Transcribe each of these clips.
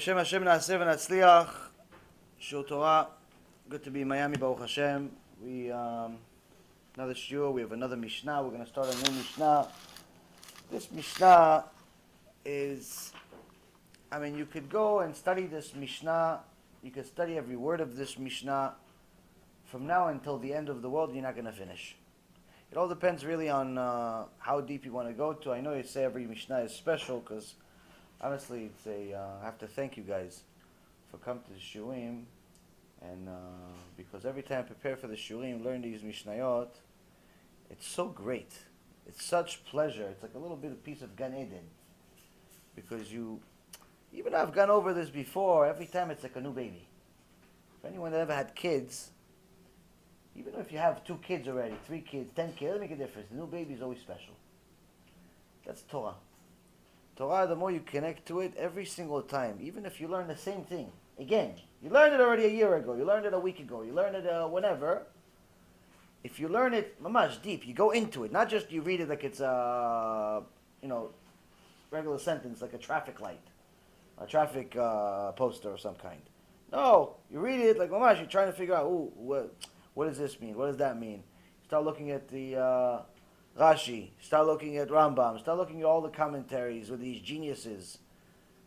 B'Shem Hashem na'aseh v'natzliach. Shiur Torah. Good to be in Miami, Baruch Hashem. We another shiur. We have another Mishnah. We're going to start a new Mishnah. This Mishnah is, you could go and study this Mishnah. You could study every word of this Mishnah from now until the end of the world. You're not going to finish. It all depends really on how deep you want to go to. I know you say every Mishnah is special because honestly, I have to thank you guys for coming to the shiurim, and because every time I prepare for the shiurim, learn these Mishnayot, it's so great. It's such pleasure. It's like a little bit of piece of Gan Eden, because even though I've gone over this before, every time it's like a new baby. For anyone that ever had kids, even if you have 2 kids already, 3 kids, 10 kids, it doesn't make a difference. The new baby is always special. That's Torah. Torah, the more you connect to it, every single time, even if you learn the same thing, again, you learned it already a year ago, you learned it a week ago, you learned it whenever, if you learn it mamash deep, you go into it, not just you read it like it's a, regular sentence, like a traffic light, a traffic poster of some kind. No, you read it like mamash, you're trying to figure out, what does this mean, what does that mean? Start looking at the Rashi, start looking at Rambam, start looking at all the commentaries with these geniuses,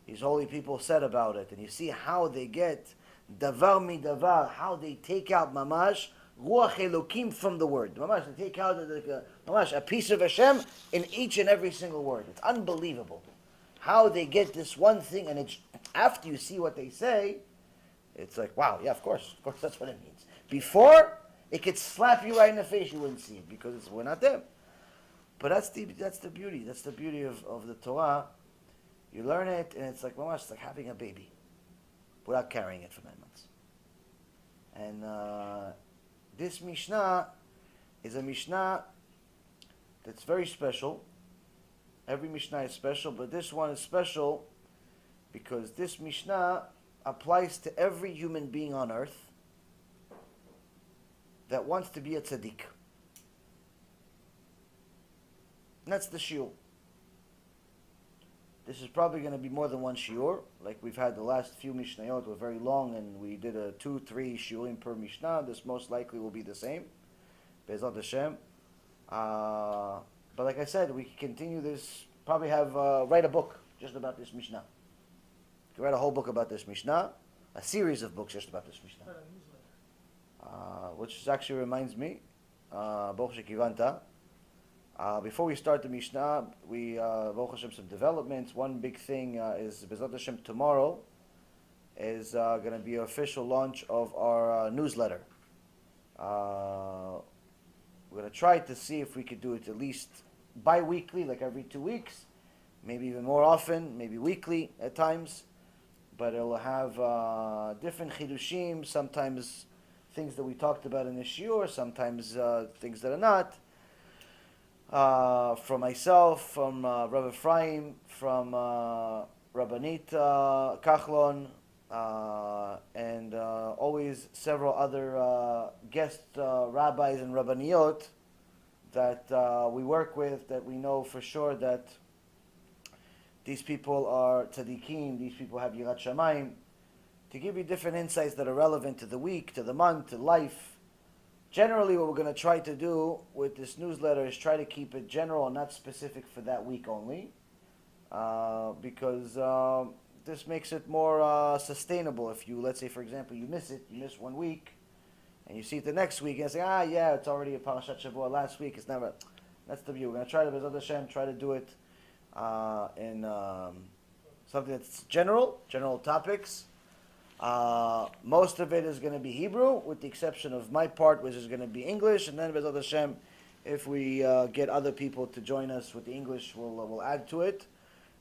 these holy people said about it, and you see how they get davar mi davar, how they take out mamash ruach elokim from the word. Mamash, they take out mamash a piece of Hashem in each and every single word. It's unbelievable how they get this one thing, and it's after you see what they say, it's like, wow, yeah, of course that's what it means. Before, it could slap you right in the face, you wouldn't see it because we're not them. But that's the beauty. That's the beauty of the Torah. You learn it, and it's like, it's like having a baby without carrying it for 9 months. And this Mishnah is a Mishnah that's very special. Every Mishnah is special, but this one is special because this Mishnah applies to every human being on earth that wants to be a Tzadik. And that's the shiur. This is probably going to be more than one shiur. Like we've had the last few Mishnayot were very long, and we did a 2-3 shiurim per Mishnah. This most likely will be the same. Be'ezrat Hashem. But like I said, we can continue this. Probably have write a book just about this Mishnah. You can write a whole book about this Mishnah. A series of books just about this Mishnah. Which actually reminds me, Baruch Shekivanta. Before we start the Mishnah, we Baruch Hashem some developments. One big thing is Be'ezrat Hashem tomorrow is going to be an official launch of our newsletter. We're going to try to see if we could do it at least bi-weekly, like every 2 weeks, maybe even more often, maybe weekly at times. But it'll have different chidushim, sometimes things that we talked about in the shiur, sometimes things that are not. From myself, from Rabbi Ephraim, from Rabbanit Kachlon, and always several other guest rabbis and rabbaniot that we work with, that we know for sure that these people are tzaddikim, these people have yirat shamayim, to give you different insights that are relevant to the week, to the month, to life. Generally, what we're going to try to do with this newsletter is try to keep it general and not specific for that week only, because this makes it more sustainable. If you, let's say, for example, you miss 1 week, and you see it the next week, and say, yeah, it's already a Parashat Shavua last week, it's never. That's the view. We're going to try to, Be'ezrat Hashem, try to do it in something that's general topics. Most of it is going to be Hebrew, with the exception of my part, which is going to be English, and then Be'ezrat Hashem, if we get other people to join us with the English, we'll add to it.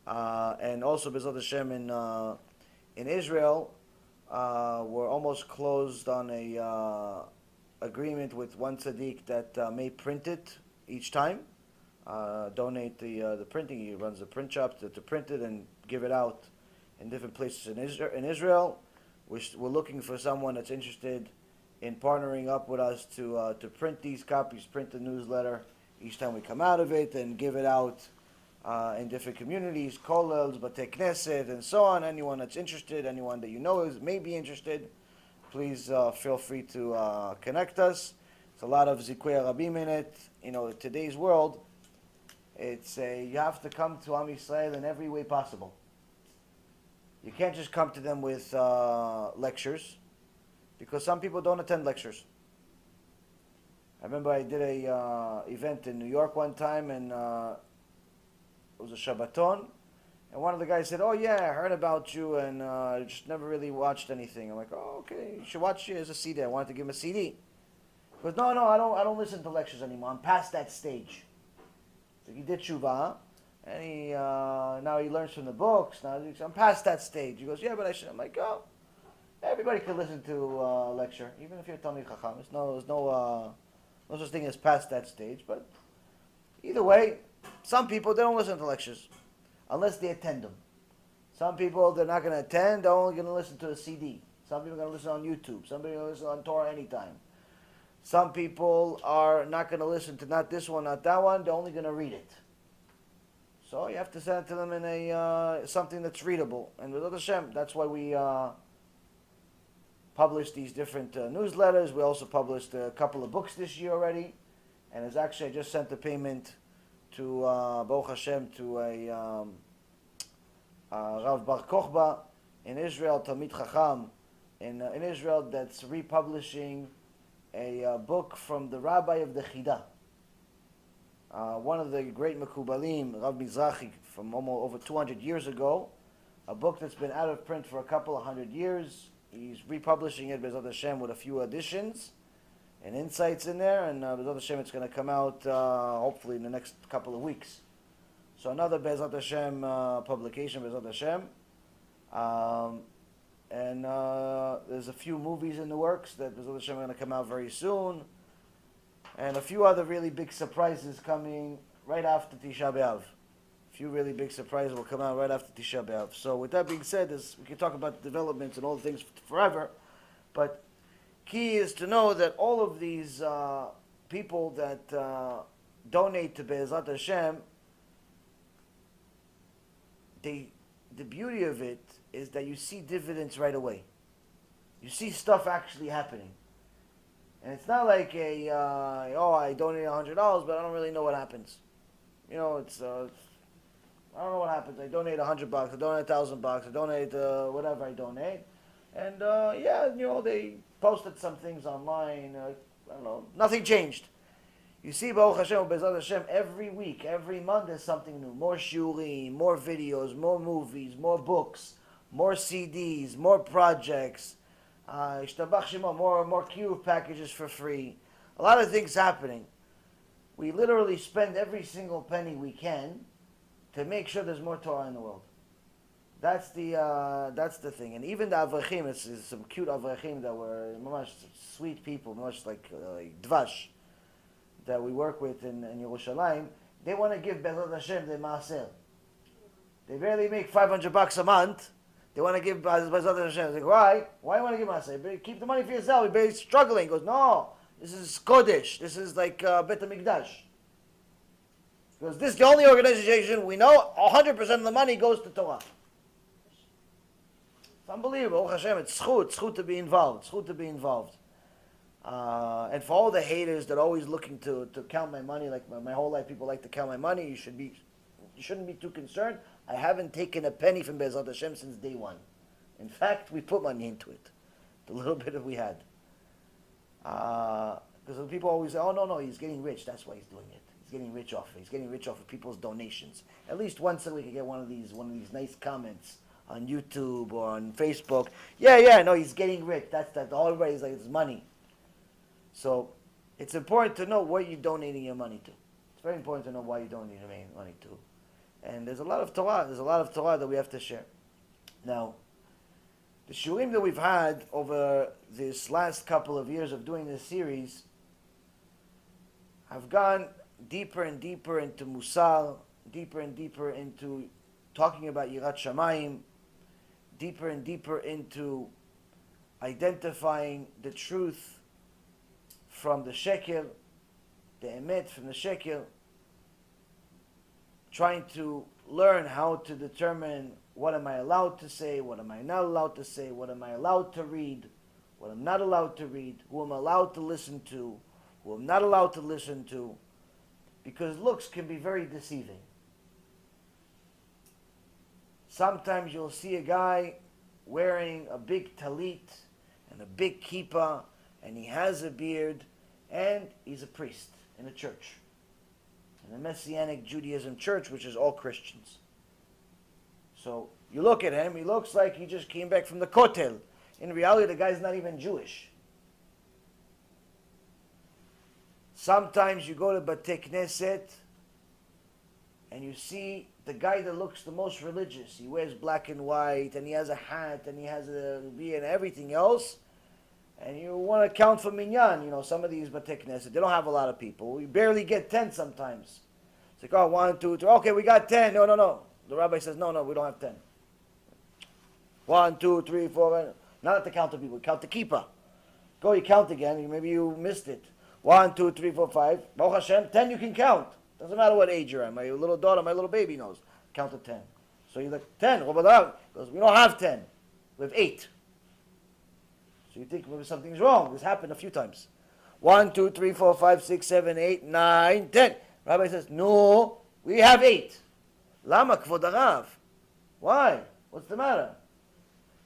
And also Be'ezrat Hashem in Israel, we're almost closed on a agreement with one tzaddik that may print it each time, donate the printing. He runs a print shop to print it and give it out in different places in Israel. We're looking for someone that's interested in partnering up with us to print these copies, print the newsletter each time we come out of it, and give it out in different communities, kollels, batei knesset, and so on. Anyone that's interested, anyone that you know is may be interested, please feel free to connect us. It's a lot of zikuei rabim in it. You know, in today's world, it's you have to come to Am Yisrael in every way possible. You can't just come to them with lectures, because some people don't attend lectures. I remember I did a event in New York one time, and it was a Shabbaton, and one of the guys said, "Oh yeah, I heard about you, and I just never really watched anything." I'm like, "Oh, okay, you should watch it. There's a CD." I wanted to give him a CD. He goes, "No, I don't listen to lectures anymore. I'm past that stage." So he did tshuva, and he now he learns from the books. Now I'm past that stage. He goes, "Yeah, but I should." I'm like, "Oh, everybody can listen to a lecture, even if you're Talmid Chacham. There's no such thing as past that stage." But either way, some people, they don't listen to lectures unless they attend them. Some people, they're not going to attend. They're only going to listen to a CD. Some people are going to listen on YouTube. Some people are going to listen on Torah anytime. Some people are not going to listen to not this one, not that one. They're only going to read it. So you have to send it to them in a something that's readable. And with Hashem, that's why we publish these different newsletters. We also published a couple of books this year already. And it's actually, I just sent the payment to Baruch Hashem, to a Rav Bar Kochba in Israel, Talmid Chacham in Israel, that's republishing a book from the rabbi of the Chidah. One of the great Mekubalim, Rav Mizrahi, from almost over 200 years ago. A book that's been out of print for a couple of hundred years. He's republishing it, B'ezrat Hashem, with a few additions and insights in there, and B'ezrat Hashem, it's going to come out hopefully in the next couple of weeks. So another B'ezrat Hashem publication, B'ezrat Hashem. And there's a few movies in the works that B'ezrat Hashem are going to come out very soon. And a few other really big surprises coming right after Tisha B'Av. A few really big surprises will come out right after Tisha B'Av. So with that being said, we can talk about the developments and all the things forever, but key is to know that all of these people that donate to Be'ezrat Hashem, the beauty of it is that you see dividends right away. You see stuff actually happening. And it's not like I donated $100, but I don't really know what happens. You know, I don't know what happens. I donate $100, I donate $1,000, I donate whatever I donate. And they posted some things online. I don't know. Nothing changed. You see, Baruch Hashem, B'ezrat Hashem, every week, every month, there's something new. More shiurim, more videos, more movies, more books, more CDs, more projects. More KIRUV packages for free. A lot of things happening. We literally spend every single penny we can to make sure there's more Torah in the world. That's the thing. And even the Avraham, it's some cute Avraham that were much sweet people, much like Dvash, that we work with in Yerushalayim. They want to give B'ezrat Hashem their maaser. They barely make $500 a month. They want to give B'ezrat Hashem. Like, why? Why do you want to give maaser? Keep the money for yourself. You're barely struggling. He goes, no, this is Kodesh. This is like Bet HaMikdash. Because this is the only organization we know 100% of the money goes to Torah. It's unbelievable. Hashem, it's schut to be involved. Schut to be involved. And for all the haters that are always looking to count my money, like my whole life people like to count my money, you shouldn't be too concerned. I haven't taken a penny from B'ezrat Hashem since day one. In fact, we put money into it. The little bit that we had. Because people always say, oh no, he's getting rich. That's why he's doing it. He's getting rich off it. He's getting rich off of people's donations. At least once a week, I get one of these nice comments on YouTube or on Facebook. Yeah, no, he's getting rich. That's all everybody's like, it's money. So it's important to know what you're donating your money to. It's very important to know why you're donating your money to. And there's a lot of Torah. There's a lot of Torah that we have to share. Now, the shiurim that we've had over this last couple of years of doing this series have gone deeper and deeper into Mussar, deeper and deeper into talking about Yirat Shamayim, deeper and deeper into identifying the truth from the sheker, the emet from the sheker. trying to learn how to determine what am I allowed to say, what am I not allowed to say, what am I allowed to read, what I'm not allowed to read, who I'm allowed to listen to, who I'm not allowed to listen to, because looks can be very deceiving. Sometimes you'll see a guy wearing a big talit and a big kippah, and he has a beard, and he's a priest in a church, in a Messianic Judaism church, which is all Christians. So you look at him, he looks like he just came back from the Kotel. In reality, the guy's not even Jewish. Sometimes you go to Batei Knesset and you see the guy that looks the most religious. He wears black and white, and he has a hat, and he has a beard and everything else. And you want to count for minyan. You know, some of these Batei Knesset, they don't have a lot of people. You barely get 10 sometimes. It's like, oh, 1, 2, 3. Okay, we got 10. No. The rabbi says, no, we don't have 10. 1, 2, 3, 4. Not to count the people. Count the kippah. Go, you count again. Maybe you missed it. 1, 2, 3, 4, 5. Baruch Hashem, 10 you can count. Doesn't matter what age you're at. My little daughter, my little baby knows. Count to 10. So you're like, 10. Because we don't have 10. We have 8. So you think maybe something's wrong. This happened a few times. 1, 2, 3, 4, 5, 6, 7, 8, 9, 10. Rabbi says, no, we have 8. Lama kvod harav. Why? What's the matter?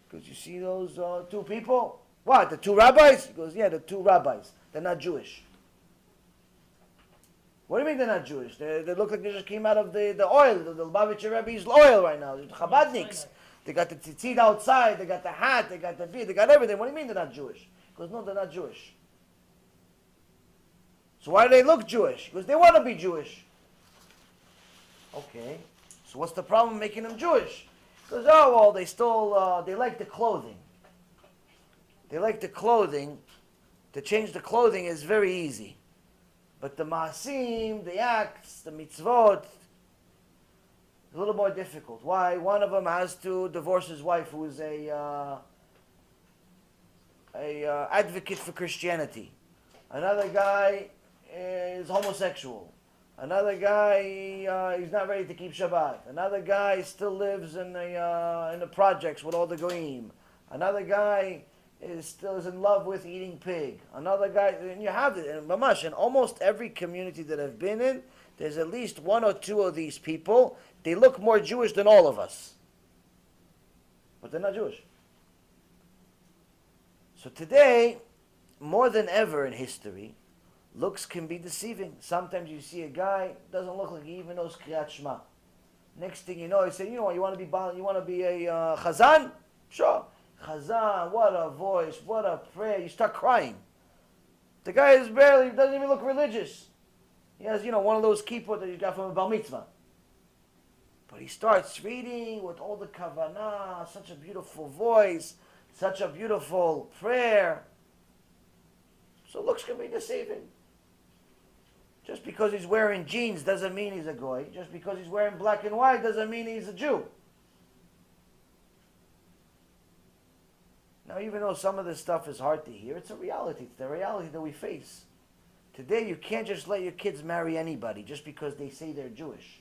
Because you see those 2 people? What, the 2 rabbis? He goes, yeah, the 2 rabbis. They're not Jewish. What do you mean they're not Jewish? They look like they just came out of the oil, the Lubavitcher Rebbe's oil right now. The Chabadniks. They got the tzitzit outside, they got the hat, they got the beard, they got everything. What do you mean they're not Jewish? He goes, no, they're not Jewish. So why do they look Jewish? Because they want to be Jewish. Okay. So what's the problem making them Jewish? Because, oh, well, they still, they like the clothing. They like the clothing. To change the clothing is very easy. But the maasim, the acts, the mitzvot, a little more difficult. Why? One of them has to divorce his wife, who is a advocate for Christianity. Another guy is homosexual. Another guy, he's not ready to keep Shabbat. Another guy still lives in the projects with all the goyim. Another guy still is in love with eating pig. Another guy, and you have it in Mamash. In almost every community that I've been in, there's at least 1 or 2 of these people. They look more Jewish than all of us. But they're not Jewish. So today, more than ever in history, looks can be deceiving. Sometimes you see a guy, doesn't look like he even knows Kriyat Shema. Next thing you know, he say, you know what, you want to be a Chazan? Sure. Chazan, what a voice, what a prayer. You start crying. The guy doesn't even look religious. He has, one of those kippot that you got from a bar mitzvah. But he starts reading with all the kavanah, such a beautiful voice, such a beautiful prayer. So looks can be deceiving. Just because he's wearing jeans doesn't mean he's a goy. Just because he's wearing black and white doesn't mean he's a Jew. Now, even though some of this stuff is hard to hear, it's a reality. It's the reality that we face. Today, you can't just let your kids marry anybody just because they say they're Jewish.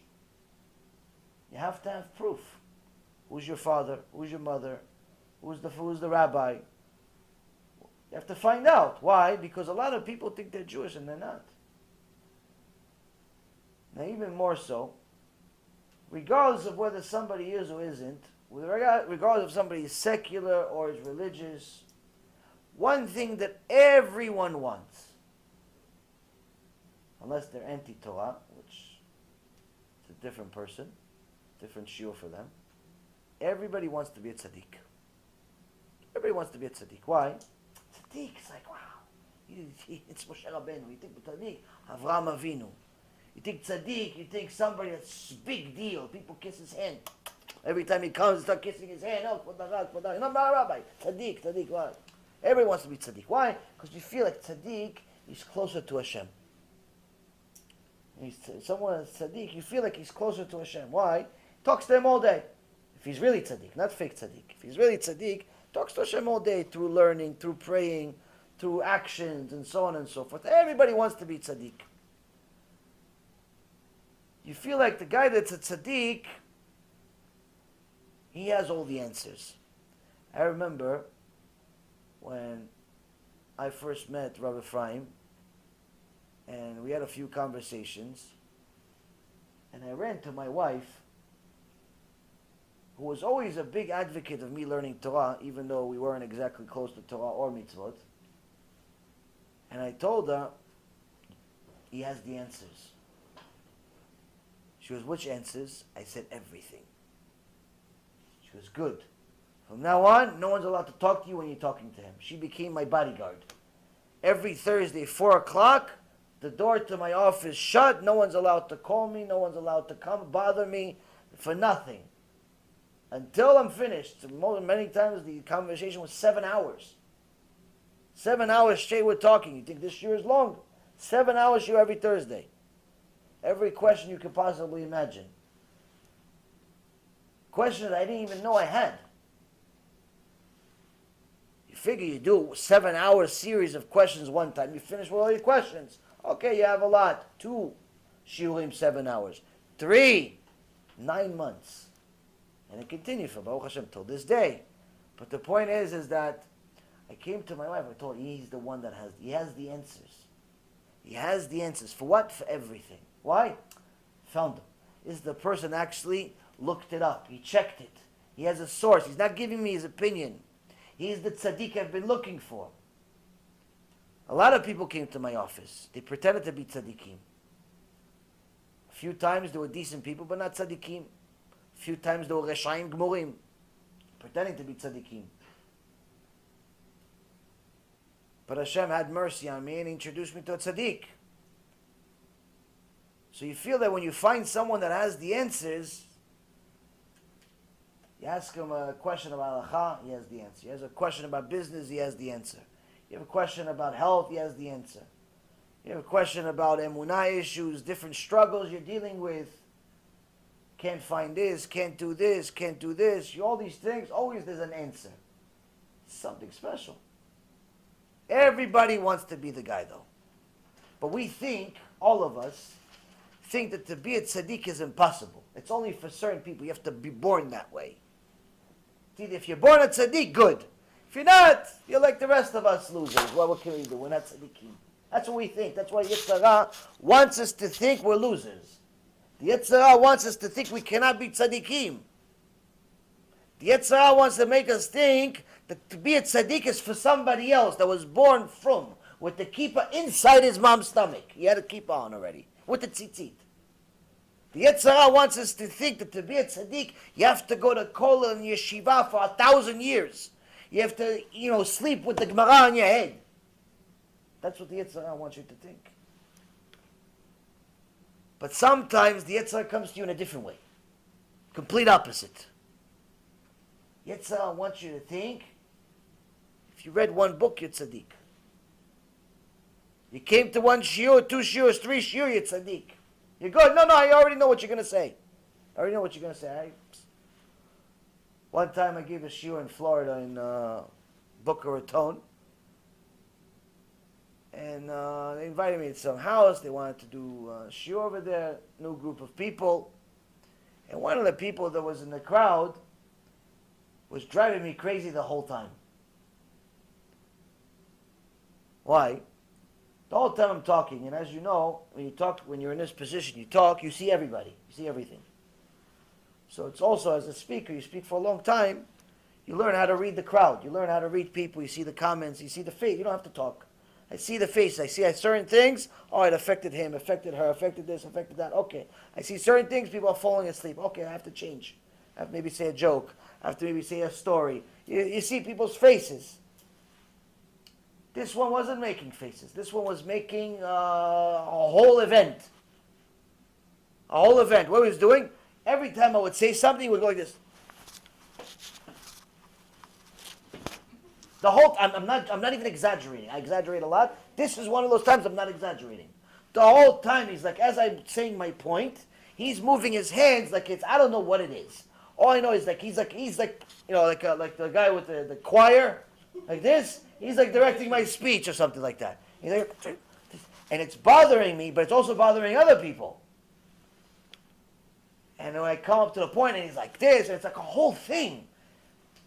You have to have proof. Who's your father? Who's your mother? Who's the rabbi? You have to find out. Why? Because a lot of people think they're Jewish and they're not. Now, even more so, regardless of whether somebody is or isn't, regardless if somebody is secular or is religious, one thing that everyone wants, unless they're anti-Torah, which is a different person, different shiur for them, everybody wants to be a tzaddik. Everybody wants to be a tzaddik. Why? Tzaddik, it's like, wow. It's Moshe Rabbeinu. You think tzaddik, Avraham Avinu. You think tzaddik, you think somebody that's big deal. People kiss his hand. Every time he comes, start kissing his hand. Oh, you're not my rabbi. Tzaddik, what? Everyone wants to be tzaddik. Why? Because you feel like tzaddik is closer to Hashem. Someone is tzaddik, you feel like he's closer to Hashem. Why? Talks to him all day. If he's really tzaddik, not fake tzaddik. If he's really tzaddik, talks to Hashem all day through learning, through praying, through actions, and so on and so forth. Everybody wants to be tzaddik. You feel like the guy that's a tzaddik, he has all the answers. I remember when I first met Rabbi Ephraim, and we had a few conversations, and I ran to my wife, who was always a big advocate of me learning Torah, even though we weren't exactly close to Torah or mitzvot. And I told her, he has the answers. She goes, which answers? I said, everything. She goes, good. From now on, no one's allowed to talk to you when you're talking to him. She became my bodyguard. Every Thursday, 4 o'clock, the door to my office shut. No one's allowed to call me. No one's allowed to come bother me for nothing. Until I'm finished. Many times the conversation was 7 hours. 7 hours straight we're talking. You think this shiur is long? 7 hours shiur every Thursday. Every question you could possibly imagine. Questions I didn't even know I had. You figure you do a 7-hour series of questions one time. You finish with all your questions. Okay, you have a lot. 2 shiurim, 7 hours. 3, 9 months. And it continued for Baruch Hashem till this day. But the point is that I came to my wife. I told her he's the one that he has the answers. He has the answers. For what? For everything. Why? Found them. Is the person actually looked it up. He checked it. He has a source. He's not giving me his opinion. He's the tzaddik I've been looking for. A lot of people came to my office. They pretended to be tzaddikim. A few times they were decent people, but not tzaddikim. A few times they were reshaim gmurim, pretending to be tzaddikim. But Hashem had mercy on me and introduced me to a tzaddik. So you feel that when you find someone that has the answers, you ask him a question about halacha, he has the answer. You have a question about business, he has the answer. You have a question about health, he has the answer. You have a question about Emunah issues, different struggles you're dealing with. Can't find this, can't do this, can't do this. All these things, always there's an answer. Something special. Everybody wants to be the guy though. But we think, all of us, think that to be a tzaddik is impossible. It's only for certain people. You have to be born that way. If you're born a tzaddik, good. If you're not, you're like the rest of us losers. Well, what can we do? We're not tzaddikim. That's what we think. That's why Yetzer Hara wants us to think we're losers. The Yetzer Hara wants us to think we cannot be tzaddikim. The Yetzer Hara wants to make us think that to be a tzaddik is for somebody else that was born from, with the kippah inside his mom's stomach. He had a kippah on already, with the tzitzit. The Yetzer Hara wants us to think that to be a tzaddik, you have to go to kollel and yeshiva for 1,000 years. You have to, sleep with the Gemara on your head. That's what the Yetzer Hara wants you to think. But sometimes the Yetzer Hara comes to you in a different way. Complete opposite. Yetzer Hara wants you to think, if you read one book, you're tzaddik. You came to 1 shiur, 2 shiurs, 3 shiur, you're tzaddik. You're good. No, I already know what you're going to say. One time I gave a shiur in Florida in Boca Raton. And they invited me to some house. They wanted to do a shiur over there, new group of people. And one of the people that was in the crowd was driving me crazy the whole time. Why? The whole time I'm talking, and as you know, when you're in this position, you talk, you see everybody, you see everything. So it's also, as a speaker, you speak for a long time, you learn how to read the crowd, you learn how to read people, you see the comments, you see the face, you don't have to talk. I see the face, I see certain things, it affected him, affected her, affected this, affected that, okay. I see certain things, people are falling asleep, okay, I have to change. I have to maybe say a joke, I have to maybe say a story. You see people's faces. This one wasn't making faces. This one was making a whole event. A whole event. What he was doing, every time I would say something, he would go like this. The whole time, I'm not even exaggerating. I exaggerate a lot. This is one of those times I'm not exaggerating. The whole time he's like, as I'm saying my point, he's moving his hands like I don't know what it is. All I know is he's like the guy with the choir, like this. He's like directing my speech or something like that. He's like, and it's bothering me, but it's also bothering other people. And when I come up to the point and he's like this, and it's like a whole thing.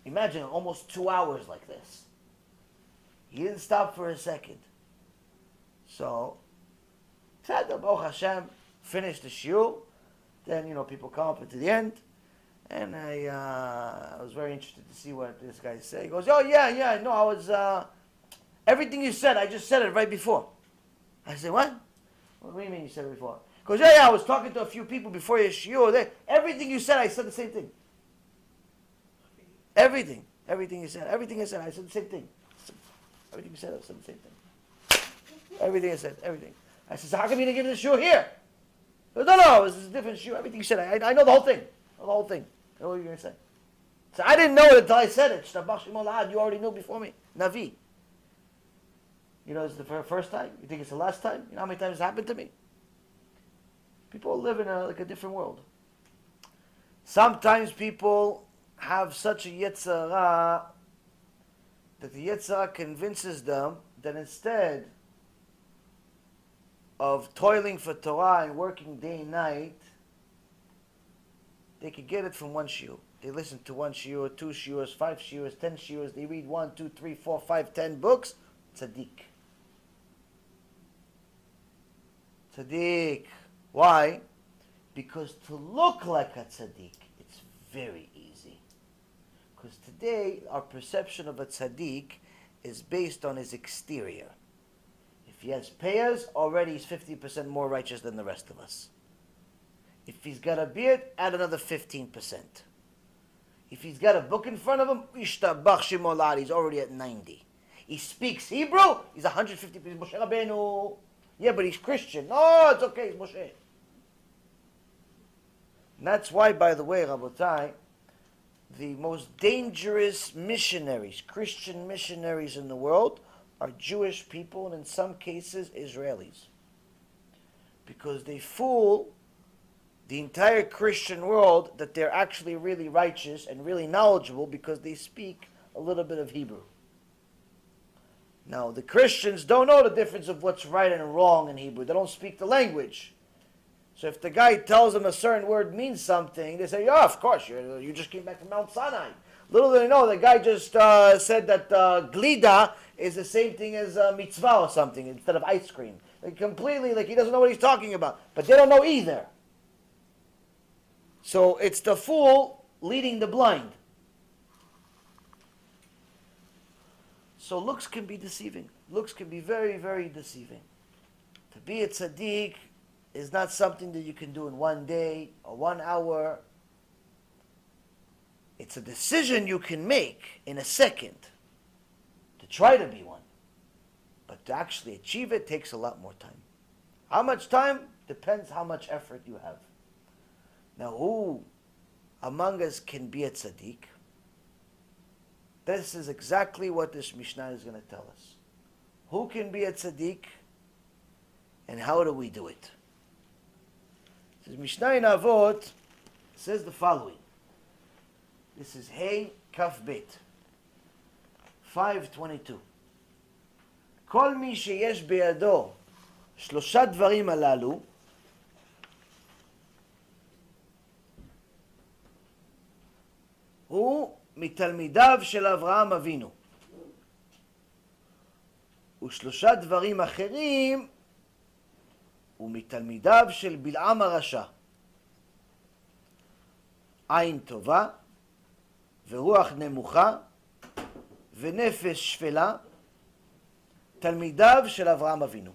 Imagine almost 2 hours like this. He didn't stop for a second. So, Baruch Hashem, finished the shiur. Then, people come up to the end. And I was very interested to see what this guy said. He goes, oh, yeah, no, I was, everything you said, I just said it right before. I said, what? What do you mean you said it before? He goes, yeah, I was talking to a few people before your shiur. Everything you said, I said the same thing. Everything you said, I said the same thing. Everything you said, I said the same thing. Everything I said, everything. I said, so how come you didn't give me the shiur here? He goes, no, this is a different shiur. Everything you said, I know the whole thing. I know the whole thing. I know what you're going to say. So I didn't know it until I said it. You already knew before me. Navi. It's the first time? You think it's the last time? You know how many times it's happened to me? People live in a different world. Sometimes people have such a yetzirah that the yetzirah convinces them that instead of toiling for Torah and working day and night, they could get it from one shiur. They listen to one shiur, 2 shiurs, 5 shiurs, 10 shiurs. They read 1, 2, 3, 4, 5, 10 books. Tzadik. Tzadik. Why? Because to look like a tzaddik, it's very easy. Because today, our perception of a tzaddik is based on his exterior. If he has payas, already he's 50% more righteous than the rest of us. If he's got a beard, add another 15%. If he's got a book in front of him, he's already at 90. He speaks Hebrew, he's 150%. Moshe Rabbeinu. Yeah, but he's Christian. No, it's okay, he's Moshe. And that's why, by the way, Rabotai, the most dangerous missionaries, Christian missionaries in the world, are Jewish people, and in some cases, Israelis. Because they fool the entire Christian world that they're actually really righteous and really knowledgeable because they speak a little bit of Hebrew. Now, the Christians don't know the difference of what's right and wrong in Hebrew. They don't speak the language. So if the guy tells them a certain word means something, they say, yeah, of course, you just came back from Mount Sinai. Little do they know, the guy just said that glida is the same thing as mitzvah or something instead of ice cream. Completely, he doesn't know what he's talking about. But they don't know either. So it's the fool leading the blind. So looks can be deceiving. Looks can be very, very deceiving. To be a tzaddik is not something that you can do in 1 day or 1 hour. It's a decision you can make in a second to try to be one. But to actually achieve it takes a lot more time. How much time? Depends how much effort you have. Now, who among us can be a tzaddik? This is exactly what this Mishnah is going to tell us. Who can be a tzaddik, and how do we do it? This Mishnah in Avot says the following. This is Hey Kaf Bet 5:22. כל מי שיש בידו 3 דברים הללו, הוא מתלמידיו של אברהם אבינו. ו3 דברים אחרים הוא מתלמידיו של בלעם הרשע. עין טובה ורוח נמוכה ונפש שפלה, תלמידיו של אברהם אבינו.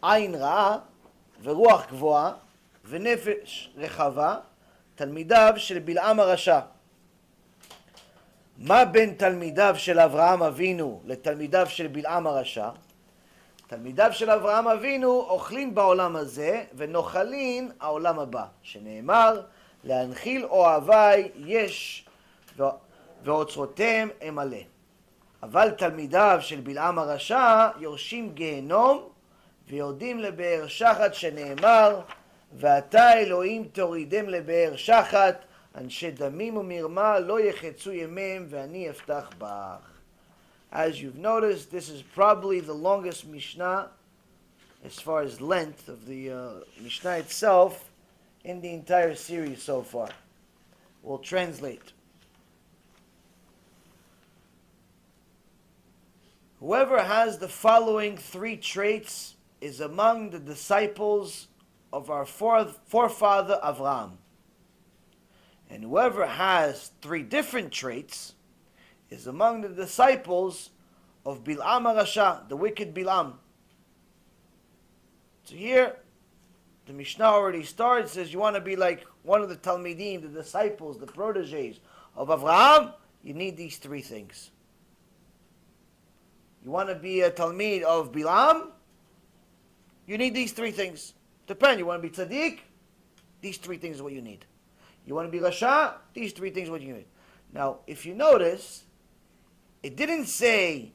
עין רעה ורוח גבוהה ונפש רחבה, תלמידיו של בלעם הרשע. מה בין תלמידיו של אברהם אבינו לתלמידיו של בלעם הרשע? תלמידיו של אברהם אבינו אוכלים בעולם הזה ונוחלים העולם הבא, שנאמר להנחיל אוהבי יש ואוצרותיהם אמלא. אבל תלמידיו של בלעם הרשע יורשים גיהנום ויורדים לבאר שחת, שנאמר ואתה אלוהים תורידם לבאר שחת, אנשי דמים ומרמה לא יחצו ימיהם ואני אפתח בך. As you've noticed, this is probably the longest Mishnah as far as length of the Mishnah itself in the entire series so far. We'll translate. Whoever has the following three traits is among the disciples of our forefather Avraham. And whoever has three different traits is among the disciples of Balaam HaRasha, the wicked Balaam. So here, the Mishnah already starts, says you want to be like one of the Talmidim, the disciples, the proteges of Avraham, you need these three things. You want to be a Talmid of Balaam, you need these three things. Depend, you want to be Tzadik, these three things are what you need. You want to be Rasha, these three things are what you need. Now, if you notice, it didn't say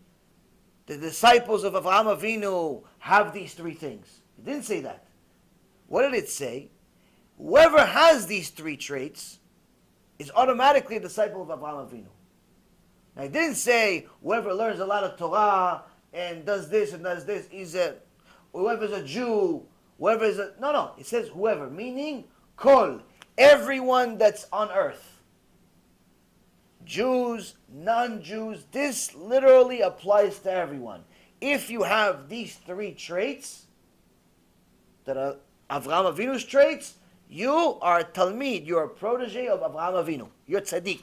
the disciples of Avraham Avinu have these three things. It didn't say that. What did it say? Whoever has these three traits is automatically a disciple of Avraham Avinu. Now, it didn't say whoever learns a lot of Torah and does this and does this, whoever's a Jew, whoever is a... No. It says whoever, meaning kol, everyone that's on earth. Jews, non-Jews, this literally applies to everyone. If you have these three traits that are Avraham Avinu's traits, you are a Talmid, you're a protege of Avraham Avinu. You're Tzadik.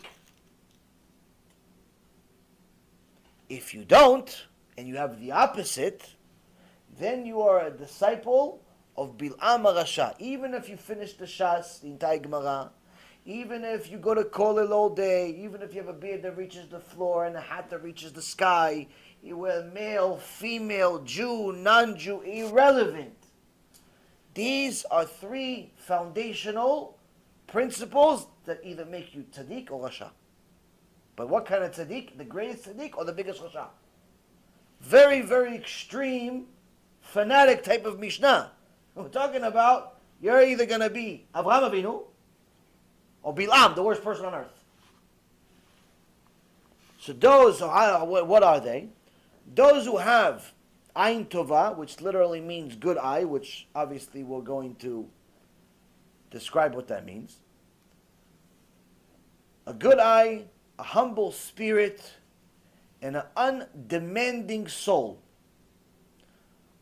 If you don't, and you have the opposite, then you are a disciple of Balaam HaRasha. Even if you finish the Shas, the entire Gemara, even if you go to Kollel all day, even if you have a beard that reaches the floor and a hat that reaches the sky, you wear male, female, Jew, non-Jew, irrelevant. These are three foundational principles that either make you Tzadik or Rasha. But what kind of Tzadik? The greatest Tzadik or the biggest Rasha? Very, very extreme, fanatic type of Mishnah. We're talking about, you're either going to be Avraham Avinu or Balaam, the worst person on earth. So those, what are they? Those who have Ain Tova, which literally means good eye, which obviously we're going to describe what that means. A good eye, a humble spirit, and an undemanding soul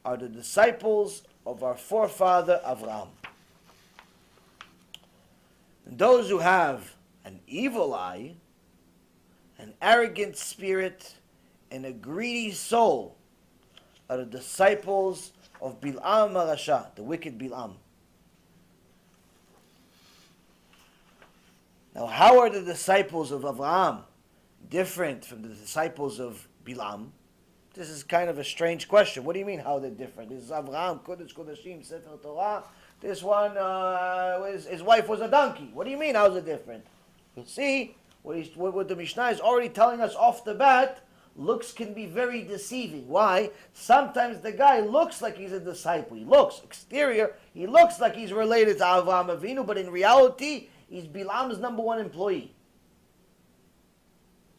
are the disciples of our forefather Avraham. And those who have an evil eye, an arrogant spirit, and a greedy soul are the disciples of Balaam HaRasha, the wicked Balaam. Now, how are the disciples of Avraham different from the disciples of Balaam? This is kind of a strange question. What do you mean how they're different? This is Avraham, Kodesh Kodeshim, Sefer Torah. This one, his wife was a donkey. What do you mean how's it different? You'll see, what the Mishnah is already telling us off the bat, looks can be very deceiving. Why? Sometimes the guy looks like he's a disciple. He looks, exterior, he looks like he's related to Avraham Avinu, but in reality, he's Balaam's number one employee.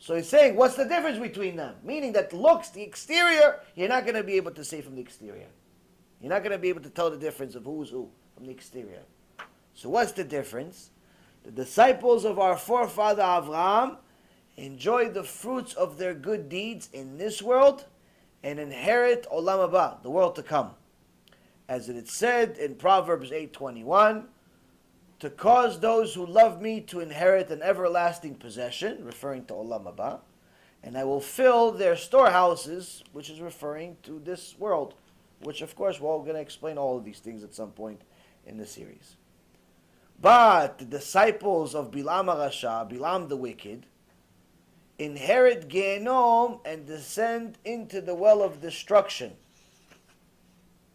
So he's saying, what's the difference between them? Meaning that looks, the exterior, you're not going to be able to say from the exterior. You're not going to be able to tell the difference of who's who from the exterior. So what's the difference? The disciples of our forefather Avraham enjoy the fruits of their good deeds in this world and inherit Olam Haba, the world to come. As it is said in Proverbs 8:21, to cause those who love me to inherit an everlasting possession, referring to Olam Haba, and I will fill their storehouses, which is referring to this world, which of course we're all going to explain all of these things at some point in the series. But the disciples of Balaam HaRasha, Balaam the wicked, inherit Gehenom and descend into the well of destruction.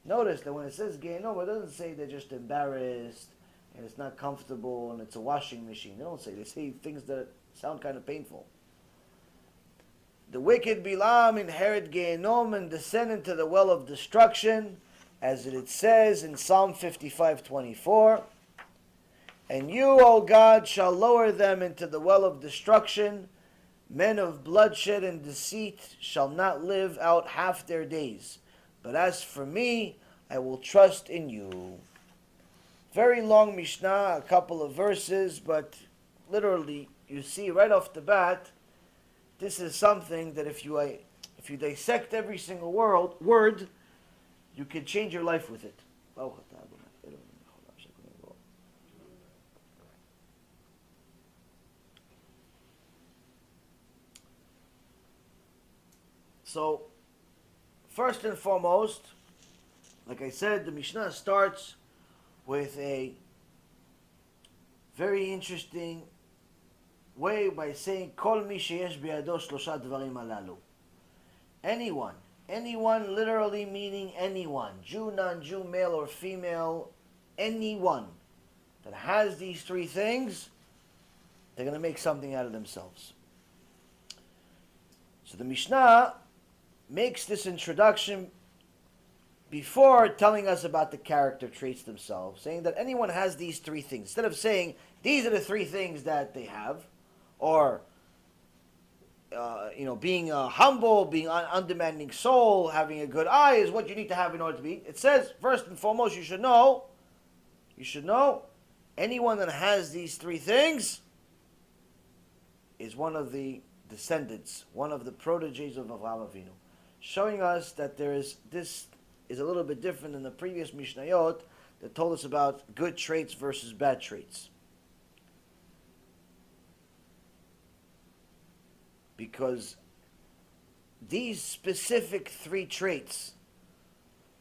Notice that when it says Gehenom, it doesn't say they're just embarrassed and it's not comfortable and it's a washing machine. They don't say. They say things that sound kind of painful. The wicked Balaam inherit Gehenom and descend into the well of destruction, as it says in Psalm 55:24. And you, O God, shall lower them into the well of destruction. Men of bloodshed and deceit shall not live out half their days. But as for me, I will trust in you. Very long Mishnah, a couple of verses, but literally you see right off the bat, this is something that if you dissect every single word, you can change your life with it. So, first and foremost, like I said, the Mishnah starts with a very interesting way by saying, Kol mi sheyesh biyado shlosha dvarim halalu. Anyone literally meaning anyone, Jew, non-Jew, male or female, anyone that has these three things, they're going to make something out of themselves. So the Mishnah makes this introduction before telling us about the character traits themselves, saying that anyone has these three things. Instead of saying, these are the three things that they have, or being humble, being an undemanding soul, having a good eye is what you need to have in order to be. It says, first and foremost, you should know, anyone that has these three things is one of the descendants, one of the proteges of Avraham Avinu, showing us that this is a little bit different than the previous Mishnayot that told us about good traits versus bad traits. Because these specific three traits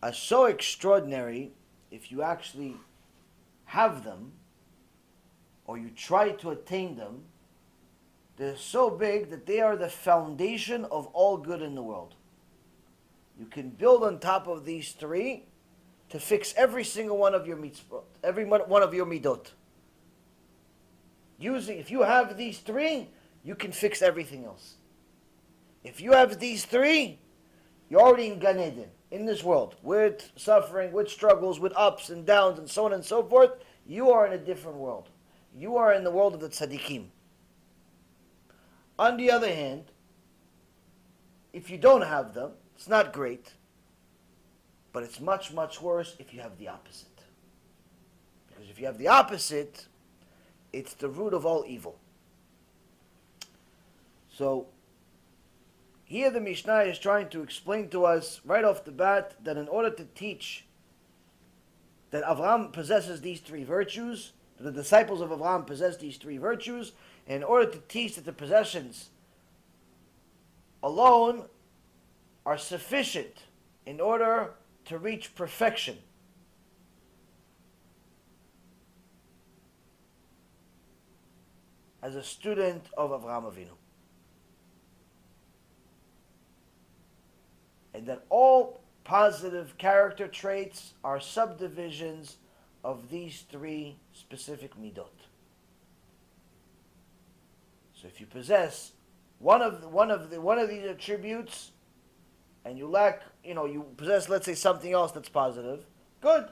are so extraordinary if you actually have them or you try to attain them. They're so big that they are the foundation of all good in the world. You can build on top of these three to fix every single one of your mitzvot, every one of your midot. If you have these three, you can fix everything else. If you have these three, you're already in Gan Eden, in this world, with suffering, with struggles, with ups and downs, and so on and so forth. You are in a different world. You are in the world of the tzaddikim. On the other hand, if you don't have them, it's not great, but it's much, much worse if you have the opposite. Because if you have the opposite, it's the root of all evil. So, here the Mishnah is trying to explain to us right off the bat that in order to teach that Avraham possesses these three virtues, that the disciples of Avraham possess these three virtues, and in order to teach that the possessions alone are sufficient in order to reach perfection, as a student of Avraham Avinu. And that all positive character traits are subdivisions of these three specific midot. So if you possess one of these attributes, and you lack, you possess, let's say, something else that's positive, good.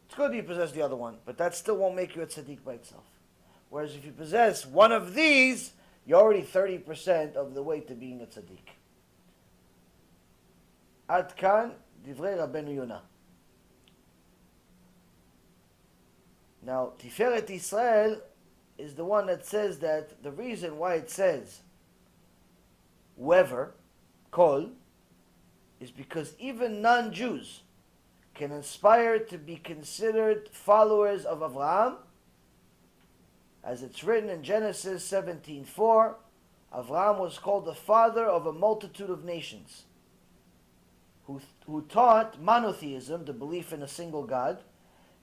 It's good you possess the other one, but that still won't make you a tzaddik by itself. Whereas if you possess one of these, you're already 30% of the way to being a tzaddik. Ad kan divrei Rabbeinu Yonah. Now, Tiferet Israel is the one that says that the reason why it says whoever, kol, is because even non-Jews can aspire to be considered followers of Avraham. As it's written in Genesis 17:4, Avraham was called the father of a multitude of nations, who taught monotheism, the belief in a single God,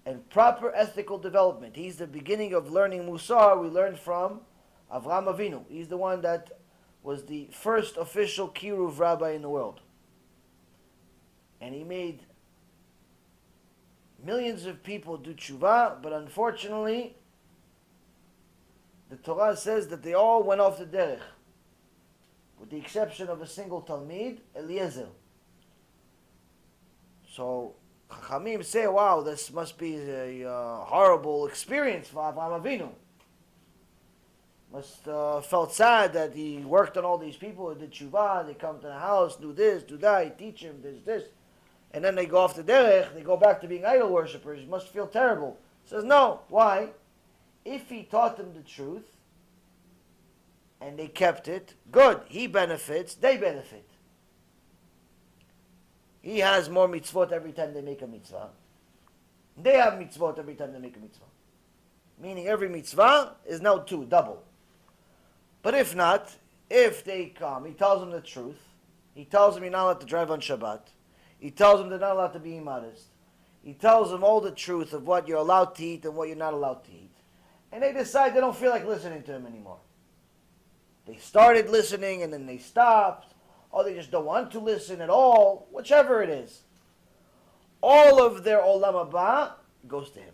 and proper ethical development. He's the beginning of learning Mussar. We learned from Avraham Avinu. He's the one that was the first official KIRUV rabbi in the world. And he made millions of people do tshuva, but unfortunately, the Torah says that they all went off the derech, with the exception of a single Talmid, Eliezer. So, Chachamim say, wow, this must be a horrible experience for Avraham Avinu. Must felt sad that he worked on all these people, did tshuva, they come to the house, do this, do that, he teach him this. and then they go off the derech, they go back to being idol worshippers, you must feel terrible. He says, no. Why? If he taught them the truth, and they kept it, good. He benefits, they benefit. He has more mitzvot every time they make a mitzvah. They have mitzvot every time they make a mitzvah. Meaning every mitzvah is now 2, double. But if not, if they come, he tells them the truth. He tells them you're not allowed to drive on Shabbat. He tells them they're not allowed to be immodest. He tells them all the truth of what you're allowed to eat and what you're not allowed to eat. And they decide they don't feel like listening to him anymore. They started listening and then they stopped. Or they just don't want to listen at all. Whichever it is. All of their olam haba goes to him.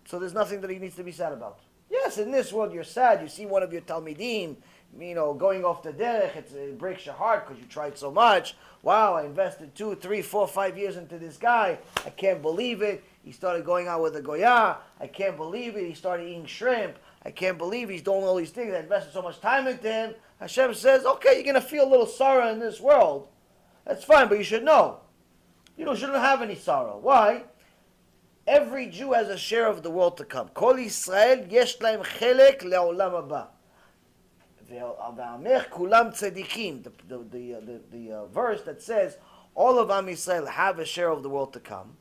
So there's nothing that he needs to be sad about. Yes, in this world you're sad. You see one of your talmidim, going off the derech. It breaks your heart because you tried so much. Wow, I invested 2, 3, 4, 5 years into this guy. I can't believe it. He started going out with a goya. I can't believe it. He started eating shrimp. I can't believe he's doing all these things. I invested so much time into him. Hashem says, okay, you're going to feel a little sorrow in this world. That's fine, but you should know. You shouldn't have any sorrow. Why? Every Jew has a share of the world to come. Kol Yisrael yesh lahem chelek le'olam haba. Ve'amech kulam tzadikim. The verse that says all of Am Yisrael have a share of the world to come.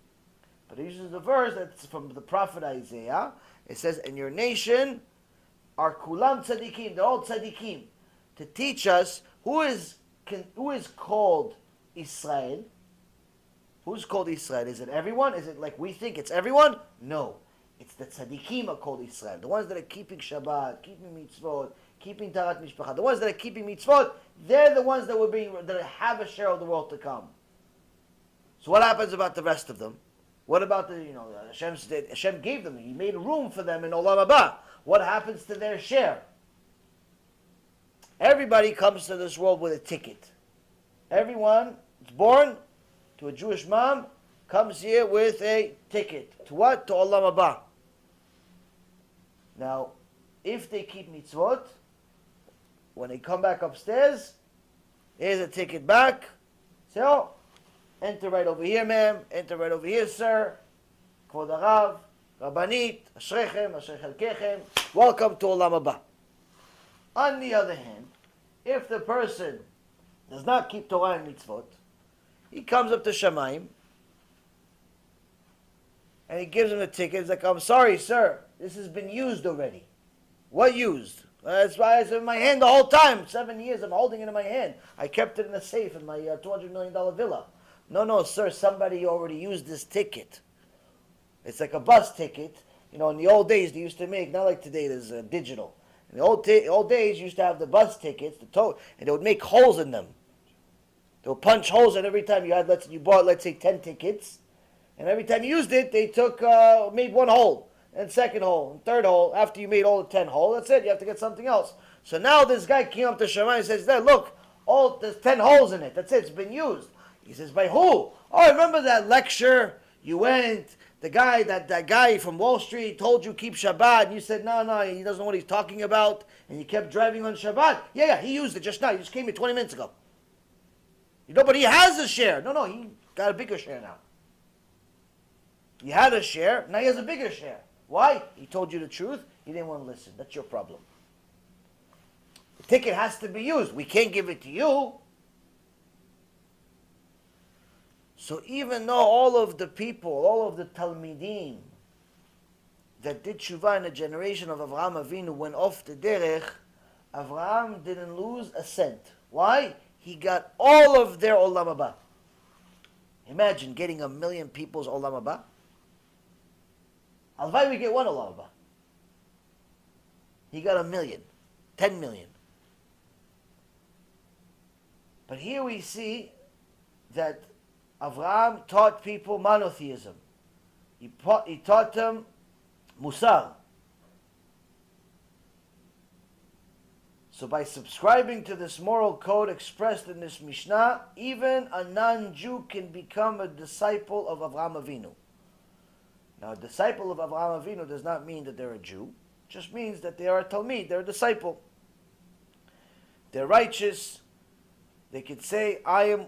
But he uses the verse that's from the prophet Isaiah. It says, in your nation are kulam tzadikim. They're all tzadikim. To teach us who is called Israel. Who's called Israel? Is it everyone? Is it like we think it's everyone? No. It's the tzaddikim are called Israel. The ones that are keeping Shabbat, keeping mitzvot, keeping Tarat Mishpacha. The ones that are keeping mitzvot, they're the ones that have a share of the world to come. So what happens about the rest of them? What about Hashem gave them. He made room for them in Olam Haba. What happens to their share? Everybody comes to this world with a ticket. Everyone is born to a Jewish mom, comes here with a ticket. To what? To Olam Haba. Now, if they keep mitzvot, when they come back upstairs, here's a ticket back. So, enter right over here, ma'am. Enter right over here, sir. Kvod Harav, Rabbanit, Ashrechem, Asher Chelkechem. Welcome to Olam Haba. On the other hand, if the person does not keep Torah and mitzvot, he comes up to Shamayim and he gives him the ticket. He's like, I'm sorry, sir. This has been used already. What used? That's why it's in my hand the whole time. 7 years I'm holding it in my hand. I kept it in a safe in my $200 million villa. No, sir. Somebody already used this ticket. It's like a bus ticket. In the old days they used to make, not like today there's digital. In the old days you used to have the bus tickets, and they would make holes in them. They'll punch holes in every time you bought, let's say, 10 tickets. And every time you used it, they made one hole, and second hole, and third hole. After you made all the 10 holes, that's it. You have to get something else. So now this guy came up to Shammai and says, look, there's 10 holes in it. That's it. It's been used. He says, by who? Oh, remember that lecture? You went, that guy from Wall Street told you keep Shabbat. And you said, no, he doesn't know what he's talking about. And you kept driving on Shabbat. Yeah, he used it just now. He just came here 20 minutes ago. But he has a share. No, he got a bigger share now. He had a share, now he has a bigger share. Why? He told you the truth, you didn't want to listen. That's your problem. The ticket has to be used. We can't give it to you. So even though all of the people, all of the Talmidim that did Tshuva in the generation of Avraham Avinu went off the derech, Avraham didn't lose a cent. Why? He got all of their Olam Haba. Imagine getting 1 million people's Olam Haba. Alvai we get one Olam Haba. He got 1 million, 10 million. But here we see that Avraham taught people monotheism. He taught them MUSSAR. So by subscribing to this moral code expressed in this Mishnah, even a non-Jew can become a disciple of Avraham Avinu. Now, a disciple of Avraham Avinu does not mean that they're a Jew. It just means that they are a Talmid, they're a disciple. They're righteous. They could say, I am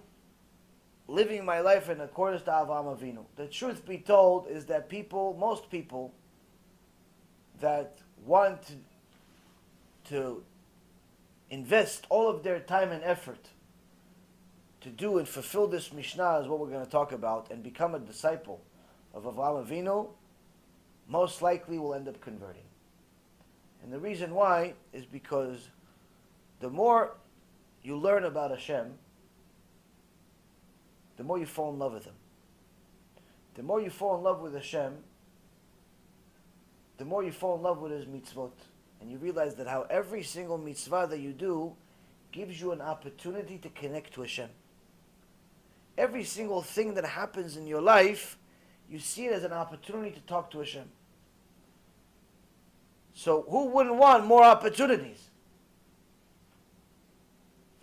living my life in accordance to Avraham Avinu. The truth be told is that most people that want to invest all of their time and effort to do and fulfill this Mishnah, is what we're going to talk about, and become a disciple of Avraham Avinu, most likely will end up converting. And the reason why is because the more you learn about Hashem, the more you fall in love with Him. The more you fall in love with Hashem, the more you fall in love with His mitzvot. And you realize that how every single mitzvah that you do gives you an opportunity to connect to Hashem. Every single thing that happens in your life, you see it as an opportunity to talk to Hashem. So who wouldn't want more opportunities?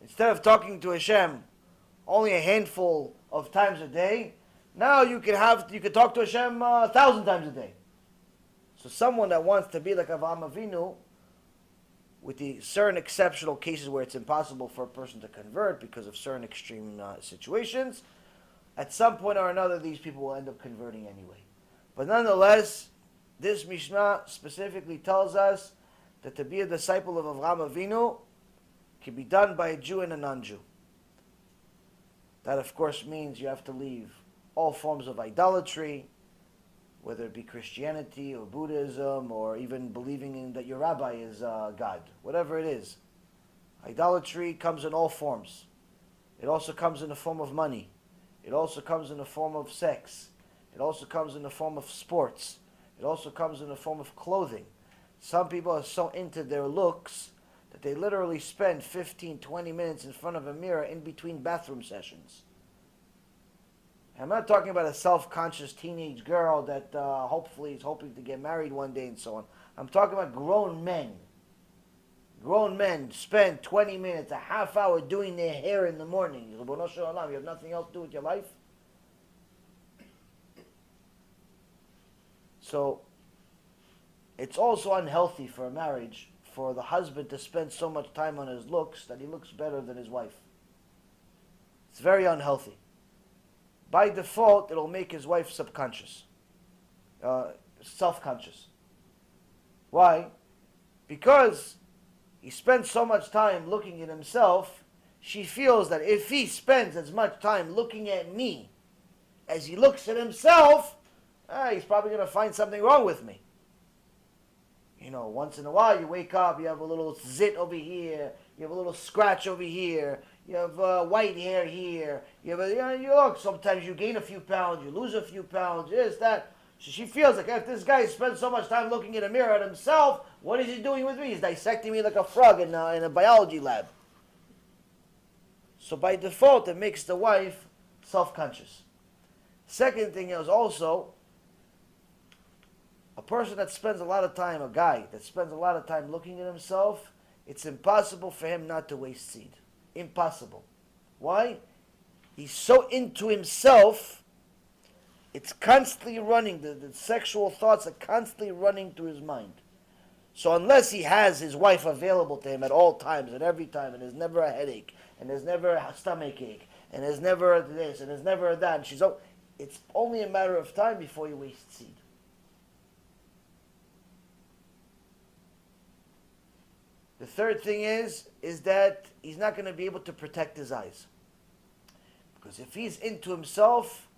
Instead of talking to Hashem only a handful of times a day, now you could talk to Hashem 1,000 times a day. So someone that wants to be like Avraham Avinu, with the certain exceptional cases where it's impossible for a person to convert because of certain extreme situations, at some point or another these people will end up converting anyway. But nonetheless, this Mishnah specifically tells us that to be a disciple of Avraham Avinu can be done by a Jew and a non-Jew. That of course means you have to leave all forms of idolatry, whether it be Christianity or Buddhism or even believing in that your rabbi is God, whatever it is. Idolatry comes in all forms. It also comes in the form of money. It also comes in the form of sex. It also comes in the form of sports. It also comes in the form of clothing. Some people are so into their looks that they literally spend 15, 20 minutes in front of a mirror in between bathroom sessions. I'm not talking about a self-conscious teenage girl that hopefully is hoping to get married one day and so on. I'm talking about grown men. Grown men spend 20 minutes, a half hour doing their hair in the morning. You have nothing else to do with your life? So, it's also unhealthy for a marriage for the husband to spend so much time on his looks that he looks better than his wife. It's very unhealthy. By default, it'll make his wife self-conscious. Why? Because he spends so much time looking at himself, she feels that if he spends as much time looking at me as he looks at himself, he's probably going to find something wrong with me. You know, once in a while you wake up, you have a little zit over here, you have a little scratch over here, you have white hair here, you look, sometimes you gain a few pounds, you lose a few pounds, this, that. So she feels like if this guy spends so much time looking in a mirror at himself, what is he doing with me? He's dissecting me like a frog in a biology lab. So by default, it makes the wife self-conscious. Second thing is also, a person that spends a lot of time, a guy that spends a lot of time looking at himself, it's impossible for him not to waste seed. Impossible. Why? He's so into himself, it's constantly running, the sexual thoughts are constantly running through his mind. So unless he has his wife available to him at all times and every time, and there's never a headache, and there's never a stomach ache, and there's never this, and there's never that, and it's only a matter of time before you waste seed. The third thing is that he's not going to be able to protect his eyes. Because if he's into himself,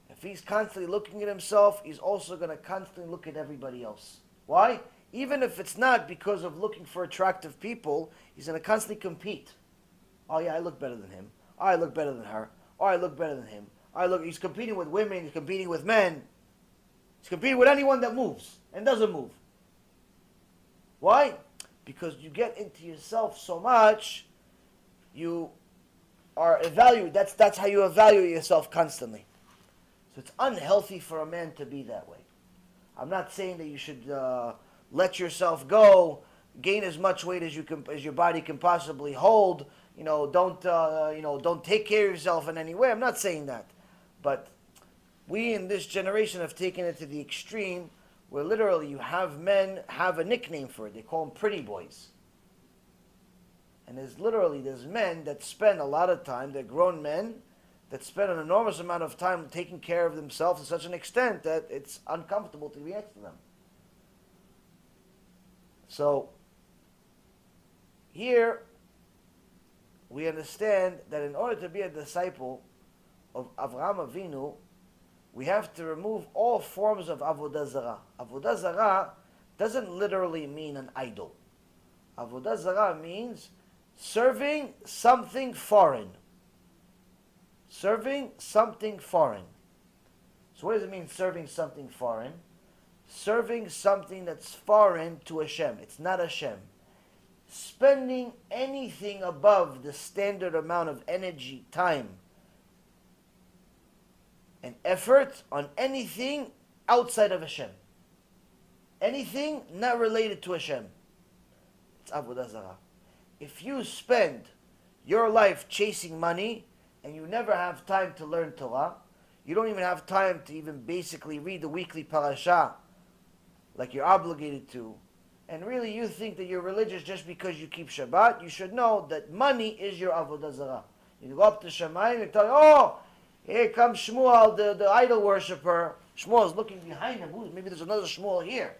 if he's constantly looking at himself, he's also going to constantly look at everybody else. Why? Even if it's not because of looking for attractive people, he's going to constantly compete. Oh yeah, I look better than him. Oh, I look better than her. Oh, I look better than him. He's competing with women, he's competing with men. He's competing with anyone that moves and doesn't move. Why? Because you get into yourself so much, you are evaluated. That's how you evaluate yourself constantly. So it's unhealthy for a man to be that way. I'm not saying that you should let yourself go, gain as much weight as your body can possibly hold. Don't take care of yourself in any way. I'm not saying that, but we in this generation have taken it to the extreme, where literally you have men have a nickname for it. They call them pretty boys. And there's men that spend a lot of time, they're grown men, that spend an enormous amount of time taking care of themselves to such an extent that it's uncomfortable to be next to them. So, here, we understand that in order to be a disciple of Avraham Avinu, we have to remove all forms of avodah zarah. Avodah zarah doesn't literally mean an idol. Avodah zarah means serving something foreign. Serving something foreign. So what does it mean, serving something foreign? Serving something that's foreign to Hashem. It's not Hashem. Spending anything above the standard amount of energy, time, and effort on anything outside of Hashem. Anything not related to Hashem. It's avodah zarah. If you spend your life chasing money and you never have time to learn Torah, you don't even have time to even basically read the weekly parasha like you're obligated to, and really you think that you're religious just because you keep Shabbat, you should know that money is your avodah zarah. You go up to Shamayim and tell you, oh, here comes Shmuel, the idol worshiper. Shmuel is looking behind him. Maybe there's another Shmuel here.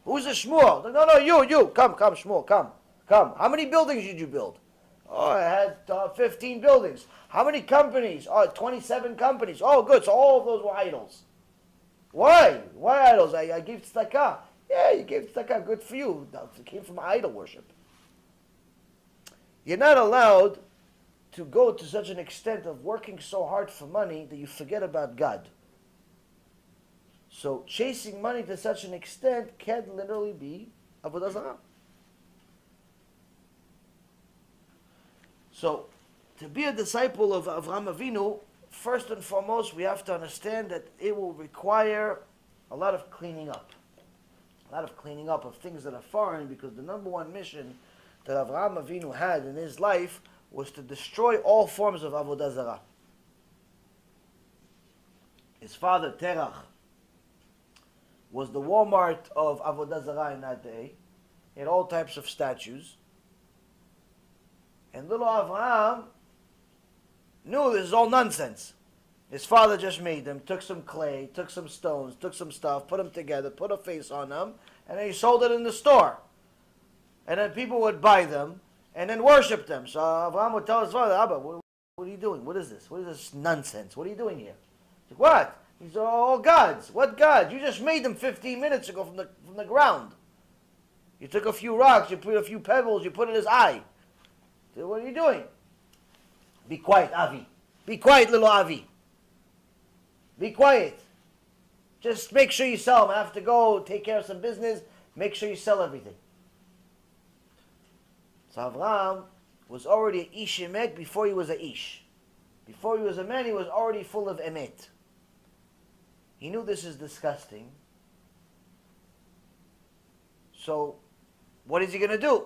Who's the Shmuel? No, you. Come, Shmuel, come. How many buildings did you build? Oh, I had 15 buildings. How many companies? Oh, 27 companies. Oh, good. So all of those were idols. Why? Why idols? I gave tzedakah. Yeah, you gave tzedakah. Good for you. It came from idol worship. You're not allowed to go to such an extent of working so hard for money that you forget about God. So chasing money to such an extent can literally be avodah zarah. So to be a disciple of Avraham Avinu, first and foremost, we have to understand that it will require a lot of cleaning up. A lot of cleaning up of things that are foreign, because the number one mission that Avraham Avinu had in his life was to destroy all forms of avodah zarah. His father, Terach, was the Walmart of avodah zarah in that day. He had all types of statues. And little Avraham knew this is all nonsense. His father just made them, took some clay, took some stones, took some stuff, put them together, put a face on them, and then he sold it in the store. And then people would buy them and then worship them. So Avraham would tell his father, Abba, what are you doing? What is this? What is this nonsense? What are you doing here? He's like, what? He's all gods. What gods? You just made them 15 minutes ago from the ground. You took a few rocks, you put a few pebbles, you put in his eye. So what are you doing? Be quiet, Avi. Be quiet, little Avi. Be quiet. Just make sure you sell them. I have to go take care of some business. Make sure you sell everything. So Avraham was already an ish emet before he was a ish. Before he was a man, he was already full of emet. He knew this is disgusting. So, what is he going to do?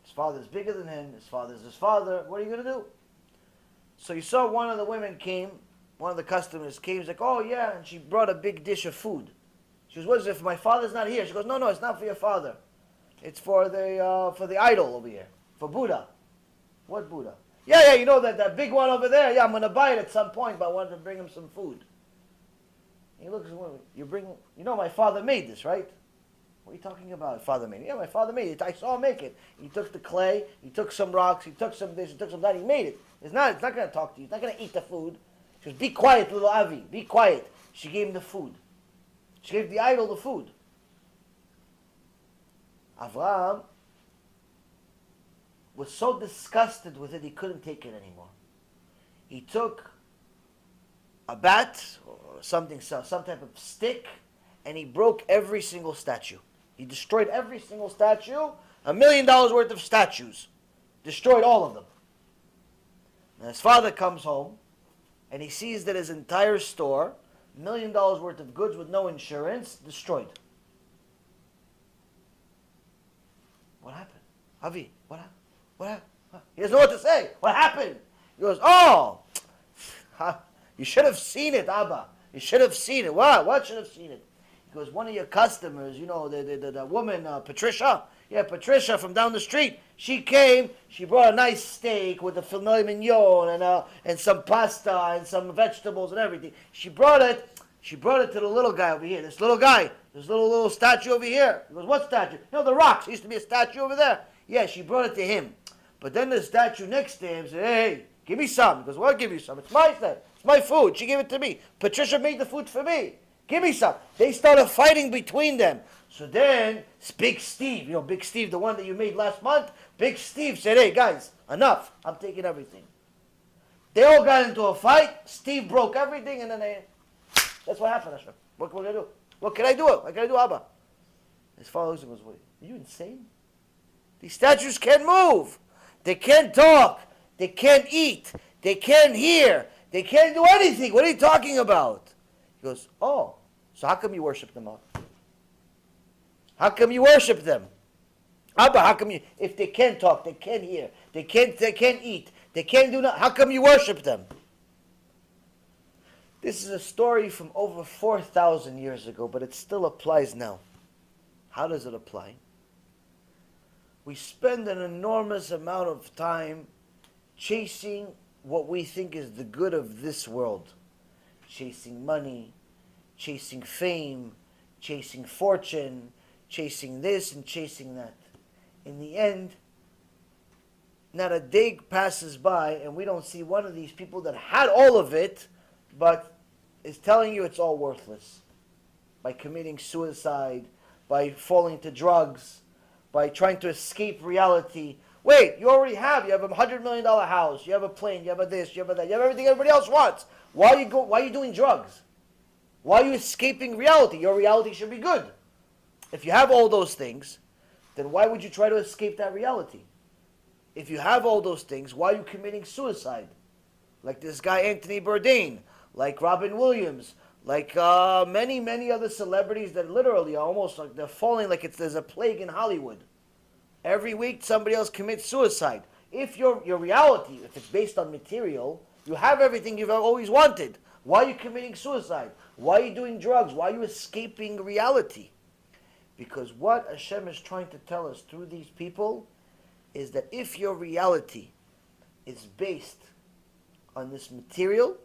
His father's bigger than him. His father's his father. What are you going to do? So you saw one of the women came, one of the customers came. She's like, oh yeah, and she brought a big dish of food. She goes, what is it? If my father's not here. She goes, no, it's not for your father. It's for the idol over here, for Buddha. What Buddha? Yeah, you know that big one over there. Yeah, I'm going to buy it at some point, but I wanted to bring him some food. He looks at me. You know my father made this, right? What are you talking about? Father made it. Yeah, my father made it. I saw him make it. He took the clay, he took some rocks, he took some this, he took some that, he made it. It's not going to talk to you. It's not going to eat the food. She goes, be quiet, little Avi. Be quiet. She gave him the food. She gave the idol the food. Avraham was so disgusted with it, he couldn't take it anymore. He took a bat or some type of stick, and he broke every single statue. He destroyed every single statue, $1 million worth of statues. Destroyed all of them. And his father comes home, and he sees that his entire store, $1 million worth of goods with no insurance, destroyed. What happened? Avi, what happened? What happened? He doesn't know what to say. What happened? He goes, oh, you should have seen it, Abba. You should have seen it. What should have seen it? Because one of your customers, you know, the woman, Patricia. Yeah, Patricia from down the street. She came, she brought a nice steak with a filet mignon and some pasta and some vegetables and everything. She brought it to the little guy over here. This little statue over here. He goes, what statue? You know, the rocks. There used to be a statue over there. Yeah, she brought it to him. But then the statue next to him said, hey, give me some. He goes, well, I'll give you some. It's my thing. It's my food. She gave it to me. Patricia made the food for me. Give me some. They started fighting between them. So then, Big Steve, Big Steve, the one that you made last month, Big Steve said, hey, guys, enough. I'm taking everything. They all got into a fight. Steve broke everything, and then that's what happened, Hashem. What can I do? What can I do? What can I do, Abba? His father looks and goes, wait, are you insane? These statues can't move. They can't talk. They can't eat. They can't hear. They can't do anything. What are you talking about? He goes, oh, so how come you worship them all? How come you worship them? Abba, how come you, if they can't talk, they can't hear, they can't eat, they can't do nothing, how come you worship them? This is a story from over 4,000 years ago, but it still applies now. How does it apply? We spend an enormous amount of time chasing what we think is the good of this world. Chasing money, chasing fame, chasing fortune, chasing this and chasing that. In the end, not a day passes by and we don't see one of these people that had all of it, but is telling you it's all worthless. By committing suicide, by falling to drugs, by trying to escape reality. Wait, you already have. You have $100 million house. You have a plane. You have a this. You have a that. You have everything everybody else wants. Why are you doing drugs? Why are you escaping reality? Your reality should be good. If you have all those things, then why would you try to escape that reality? If you have all those things, why are you committing suicide? Like this guy Anthony Bourdain, like Robin Williams, like many, many other celebrities that literally are almost like they're falling like there's a plague in Hollywood. Every week somebody else commits suicide. If your reality, if it's based on material, you have everything you've always wanted. Why are you committing suicide? Why are you doing drugs? Why are you escaping reality? Because what Hashem is trying to tell us through these people is that if your reality is based on this material,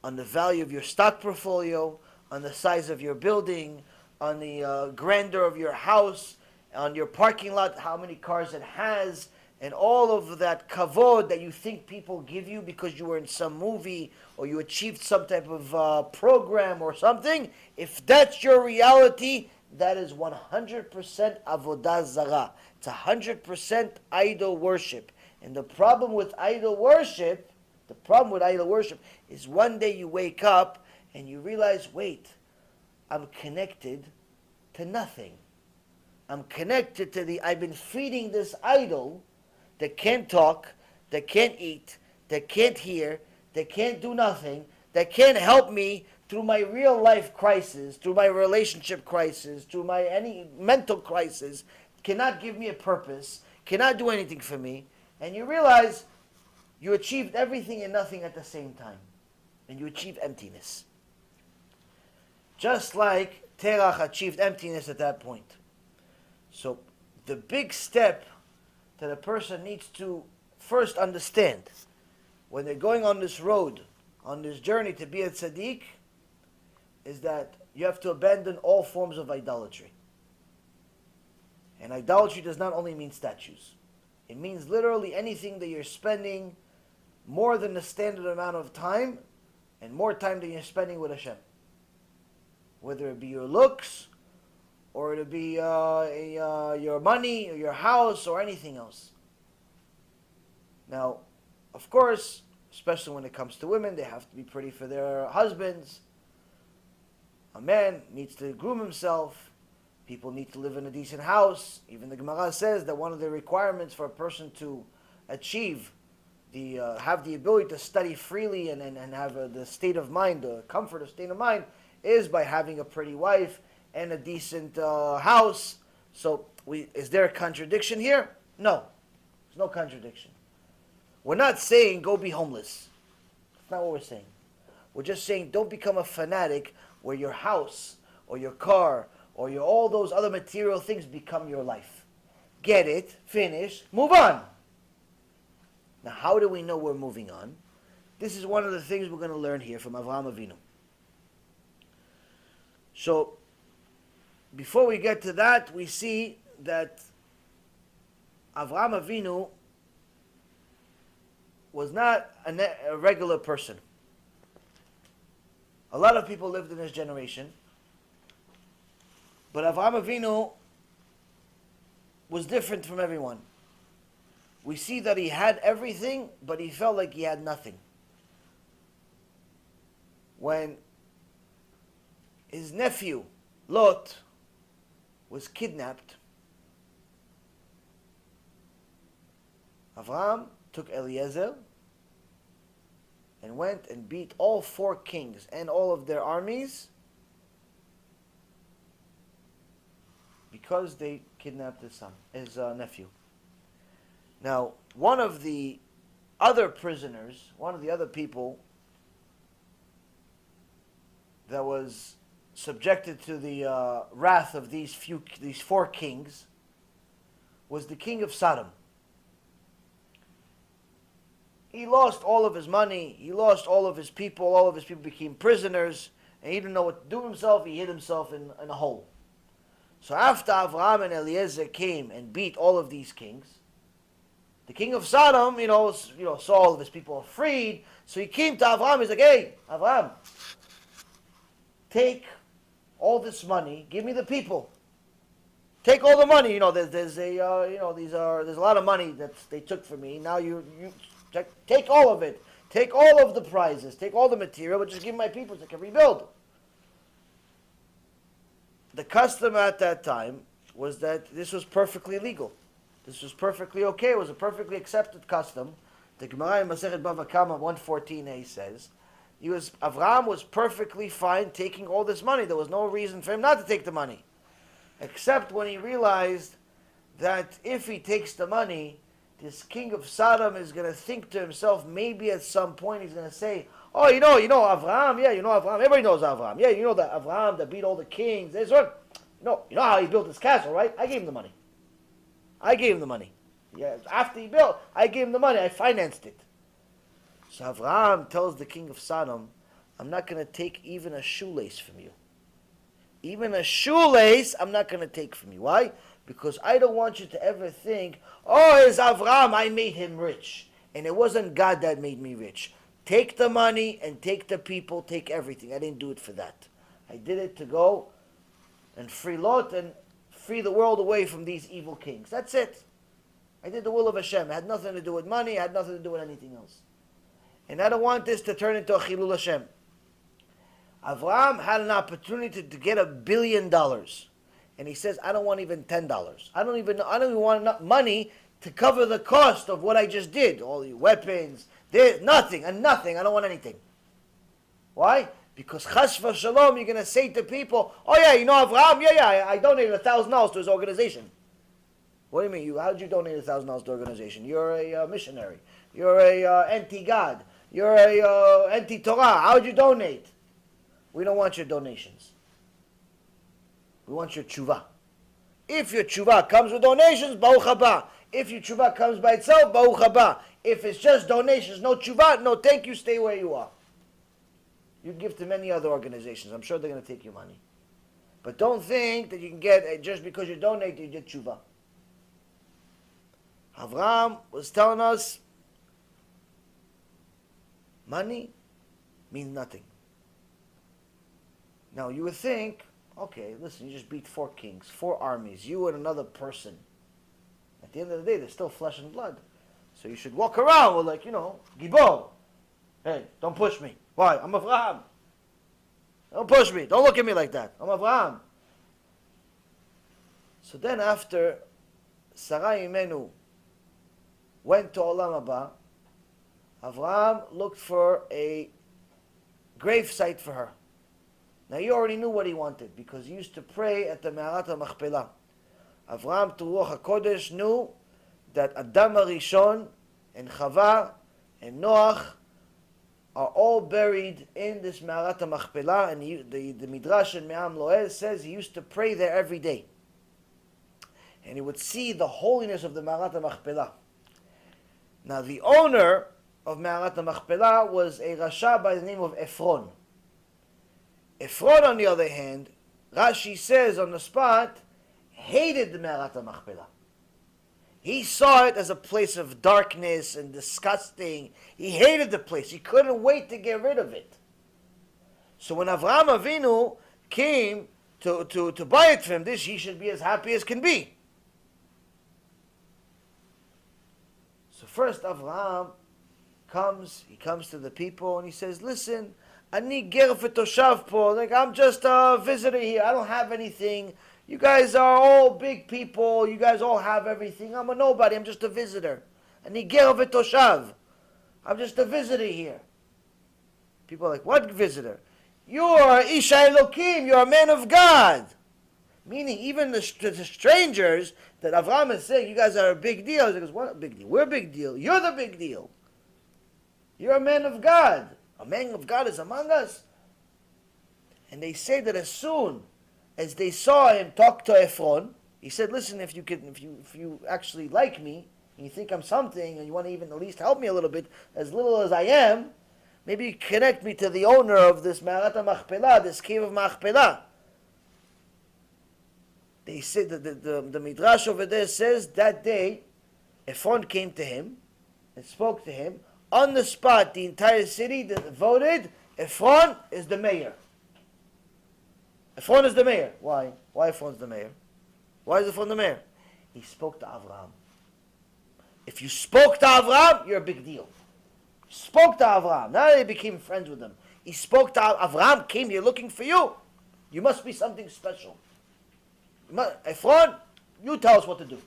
on the value of your stock portfolio, on the size of your building, on the grandeur of your house, on your parking lot, how many cars it has, and all of that kavod that you think people give you because you were in some movie or you achieved some type of program or something, if that's your reality, that is 100% avodah zarah. It's 100% idol worship. And the problem with idol worship is one day you wake up and you realize, wait, I'm connected to nothing. I'm connected to I've been feeding this idol that can't talk, that can't eat, that can't hear, that can't do nothing, that can't help me through my real life crisis, through my relationship crisis, through my any mental crisis, cannot give me a purpose, cannot do anything for me, and you realize you achieved everything and nothing at the same time, and you achieve emptiness. Just like Terach achieved emptiness at that point. So the big step that a person needs to first understand when they're going on this road, on this journey to be a Tzadik, is that you have to abandon all forms of idolatry. And idolatry does not only mean statues. It means literally anything that you're spending more than the standard amount of time and more time than you're spending with Hashem. Whether it be your looks, or it be your money, or your house, or anything else. Now, of course, especially when it comes to women, they have to be pretty for their husbands. A man needs to groom himself. People need to live in a decent house. Even the Gemara says that one of the requirements for a person to achieve have the ability to study freely and have the state of mind, the comfort of state of mind, is by having a pretty wife and a decent house. So, is there a contradiction here? No. There's no contradiction. We're not saying go be homeless. That's not what we're saying. We're just saying don't become a fanatic where your house or your car or all those other material things become your life. get it, finish, move on. Now, how do we know we're moving on? This is one of the things we're going to learn here from Avraham Avinu. So, before we get to that, we see that Avraham Avinu was not a regular person. A lot of people lived in his generation, but Avraham Avinu was different from everyone. We see that he had everything, but he felt like he had nothing. When his nephew, Lot, was kidnapped, Avraham took Eliezer and went and beat all 4 kings and all of their armies because they kidnapped his nephew. Now, one of the other prisoners, one of the other people that was subjected to the wrath of these 4 kings was the king of Sodom. He lost all of his money, he lost all of his people became prisoners, and he didn't know what to do with himself. He hid himself in a hole. So after Avraham and Eliezer came and beat all of these kings, the king of Sodom, saw all of his people freed, so he came to Avraham. He's like, "Hey, Avraham, take all this money, give me the people. Take all the money. There's a lot of money that they took from me. Now you take all of it. Take all of the prizes. Take all the material, but just give my people so they can rebuild." The custom at that time was that this was perfectly legal. This was perfectly okay. It was a perfectly accepted custom. The Gemara in Masechet Bava Kama 114a says, Avraham was perfectly fine taking all this money. There was no reason for him not to take the money. Except when he realized that if he takes the money, this king of Sodom is going to think to himself, maybe at some point he's going to say, "Oh, Avraham, yeah, Avraham, everybody knows Avraham. Yeah, that Avraham that beat all the kings. There's one. You know how he built his castle, right? I gave him the money. Yeah, after he built, I gave him the money. I financed it." So Avraham tells the king of Sodom, "I'm not going to take even a shoelace from you. Even a shoelace, I'm not going to take from you." Why? Because I don't want you to ever think, "Oh, it's Avraham, I made him rich. And it wasn't God that made me rich." Take the money and take the people, take everything. I didn't do it for that. I did it to go and free Lot and free the world away from these evil kings. That's it. I did the will of Hashem. It had nothing to do with money. It had nothing to do with anything else. And I don't want this to turn into a chilul Hashem. Avraham had an opportunity to get $1 billion. And he says, "I don't want even $10. I don't even want enough money to cover the cost of what I just did. All the weapons, nothing. I don't want anything." Why? Because chas v'shalom, you're going to say to people, "Oh yeah, Avraham, yeah, I donated $1,000 to his organization." What do you mean? How did you donate $1,000 to the organization? You're a missionary. You're a anti-God. You're a anti-Torah. How did you donate? We don't want your donations. We want your tshuva. If your tshuva comes with donations, baruch haba. If your tshuva comes by itself, baruch haba. If it's just donations, no tshuva, no thank you, stay where you are. You give to many other organizations. I'm sure they're going to take your money. But don't think that you can get, just because you donate, you get tshuva. Avraham was telling us, money means nothing. Now you would think, okay, listen, you just beat 4 kings, 4 armies, you and another person. At the end of the day, they're still flesh and blood. So you should walk around with Gibor. Hey, don't push me. Why? I'm Avraham. Don't push me. Don't look at me like that. I'm Avraham. So then after Sarai Imenu went to Olam Haba, Avraham looked for a grave site for her. Now he already knew what he wanted because he used to pray at the Me'arat HaMachpelah. Avraham to Ruach HaKodesh knew that Adam HaRishon and Chava and Noach are all buried in this Me'arat HaMachpelah, and the Midrash in Me'am Loel says he used to pray there every day. and he would see the holiness of the Ma'arat HaMachpelah. Now, the owner of Ma'arat HaMachpelah was a Rasha by the name of Ephron. Ephron, on the other hand, Rashi says on the spot, hated the Ma'arat HaMachpelah. He saw it as a place of darkness and disgusting. He hated the place. He couldn't wait to get rid of it. So when Avraham Avinu came to buy it from this, he should be as happy as can be. So first Avraham comes to the people and he says, listen, ani ger v'toshav po, like I'm just a visitor here. I don't have anything. You guys are all big people. You guys all have everything. I'm a nobody. I'm just a visitor. Ani ger v'toshav. I'm just a visitor here. People are like, what visitor? You're Isha Elokim. You're a man of God. Meaning, even the strangers that Avraham is saying, you guys are a big deal. He goes, what a big deal? We're a big deal. You're the big deal. You're a man of God. A man of God is among us. And they say that as soon as they saw him talk to Ephron, he said, listen, if you actually like me, and you think I'm something, and you want to even at least help me a little bit, as little as I am, maybe connect me to the owner of this Ma'arat HaMachpelah, this cave of Machpelah. They said that the Midrash over there says that day, Ephron came to him and spoke to him. On the spot, the entire city voted, Ephron is the mayor. Ephron is the mayor. Why? Why Ephron is the mayor? Why is Ephron the mayor? He spoke to Avraham. If you spoke to Avraham, you're a big deal. Spoke to Avraham. Now they became friends with him. He spoke to Avraham, came here looking for you. You must be something special. Ephron, you tell us what to do.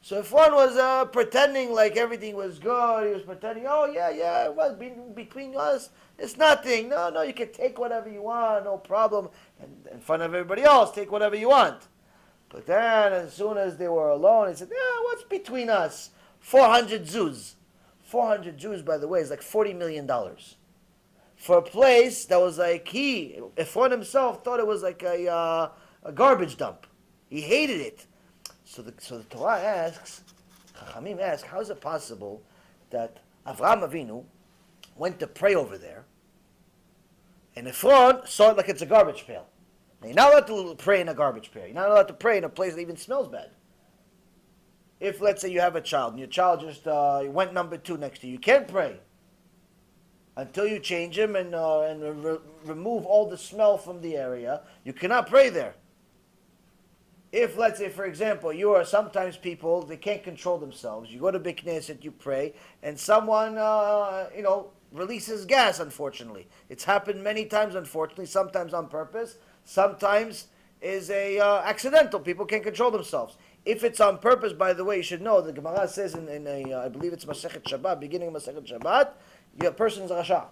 So Ephron was pretending like everything was good. He was pretending, oh yeah, well, between us, it's nothing. No, you can take whatever you want, no problem. And in front of everybody else, take whatever you want. But then, as soon as they were alone, he said, yeah, what's between us? 400 zuz. 400 Jews, by the way, is like $40 million. For a place that was like, Ephron himself thought it was like a garbage dump. He hated it. So the Torah asks, Chachamim ask, how is it possible that Avraham Avinu went to pray over there, and Ephron saw it like it's a garbage pail? Now, you're not allowed to pray in a garbage pail. You're not allowed to pray in a place that even smells bad. If, let's say, you have a child, and your child just went number 2 next to you, you can't pray until you change him and remove all the smell from the area. You cannot pray there. If, let's say, for example, you are sometimes people, they can't control themselves. You go to Beit Knesset, you pray, and someone, releases gas, unfortunately. It's happened many times, unfortunately, sometimes on purpose, sometimes is accidental. People can't control themselves. If it's on purpose, by the way, you should know, the Gemara says in I believe it's Masechet Shabbat, beginning of Masechet Shabbat, your person is Rasha.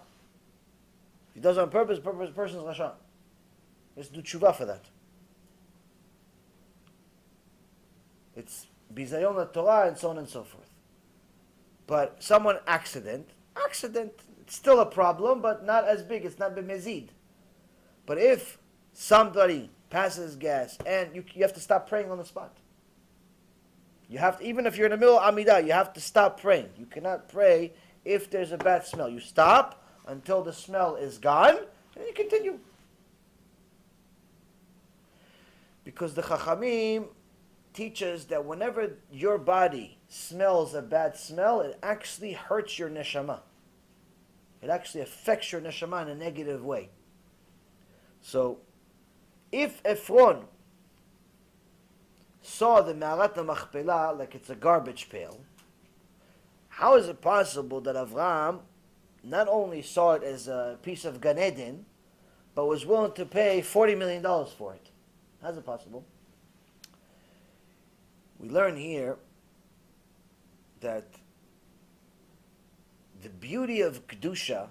If he does it on purpose, person is Rasha. Let's do tshuva for that. It's bizayon Torah and so on and so forth. But someone accident, it's still a problem, but not as big. It's not b'mezid. But if somebody passes gas and you have to stop praying on the spot. You have to, even if you're in the middle of Amidah, you have to stop praying. You cannot pray if there's a bad smell. You stop until the smell is gone, and you continue. Because the Chachamim teaches that whenever your body smells a bad smell, it actually hurts your neshama. It actually affects your neshama in a negative way. So, if Ephron saw the Ma'arat HaMachpelah like it's a garbage pail, how is it possible that Avraham not only saw it as a piece of Gan Eden, but was willing to pay $40 million for it? How's it possible? We learn here that the beauty of Kedusha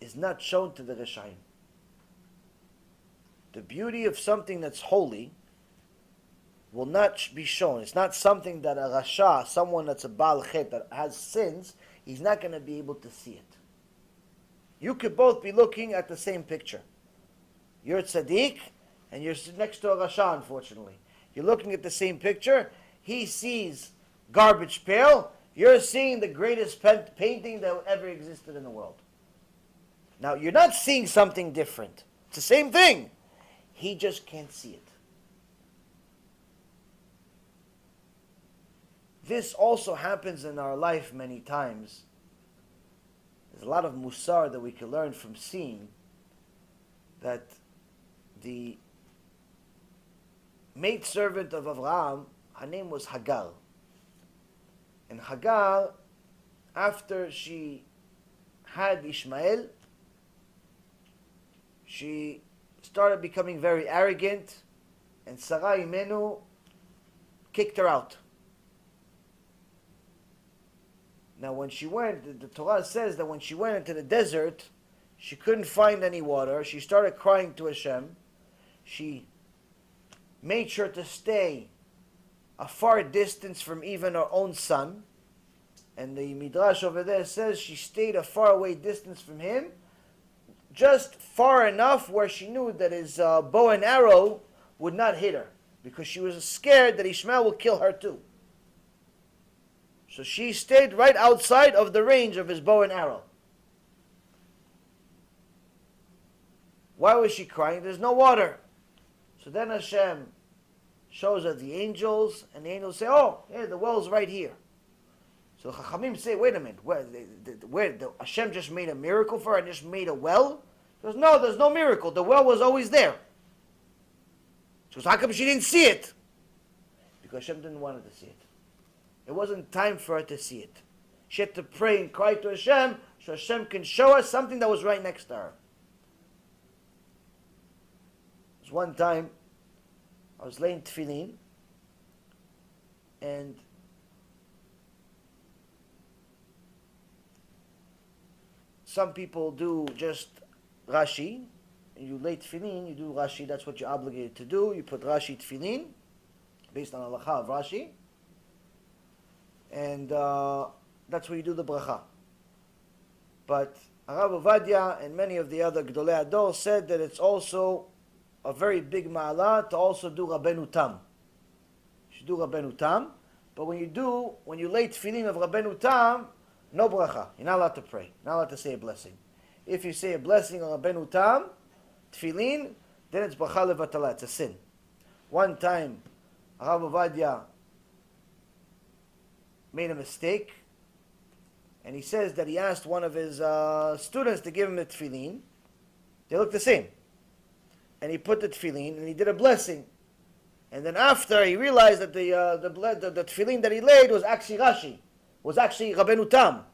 is not shown to the Reshaim. The beauty of something that's holy will not be shown. It's not something that a Rasha, someone that's a Baal Chet, that has sins, he's not going to be able to see it. You could both be looking at the same picture. You're a Tzadik, and you're next to a Rasha, unfortunately. You're looking at the same picture. He sees garbage pail. You're seeing the greatest painting that ever existed in the world. Now, you're not seeing something different. It's the same thing. He just can't see it. This also happens in our life many times. There's a lot of mussar that we can learn from seeing that the maidservant of Avraham, her name was Hagar. And Hagar, after she had Ishmael, she started becoming very arrogant, and Sarah Imenu kicked her out. Now when she went, the Torah says that when she went into the desert, she couldn't find any water. She started crying to Hashem. She made sure to stay a far distance from even her own son. And the Midrash over there says she stayed a far away distance from him, just far enough where she knew that his bow and arrow would not hit her, because she was scared that Ishmael will kill her too. So she stayed right outside of the range of his bow and arrow. Why was she crying? There's no water. So then Hashem shows her the angels, and the angels say, oh, yeah, the well's right here. So Chachamim say, wait a minute, Hashem just made a miracle for her and just made a well? He goes, no, there's no miracle. The well was always there. She goes, how come she didn't see it? Because Hashem didn't want her to see it. It wasn't time for her to see it. She had to pray and cry to Hashem so Hashem can show us something that was right next to her. There was one time, I was laying tefillin, and some people do just Rashi. You lay tefillin, you do Rashi, that's what you're obligated to do. You put Rashi tefillin, based on halacha of Rashi. And that's where you do the bracha. But Rav Ovadia and many of the other Gdolei Ador said that it's also a very big ma'ala to also do Rabbeinu Tam. You should do Rabbeinu Tam, but when you lay tefillin of Rabbeinu Tam, no bracha. You're not allowed to pray. You're not allowed to say a blessing. If you say a blessing on Rabbeinu Tam, tefillin, then it's bracha levatala. It's a sin. One time, Rav Ovadia made a mistake, and he says that he asked one of his students to give him the tefillin. They look the same. And he put the tefillin, and he did a blessing. And then after, he realized that the tefillin that he laid was actually Rashi. Was actually Rabbeinu Tam.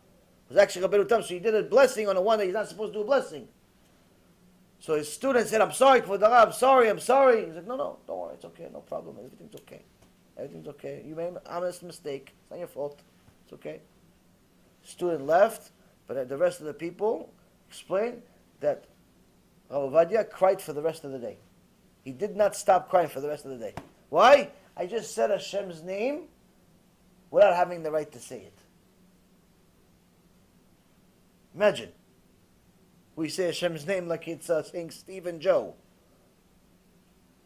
So he did a blessing on the one that he's not supposed to do a blessing. So his student said, I'm sorry, Kvod Harav, I'm sorry. He said, no, don't worry, it's okay, no problem, everything's okay. Everything's okay. You made an honest mistake. It's not your fault. It's okay. Student left, but the rest of the people explained that Rav Ovadia cried for the rest of the day. He did not stop crying for the rest of the day. Why? I just said Hashem's name without having the right to say it. Imagine. We say Hashem's name like it's saying Steve and Joe.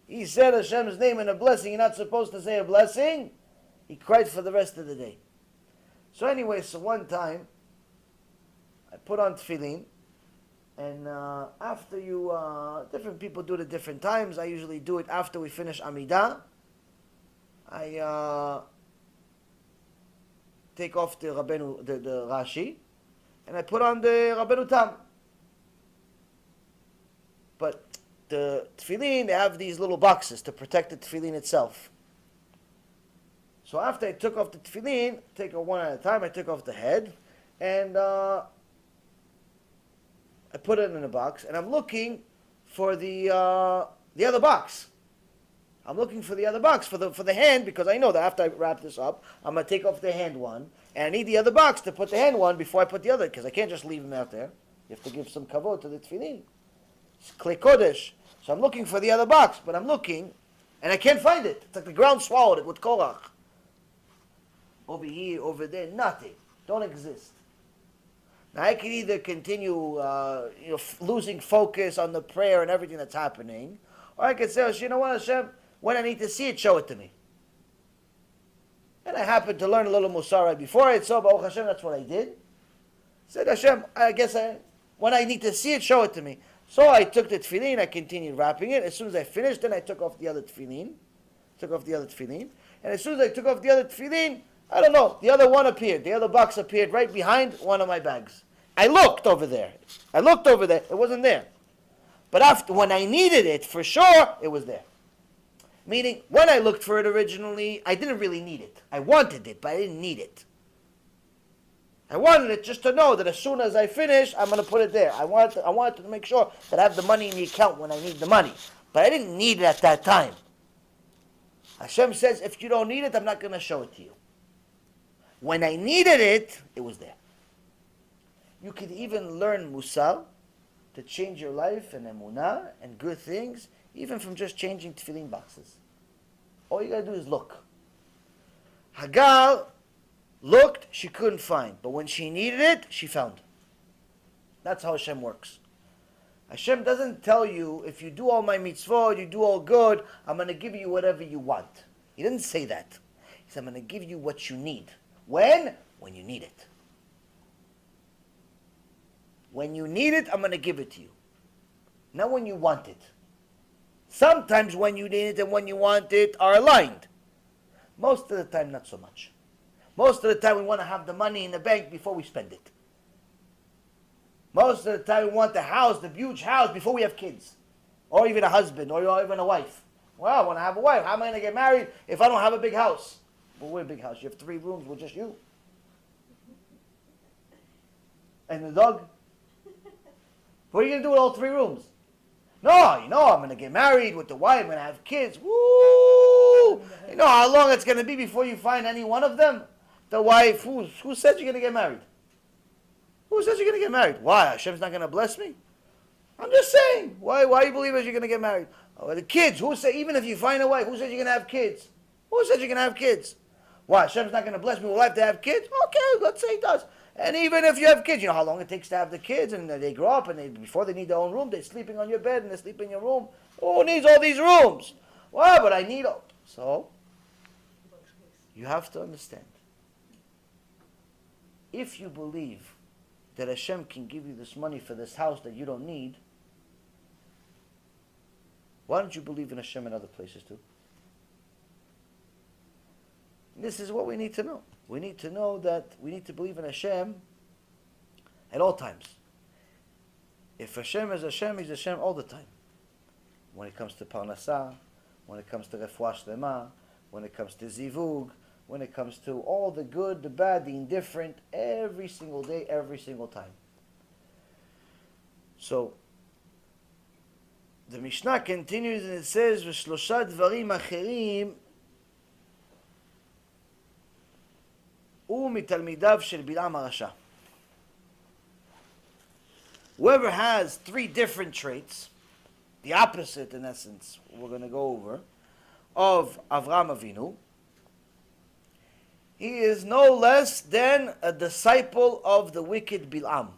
He said Hashem's name in a blessing. You're not supposed to say a blessing. He cried for the rest of the day. So anyway, one time, I put on tefillin, and after different people do it at different times. I usually do it after we finish Amidah. I take off the Rashi, and I put on the Rabbeinu Tam. But the tefillin, they have these little boxes to protect the tefillin itself. So after I took off the tefillin, take it one at a time, I took off the head, and I put it in a box, and I'm looking for the other box. I'm looking for the other box for the hand, because I know that after I wrap this up, I'm going to take off the hand one, and I need the other box to put the hand one before I put the other, because I can't just leave them out there. You have to give some kavod to the tefillin. It's klei kodesh. So I'm looking for the other box, but I'm looking, and I can't find it. It's like the ground swallowed it with Korach. Over here, over there, nothing. Don't exist. Now I can either continue losing focus on the prayer and everything that's happening, or I can say, you know what, Hashem, When I need to see it, show it to me. And I happened to learn a little Mussar right before it, so Baruch Hashem, that's what I did. Said, Hashem, when I need to see it, show it to me. So I took the tefillin, I continued wrapping it. As soon as I finished, then I took off the other tefillin. And as soon as I took off the other tefillin, I don't know, the other one appeared. The other box appeared right behind one of my bags. I looked over there. It wasn't there. But when I needed it, for sure, it was there. Meaning, when I looked for it originally, I didn't really need it. I wanted it, but I didn't need it. I wanted it just to know that as soon as I finish, I'm going to put it there. I wanted to make sure that I have the money in the account when I need the money. But I didn't need it at that time. Hashem says, if you don't need it, I'm not going to show it to you. When I needed it, it was there. You could even learn Mussar to change your life and Emunah and good things, even from just changing tefillin boxes. All you got to do is look. Hagar looked, she couldn't find. But when she needed it, she found. That's how Hashem works. Hashem doesn't tell you, if you do all my mitzvot, you do all good, I'm going to give you whatever you want. He didn't say that. He said, I'm going to give you what you need. When? When you need it. When you need it, I'm going to give it to you. Not when you want it. Sometimes when you need it and when you want it are aligned. Most of the time, not so much. Most of the time, we want to have the money in the bank before we spend it. Most of the time, we want the house, the huge house, before we have kids. Or even a husband, or even a wife. Well, I want to have a wife. How am I going to get married if I don't have a big house? Well, we're a big house. You have 3 rooms with just you. And the dog? What are you going to do with all 3 rooms? No, I'm going to get married with the wife. I'm going to have kids. Woo! You know how long it's going to be before you find any one of them? The wife, who says you're going to get married? Who says you're going to get married? Why? Hashem's not going to bless me? I'm just saying. Why you believe you're going to get married? Oh, the kids, who say, even if you find a wife, who says you're going to have kids? Who says you're going to have kids? Why? Hashem's not going to bless me. Will I have to have kids? Okay, let's say he does. And even if you have kids, you know how long it takes to have the kids, and they grow up, and before they need their own room, they're sleeping on your bed, and they sleep in your room. Who needs all these rooms? Well, but I need all. So, you have to understand. If you believe that Hashem can give you this money for this house that you don't need, why don't you believe in Hashem in other places too? This is what we need to know. We need to know that we need to believe in Hashem at all times. If Hashem is Hashem, He's Hashem all the time. When it comes to Parnassah, when it comes to Refuah Shlema, when it comes to Zivug, when it comes to all the good, the bad, the indifferent, every single day, every single time. So, the Mishnah continues and it says, "V'shlosha dvarim acherim u'mitalmidav shel Balaam harasha." Whoever has 3 different traits, the opposite in essence, we're going to go over, of Avraham Avinu, he is no less than a disciple of the wicked Balaam.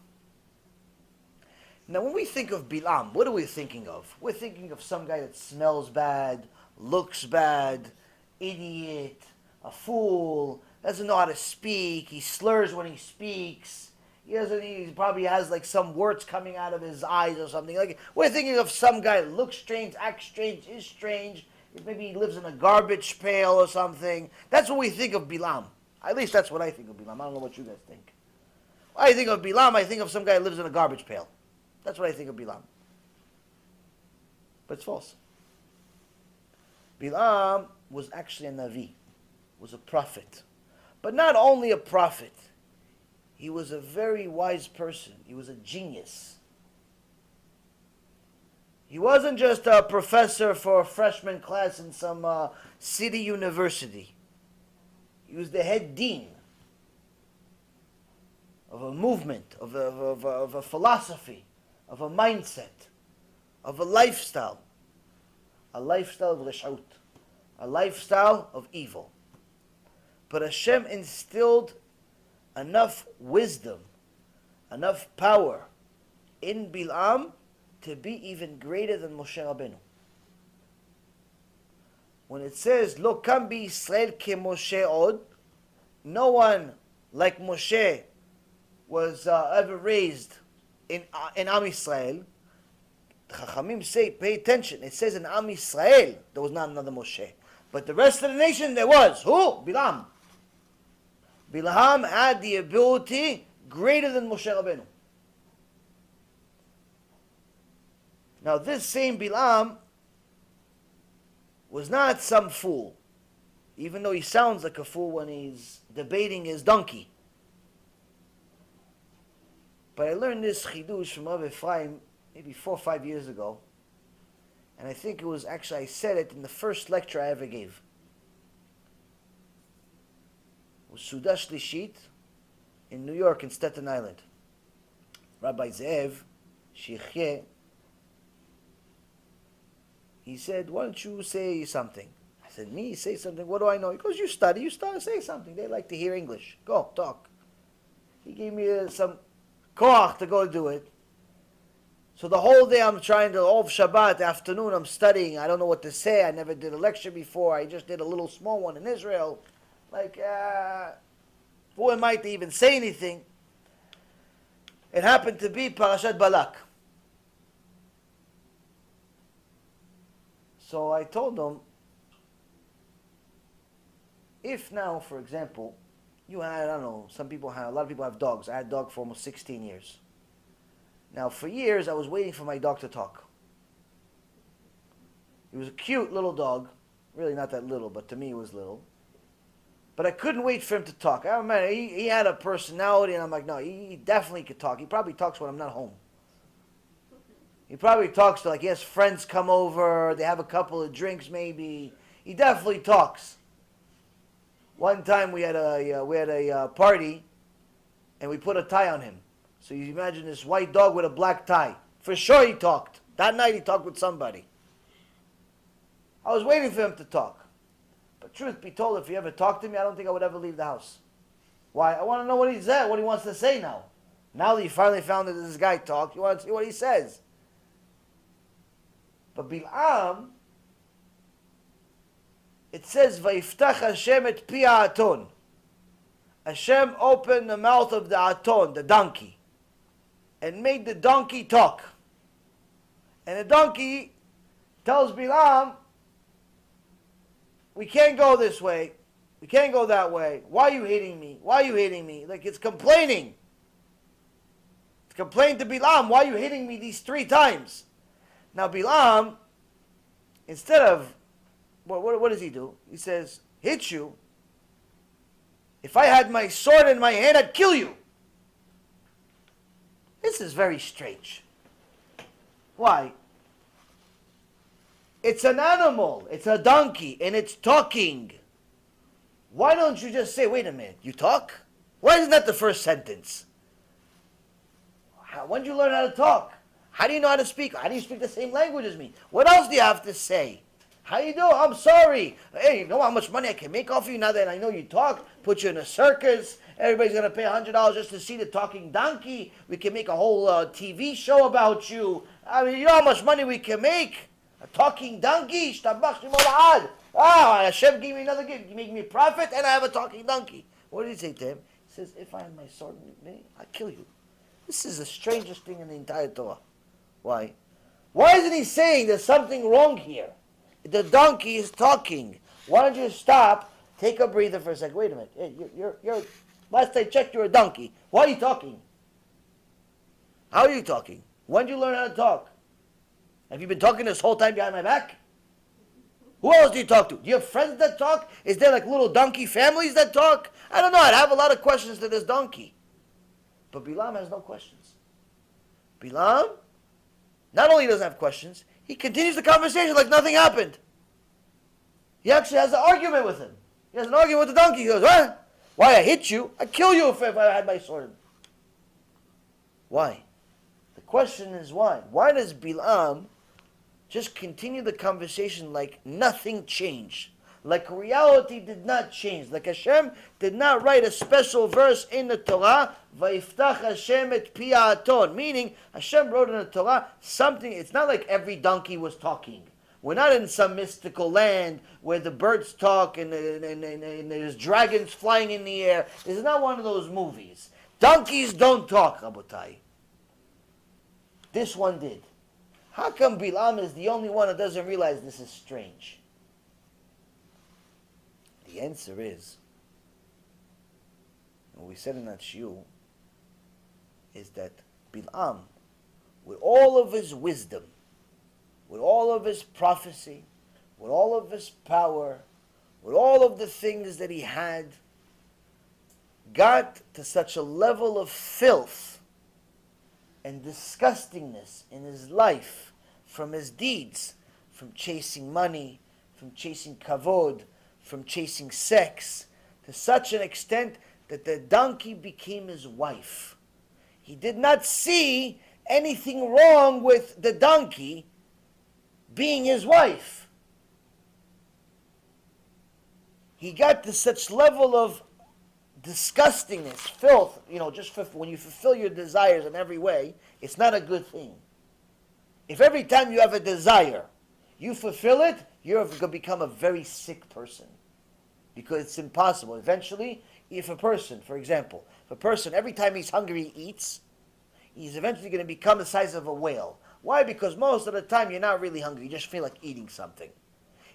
Now, when we think of Balaam, what are we thinking of? We're thinking of some guy that smells bad, looks bad, idiot, a fool, doesn't know how to speak, he slurs when he speaks, he probably has like some words coming out of his eyes or something. Like, we're thinking of some guy that looks strange, acts strange, is strange. Maybe he lives in a garbage pail or something. That's what we think of Balaam. At least that's what I think of Balaam. I don't know what you guys think. When I think of Balaam, I think of some guy who lives in a garbage pail. That's what I think of Balaam. But it's false. Balaam was actually a Navi, was a prophet. But not only a prophet, he was a very wise person. He was a genius. He wasn't just a professor for a freshman class in some city university. He was the head dean of a movement, of a philosophy, of a mindset, of a lifestyle of reshut, a lifestyle of evil. But Hashem instilled enough wisdom, enough power in Balaam to be even greater than Moshe Rabbeinu. when it says, Lo kam bi Yisrael ke Moshe od, no one like Moshe was ever raised in Am Yisrael. The Chachamim say, pay attention, it says in Am Yisrael, there was not another Moshe. But the rest of the nation, there was. Who? Balaam. Balaam had the ability greater than Moshe Rabbeinu. Now this same Balaam was not some fool, even though he sounds like a fool when he's debating his donkey. But I learned this chidush from Rabbi Ephraim maybe 4 or 5 years ago, and I think it was actually, I said it in the first lecture I ever gave. It was Suda Shlishit in New York, in Staten Island. Rabbi Zev Shichyeh, he said, why don't you say something? I said, me? Say something? What do I know? He goes, you study, say something. They like to hear English. Go, talk. He gave me some koach to go do it. So the whole day I'm trying to, all of Shabbat afternoon, I'm studying. I don't know what to say. I never did a lecture before. I just did a little small one in Israel. Like, who am I to even say anything? It happened to be Parashat Balak. So I told them, if now, for example, you had, I don't know, a lot of people have dogs. I had a dog for almost 16 years. Now, for years, I was waiting for my dog to talk. He was a cute little dog. Really not that little, but to me, he was little. But I couldn't wait for him to talk. I remember, he had a personality, and I'm like, no, he definitely could talk. He probably talks when I'm not home. He probably talks to, like, he has friends come over, they have a couple of drinks maybe. He definitely talks. One time we had a party, and we put a tie on him. So you imagine this white dog with a black tie. For sure he talked. That night he talked with somebody. I was waiting for him to talk. But truth be told, if he ever talked to me, I don't think I would ever leave the house. Why? I want to know what he said, what he wants to say now. Now that you finally found that this guy talked, you want to see what he says. But Balaam, it says, Vayiftach Hashem et pi ha'aton. Hashem opened the mouth of the aton, the donkey, and made the donkey talk. And the donkey tells Balaam, we can't go this way. We can't go that way. Why are you hitting me? Why are you hitting me? Like, it's complaining. It's complaining to Balaam, why are you hitting me these 3 times? Now Balaam, instead of, what does he do? He says, hit you. If I had my sword in my hand, I'd kill you. This is very strange. Why? It's an animal. It's a donkey, and it's talking. Why don't you just say, wait a minute, you talk? Why isn't that the first sentence? When did you learn how to talk? How do you know how to speak? How do you speak the same language as me? What else do you have to say? How you doing? I'm sorry. Hey, you know how much money I can make off you now that I know you talk? Put you in a circus. Everybody's going to pay $100 just to see the talking donkey. We can make a whole TV show about you. I mean, you know how much money we can make? A talking donkey? Hashem gave me another gift. You make me a prophet and I have a talking donkey. What did he say to him? He says, if I had my sword with me, I'd kill you. This is the strangest thing in the entire Torah. Why? Why isn't he saying there's something wrong here? The donkey is talking. Why don't you stop, take a breather for a second. Wait a minute. Hey, you're last I checked, you're a donkey. Why are you talking? How are you talking? When did you learn how to talk? Have you been talking this whole time behind my back? Who else do you talk to? Do you have friends that talk? Is there like little donkey families that talk? I don't know. I'd have a lot of questions to this donkey. But Balaam has no questions. Balaam, not only doesn't have questions, he continues the conversation like nothing happened. He actually has an argument with him. He has an argument with the donkey. He goes, what? Why I hit you? I'd kill you if I had my sword. Why? The question is why? Why does Balaam just continue the conversation like nothing changed? Like reality did not change. Like Hashem did not write a special verse in the Torah, Vayiftach Hashem et pi ha'aton. Meaning, Hashem wrote in the Torah something, it's not like every donkey was talking. We're not in some mystical land where the birds talk and there's dragons flying in the air. This is not one of those movies. Donkeys don't talk, Rabotai. This one did. How come Balaam is the only one that doesn't realize this is strange? The answer is, what we said in that shiur, is that Balaam, with all of his wisdom, with all of his prophecy, with all of his power, with all of the things that he had, got to such a level of filth and disgustingness in his life from his deeds, from chasing money, from chasing kavod, from chasing sex, to such an extent that the donkey became his wife. He did not see anything wrong with the donkey being his wife. He got to such level of disgustingness, filth, just when you fulfill your desires in every way, it's not a good thing. If every time you have a desire, you fulfill it, you're going to become a very sick person. Because it's impossible. Eventually, if a person, for example, every time he's hungry, he eats, he's eventually going to become the size of a whale. Why? Because most of the time you're not really hungry, you just feel like eating something.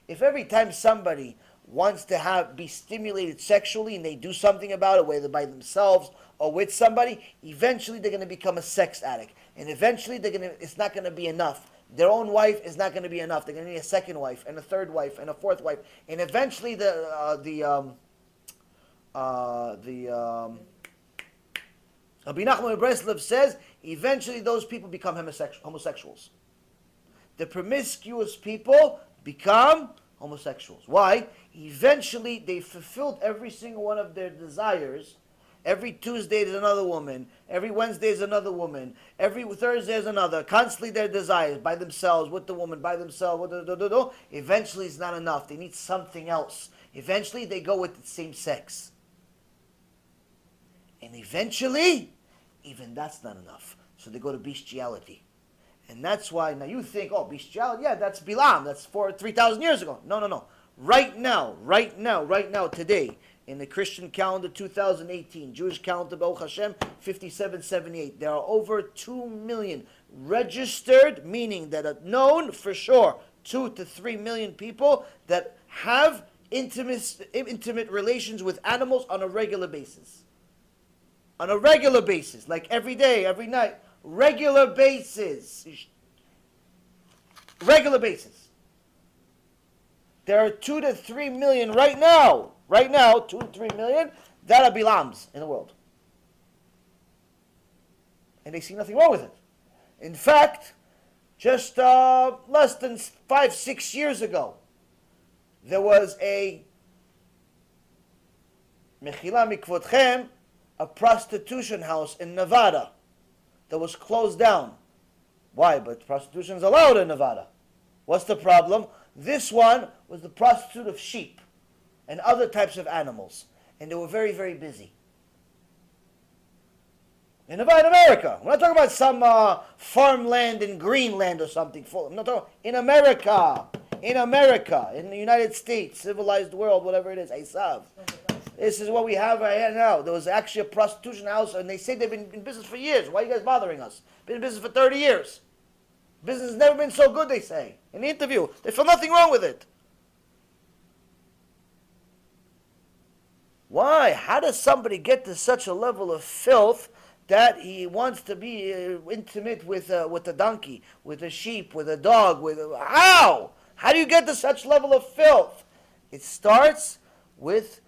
If every time somebody wants to be stimulated sexually and they do something about it, whether by themselves or with somebody, eventually they're going to become a sex addict. And eventually it's not going to be enough. Their own wife is not going to be enough. They're going to need a second wife and a third wife and a fourth wife. And eventually Rabbi Nachman of Breslov says, eventually those people become homosexuals. The promiscuous people become homosexuals. Why? Eventually they fulfilled every single one of their desires. Every Tuesday is another woman. Every Wednesday is another woman. Every Thursday is another. Constantly their desires, by themselves, with the woman, by themselves. Eventually it's not enough. They need something else. Eventually they go with the same sex. And eventually, even that's not enough. So they go to bestiality. And that's why, now you think, bestiality, yeah, that's Balaam. That's 3,000 years ago. No. Right now, today, in the Christian calendar 2018, Jewish calendar Baruch Hashem 5778, there are over 2 million registered, meaning that are known for sure, 2 to 3 million people that have intimate relations with animals on a regular basis. On a regular basis, like every day, every night. Regular basis. Regular basis. There are 2 to 3 million right now, 2 to 3 million, that are Balaams in the world. And they see nothing wrong with it. In fact, just less than 5-6 years ago, there was a Mechila Mikvotchem, a prostitution house in Nevada that was closed down. Why? But prostitution is allowed in Nevada. What's the problem? This one was the prostitute of sheep and other types of animals. And they were very, very busy. In Nevada, America. We're not talking about some farmland in Greenland or something. I'm not talking in America. In America. In the United States. Civilized world, whatever it is. Isav. This is what we have right now. There was actually a prostitution house, and they say they've been in business for years. Why are you guys bothering us? Been in business for 30 years. Business has never been so good, they say. In the interview, they feel nothing wrong with it. Why? How does somebody get to such a level of filth that he wants to be intimate with a donkey, with a sheep, with a dog? How? How do you get to such level of filth? It starts with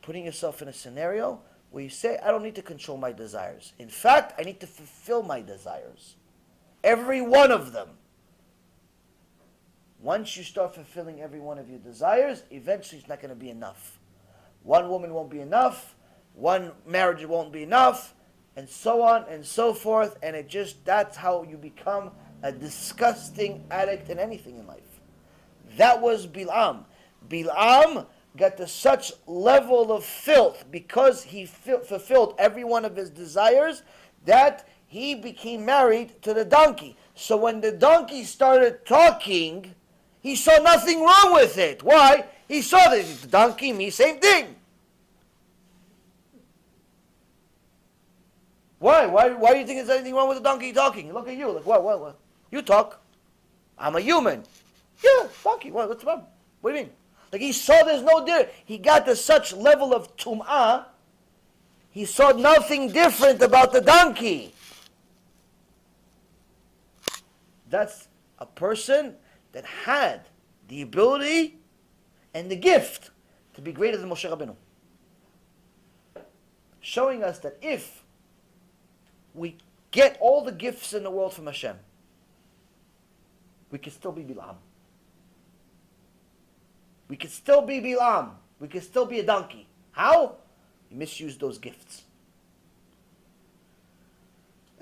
putting yourself in a scenario where you say, I don't need to control my desires. In fact, I need to fulfill my desires. Every one of them. Once you start fulfilling every one of your desires, eventually it's not going to be enough. One woman won't be enough. One marriage won't be enough. And so on and so forth. And that's how you become a disgusting addict in anything in life. That was Balaam. Balaam got to such level of filth because he fulfilled every one of his desires that he became married to the donkey. So when the donkey started talking, He saw nothing wrong with it. Why? He saw that the donkey, me, same thing. Why? Why do you think there's anything wrong with the donkey talking? Look at you. Like, what? You talk. I'm a human. Yeah, donkey. What's the problem? What do you mean? Like, he saw there's no difference. He got to such level of tum'ah, he saw nothing different about the donkey. That's a person that had the ability and the gift to be greater than Moshe Rabbeinu. Showing us that if we get all the gifts in the world from Hashem, we can still be Balaam. We can still be Balaam. We can still be a donkey. How? We misuse those gifts.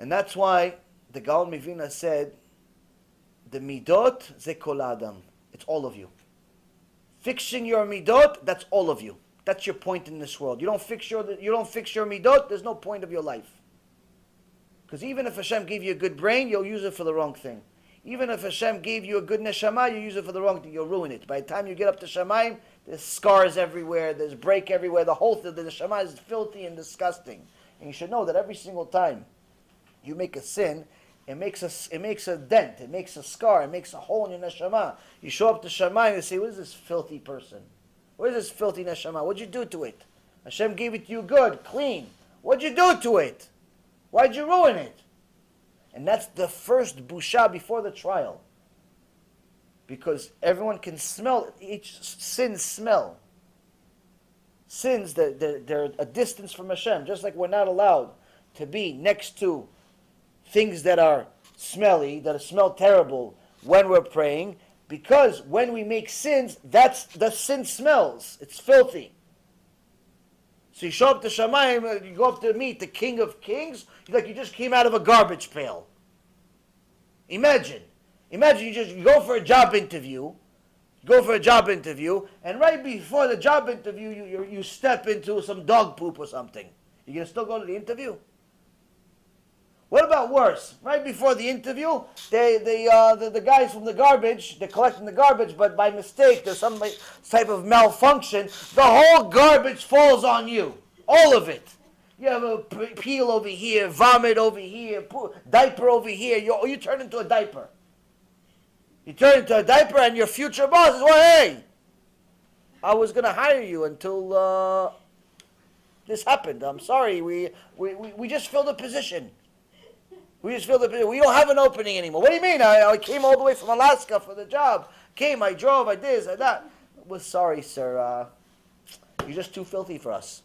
And that's why the Gaon Mivina said, the midot ze kol adam. It's all of you. Fixing your midot, that's all of you. That's your point in this world. You don't fix your midot, there's no point of your life. Because even if Hashem gave you a good brain, you'll use it for the wrong thing. Even if Hashem gave you a good neshama, you use it for the wrong thing, you'll ruin it. By the time you get up to Shamayim, there's scars everywhere, there's break everywhere, the whole thing, the neshama is filthy and disgusting. And you should know that every single time you make a sin, it makes a dent, it makes a scar, it makes a hole in your neshama. You show up to Shamayim and say, what is this filthy person? What is this filthy neshama? What'd you do to it? Hashem gave it to you good, clean. What'd you do to it? Why'd you ruin it? And that's the first busha before the trial. Because everyone can smell, each sin smell. Sins, they're a distance from Hashem. Just like we're not allowed to be next to things that are smelly, that smell terrible when we're praying. Because when we make sins, the sin smells. It's filthy. So you show up to Shamayim, you go up to meet the King of Kings, like you just came out of a garbage pail. Imagine you go for a job interview, and right before the job interview, you step into some dog poop or something. You gonna still go to the interview? What about worse? Right before the interview, the guys from the garbage, they're collecting the garbage, but by mistake, there's some type of malfunction. The whole garbage falls on you. All of it. You have a peel over here, vomit over here, diaper over here. You turn into a diaper. You turn into a diaper and your future boss is, well, hey, I was going to hire you until this happened. I'm sorry, we just filled a position. We don't have an opening anymore. What do you mean? I came all the way from Alaska for the job. I drove, I this, I that. Well, sorry, sir. You're just too filthy for us.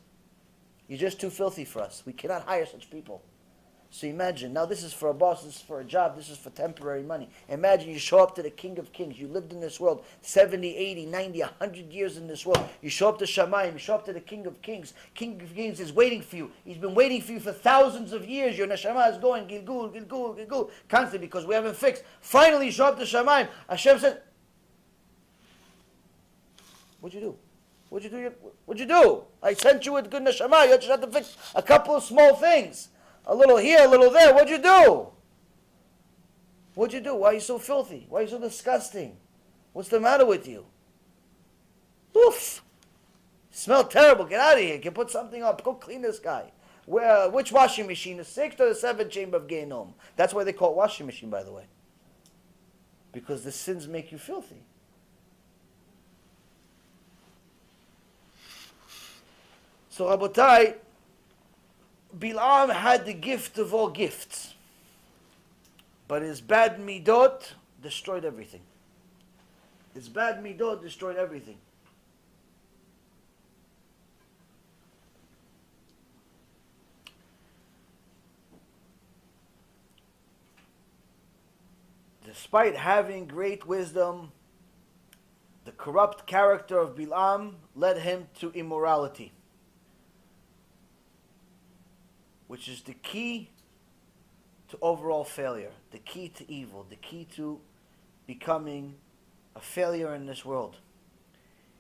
We cannot hire such people. So imagine, now this is for a boss, this is for a job, this is for temporary money. Imagine you show up to the King of Kings. You lived in this world 70, 80, 90, 100 years in this world. You show up to Shamayim, you show up to the King of Kings. King of Kings is waiting for you. He's been waiting for you for thousands of years. Your neshama is going, Gilgul, constantly because we haven't fixed. Finally you show up to Shamayim. Hashem said, what'd you do? What'd you do? I sent you with good neshama. You just had to fix a couple of small things. A little here, a little there. What'd you do? Why are you so filthy? Why are you so disgusting? What's the matter with you? Oof. Smell terrible. Get out of here. You can put something up. Go clean this guy. Which washing machine? The 6th or the 7th chamber of Gehinom? That's why they call it washing machine, by the way. Because the sins make you filthy. So, Rabotai, Balaam had the gift of all gifts, but his bad midot destroyed everything. Despite having great wisdom, the corrupt character of Balaam led him to immorality, which is the key to overall failure, the key to evil, the key to becoming a failure in this world.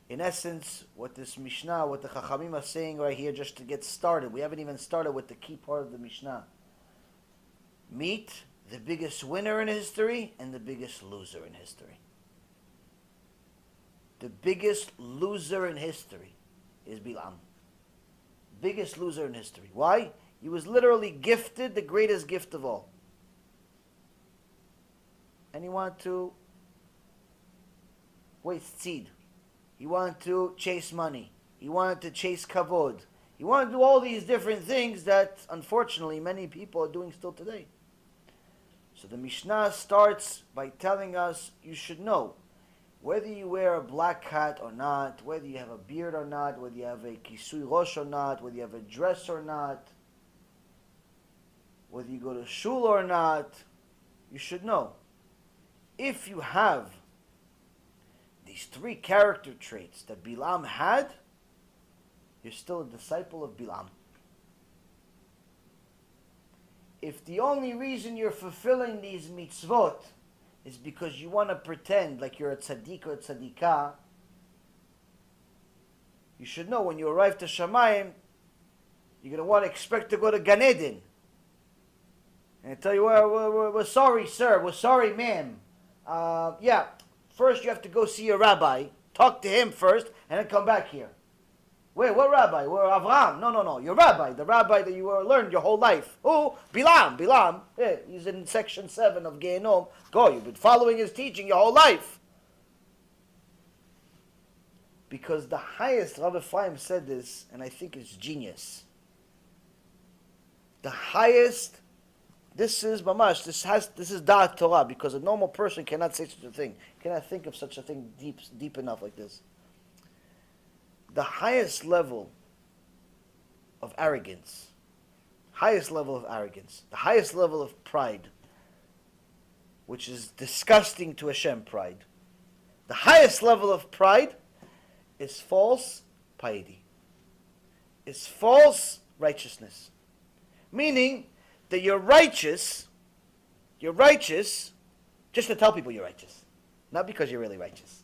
In essence, what this Mishnah, what the Chachamim are saying right here, just to get started, we haven't even started with the key part of the Mishnah. Meet the biggest winner in history and the biggest loser in history. The biggest loser in history is Balaam. Biggest loser in history. Why? He was literally gifted the greatest gift of all. And he wanted to waste seed. He wanted to chase money. He wanted to chase kavod. He wanted to do all these different things that, unfortunately, many people are doing still today. So the Mishnah starts by telling us, you should know, whether you wear a black hat or not, whether you have a beard or not, whether you have a kisui rosh or not, whether you have a dress or not, whether you go to shul or not, you should know. If you have these three character traits that Balaam had, you're still a disciple of Balaam. If the only reason you're fulfilling these mitzvot is because you want to pretend like you're a tzaddik or a tzaddikah, you should know when you arrive to Shamayim, you're going to want to expect to go to Gan Eden. And I tell you, we're sorry, sir. We're sorry, ma'am. Yeah, first you have to go see your rabbi, talk to him first, and then come back here. Wait, what rabbi? We're Avraham. No. Your rabbi, the rabbi that you learned your whole life. Who? Balaam. Yeah, he's in section 7 of Gehenom. Go, you've been following his teaching your whole life. Because the highest, Rabbi Ephraim said this, and I think it's genius. The highest, this is mamash, this is da'at Torah, because a normal person cannot say such a thing, cannot think of such a thing deep enough like this. The highest level of arrogance, the highest level of pride, which is disgusting to Hashem, pride. The highest level of pride is false piety, is false righteousness. Meaning that you're righteous just to tell people you're righteous, not because you're really righteous.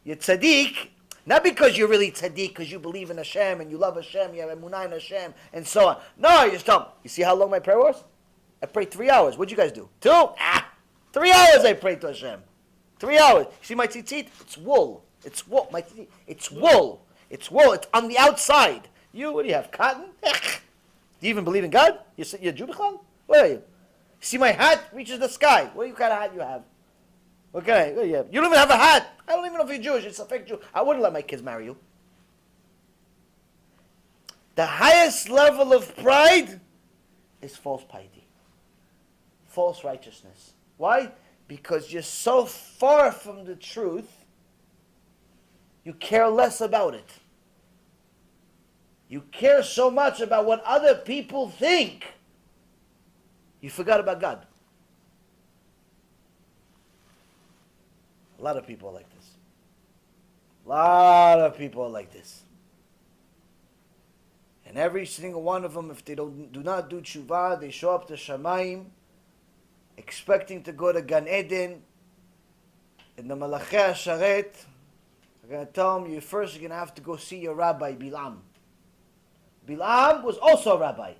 You're tzaddik, not because you're really tzaddik, because you believe in Hashem and you love Hashem, you have Emunah in Hashem, and so on. No, you just tell them, you see how long my prayer was? I prayed 3 hours. What'd you guys do? 2? 3 hours I prayed to Hashem. 3 hours. You see my tzitzit? It's wool. It's wool. My tzitzit. It's wool. It's wool. It's on the outside. You, what do you have? Cotton? Do you even believe in God? You're Jew b'chlal? What are you? See my hat reaches the sky. What kind of hat you have? Okay, what do you have? You don't even have a hat. I don't even know if you're Jewish. It's a fake Jew. I wouldn't let my kids marry you. The highest level of pride is false piety, false righteousness. Why? Because you're so far from the truth, you care less about it. You care so much about what other people think, you forgot about God. A lot of people are like this. And every single one of them, if they do not do tshuva, they show up to Shamayim, expecting to go to Gan Eden, and the Malachei HaSharet are going to tell them, you're going to have to go see your rabbi, Balaam. Balaam was also a rabbi.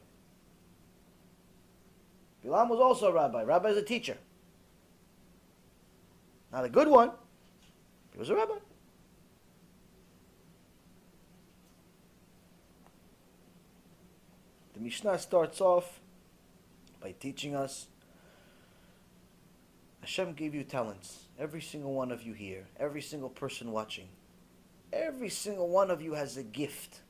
Rabbi is a teacher. Not a good one. He was a rabbi. The Mishnah starts off by teaching us Hashem gave you talents. Every single one of you here, every single person watching, every single one of you has a gift.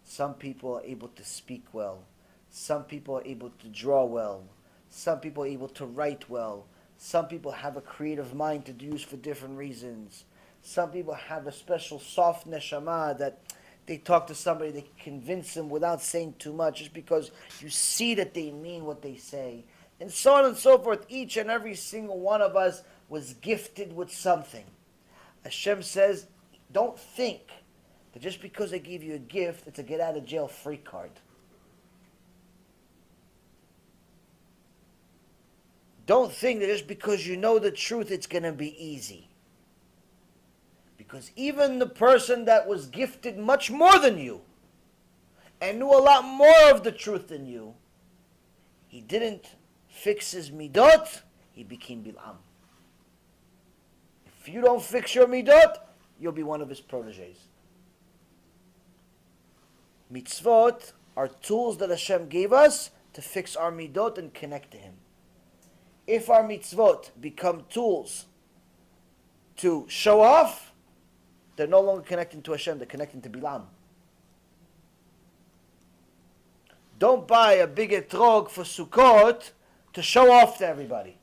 Some people are able to speak well. Some people are able to draw well. Some people are able to write well. Some people have a creative mind to use for different reasons. Some people have a special soft neshama that they talk to somebody, they convince them without saying too much, just because you see that they mean what they say. And so on and so forth. Each and every single one of us was gifted with something. Hashem says, don't think that just because I gave you a gift, it's a get out of jail free card. Don't think that just because you know the truth, it's going to be easy. Because even the person that was gifted much more than you and knew a lot more of the truth than you, he didn't fix his midot, he became Balaam. He If you don't fix your midot, you'll be one of his proteges. Mitzvot are tools that Hashem gave us to fix our midot and connect to Him. If our mitzvot become tools to show off, they're no longer connecting to Hashem, they're connecting to Balaam. Don't buy a big etrog for Sukkot to show off to everybody.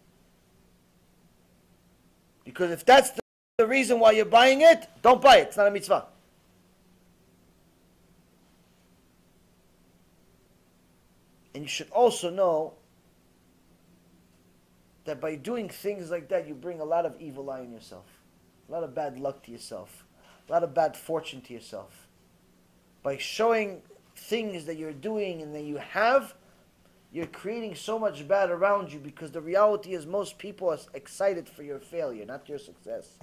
Because if that's the reason why you're buying it, don't buy it. It's not a mitzvah. And you should also know that by doing things like that, you bring a lot of evil eye in yourself. A lot of bad luck to yourself. A lot of bad fortune to yourself. By showing things that you're doing and that you have, you're creating so much bad around you, because the reality is most people are excited for your failure, not your success.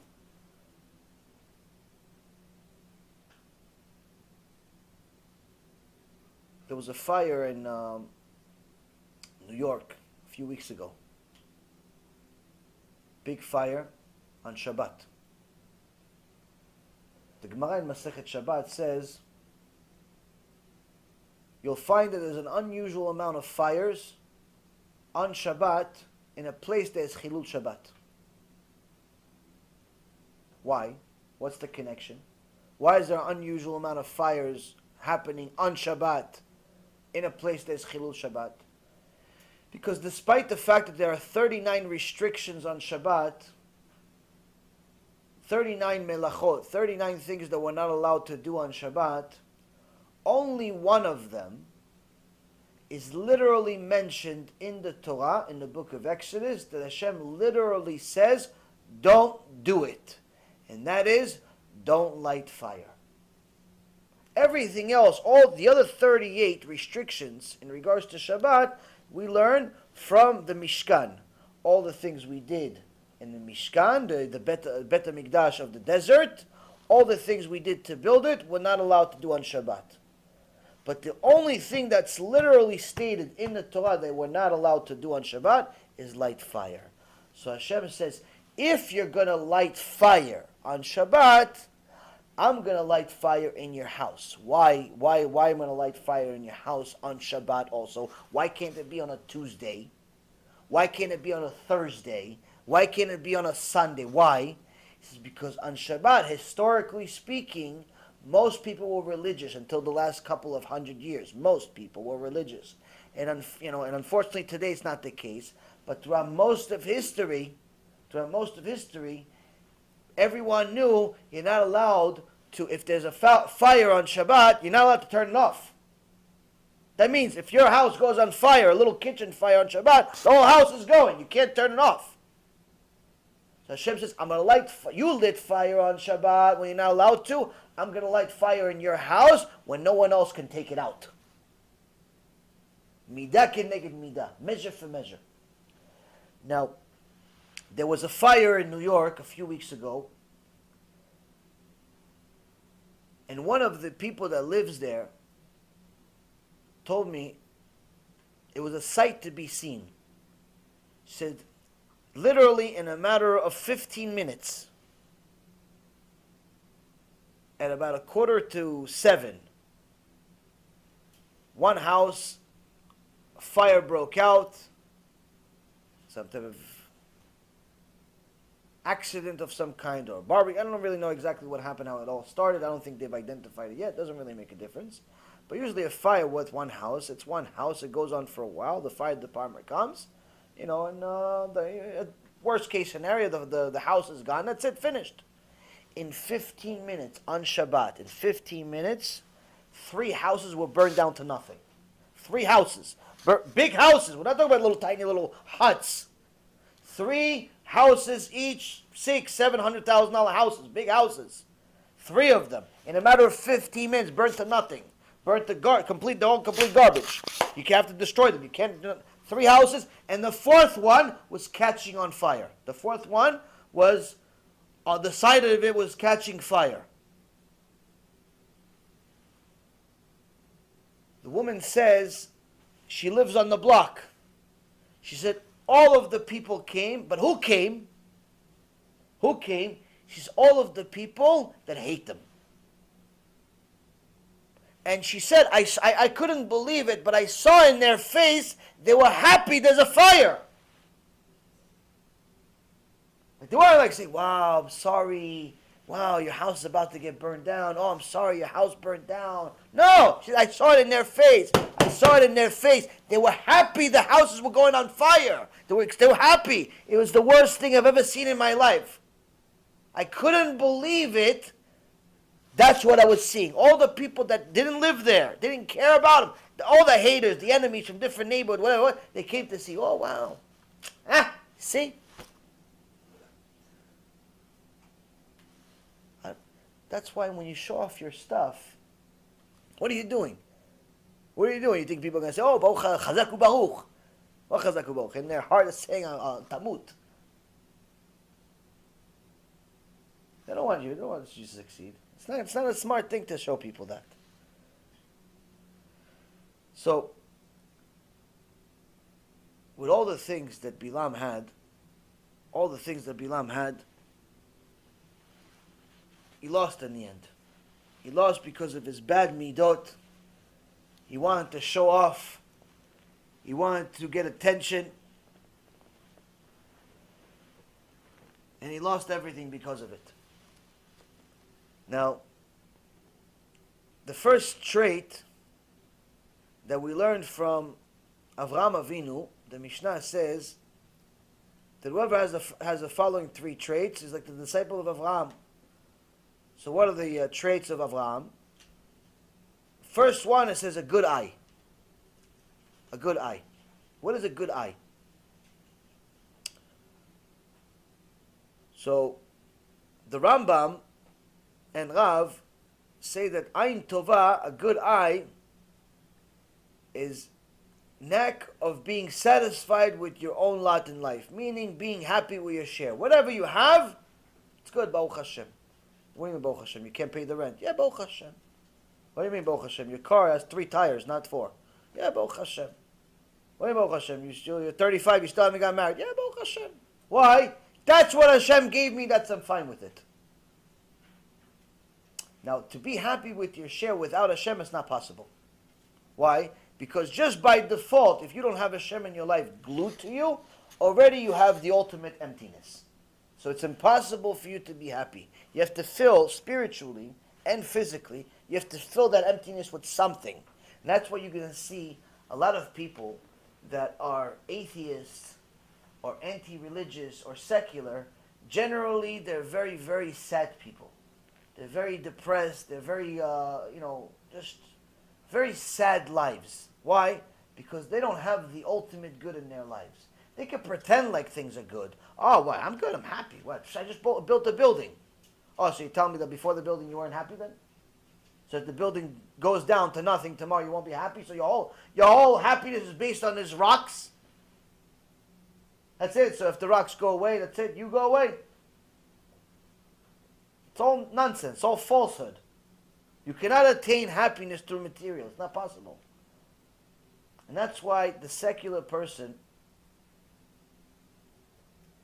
There was a fire in New York a few weeks ago. Big fire on Shabbat. The Gemara in Masechet Shabbat says you'll find that there's an unusual amount of fires on Shabbat in a place that is Chilul Shabbat. Why? What's the connection? Why is there an unusual amount of fires happening on Shabbat in a place that is Chilul Shabbat? Because despite the fact that there are 39 restrictions on Shabbat, 39 melachot, 39 things that we're not allowed to do on Shabbat, only one of them is literally mentioned in the Torah, in the book of Exodus, that Hashem literally says, don't do it. And that is, don't light fire. Everything else, all the other 38 restrictions in regards to Shabbat, we learn from the Mishkan. All the things we did in the Mishkan, the Bet HaMikdash of the desert, all the things we did to build it, we're not allowed to do on Shabbat. But the only thing that's literally stated in the Torah that we're not allowed to do on Shabbat is light fire. So Hashem says, if you're going to light fire on Shabbat, I'm going to light fire in your house. Why am I going to light fire in your house on Shabbat also? Why can't it be on a Tuesday? Why can't it be on a Thursday? Why can't it be on a Sunday? Why? This is because on Shabbat, historically speaking, most people were religious until the last couple of 100 years. Most people were religious. And unfortunately today it's not the case. But throughout most of history, everyone knew you're not allowed to, if there's a fire on Shabbat, you're not allowed to turn it off. That means if your house goes on fire, a little kitchen fire on Shabbat, the whole house is going. You can't turn it off. So Hashem says, I'm going to light you lit fire on Shabbat when you're not allowed to. I'm going to light fire in your house when no one else can take it out. Midah keneged midah, measure for measure. Now, there was a fire in New York a few weeks ago, and one of the people that lives there told me it was a sight to be seen. She said, literally in a matter of 15 minutes, at about 6:45, one house, a fire broke out, some type of accident of some kind, or barbecue. I don't really know exactly what happened, how it all started. I don't think they've identified it yet. It doesn't really make a difference. But usually a fire with one house, it's one house, it goes on for a while, the fire department comes, and the worst case scenario, the house is gone, that's it, finished. In 15 minutes, on Shabbat, in 15 minutes, 3 houses were burned down to nothing. 3 houses. Big houses. We're not talking about little tiny little huts. 3 houses each, $600,000-$700,000 houses, big houses. 3 of them. In a matter of 15 minutes, burnt to nothing. Burnt the complete garbage. You have to destroy them. You can't. 3 houses, and the 4th one was catching on fire. The 4th one was on the side of it was catching fire. The woman says she lives on the block. She said all of the people came, but who came? Who came? She's all of the people that hate them. And she said, I couldn't believe it, but I saw in their face, they were happy there's a fire. Like they weren't like saying, wow, I'm sorry. Wow, your house is about to get burned down. Oh, I'm sorry, your house burned down. No, I saw it in their face. I saw it in their face. They were happy the houses were going on fire. They were happy. It was the worst thing I've ever seen in my life. I couldn't believe it. That's what I was seeing. All the people that didn't live there, didn't care about them, all the haters, the enemies from different neighborhoods, whatever, they came to see, oh, wow. See? That's why when you show off your stuff, what are you doing? What are you doing? You think people are going to say, oh, Baruch Chazak Baruch. What Chazak Baruch? In their heart is saying, Tamut. They don't want you to succeed. It's not a smart thing to show people that. So, with all the things that Balaam had, he lost in the end. He lost because of his bad midot. He wanted to show off. He wanted to get attention. And he lost everything because of it. Now, the first trait that we learned from Avraham Avinu, the Mishnah says that whoever has the following three traits is like the disciple of Avraham. So what are the traits of Avraham? First one, it says a good eye. A good eye. What is a good eye? So, the Rambam and Rav say that Ain Tova, a good eye, is knack of being satisfied with your own lot in life, meaning being happy with your share. Whatever you have, it's good, Baruch Hashem. What do you mean, Baruch Hashem? You can't pay the rent. Yeah, Baruch Hashem. What do you mean, Baruch Hashem? Your car has 3 tires, not 4. Yeah, Baruch Hashem. What do you mean, Baruch Hashem? You're 35, you still haven't got married. Yeah, Baruch Hashem. Why? That's what Hashem gave me, I'm fine with it. Now, to be happy with your share without Hashem is not possible. Why? Because just by default, if you don't have Hashem in your life glued to you, already you have the ultimate emptiness. So it's impossible for you to be happy. You have to fill spiritually and physically, you have to fill that emptiness with something. And that's why you're going to see a lot of people that are atheists or anti-religious or secular. Generally, they're very, very sad people. They're very depressed. They're very, just very sad lives. Why? Because they don't have the ultimate good in their lives. They can pretend like things are good. Oh, what? I'm good. I'm happy. What? I just built a building. Oh, so you're telling me that before the building you weren't happy then? So if the building goes down to nothing tomorrow, you won't be happy? So your whole happiness is based on these rocks? That's it. So if the rocks go away, that's it. You go away. It's all nonsense. It's all falsehood. You cannot attain happiness through material. It's not possible. And that's why the secular person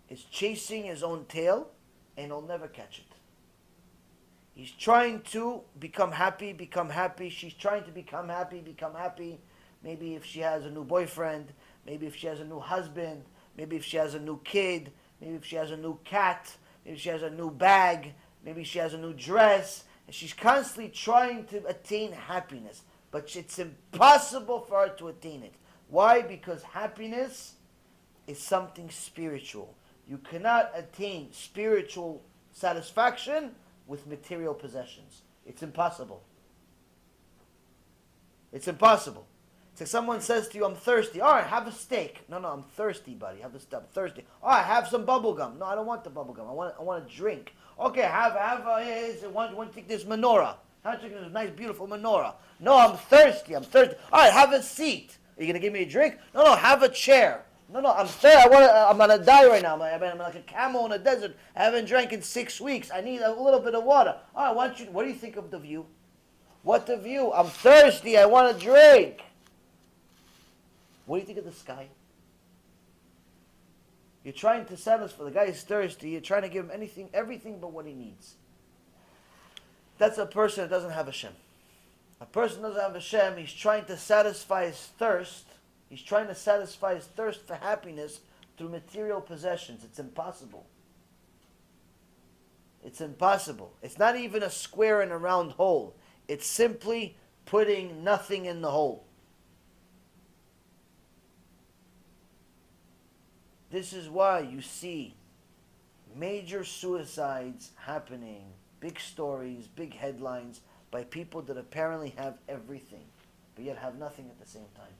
is chasing his own tail and he'll never catch it. He's trying to become happy. She's trying to become happy. Maybe if she has a new boyfriend, maybe if she has a new husband, maybe if she has a new kid, maybe if she has a new cat, maybe she has a new bag, maybe she has a new dress, and she's constantly trying to attain happiness. But it's impossible for her to attain it. Why? Because happiness is something spiritual. You cannot attain spiritual satisfaction with material possessions. It's impossible. It's impossible. It's like someone says to you, I'm thirsty. All right, have a steak. No, I'm thirsty, buddy. I'm thirsty. All right, have some bubble gum. No, I don't want the bubble gum. I want a drink. Okay, want to take this menorah. How to take this nice, beautiful menorah? No, I'm thirsty. All right, have a seat. Are you going to give me a drink? No, have a chair. No, I'm thirsty. I'm going to die right now. I'm like a camel in a desert. I haven't drank in 6 weeks. I need a little bit of water. All right, what do you think of the view? What the view? I'm thirsty. I want a drink. What do you think of the sky? You're trying to satisfy. The guy is thirsty. You're trying to give him anything, everything but what he needs. That's a person that doesn't have Hashem. A person doesn't have Hashem. He's trying to satisfy his thirst. He's trying to satisfy his thirst for happiness through material possessions. It's impossible. It's impossible. It's not even a square in a round hole. It's simply putting nothing in the hole. This is why you see major suicides happening, big stories, big headlines, by people that apparently have everything, but yet have nothing at the same time.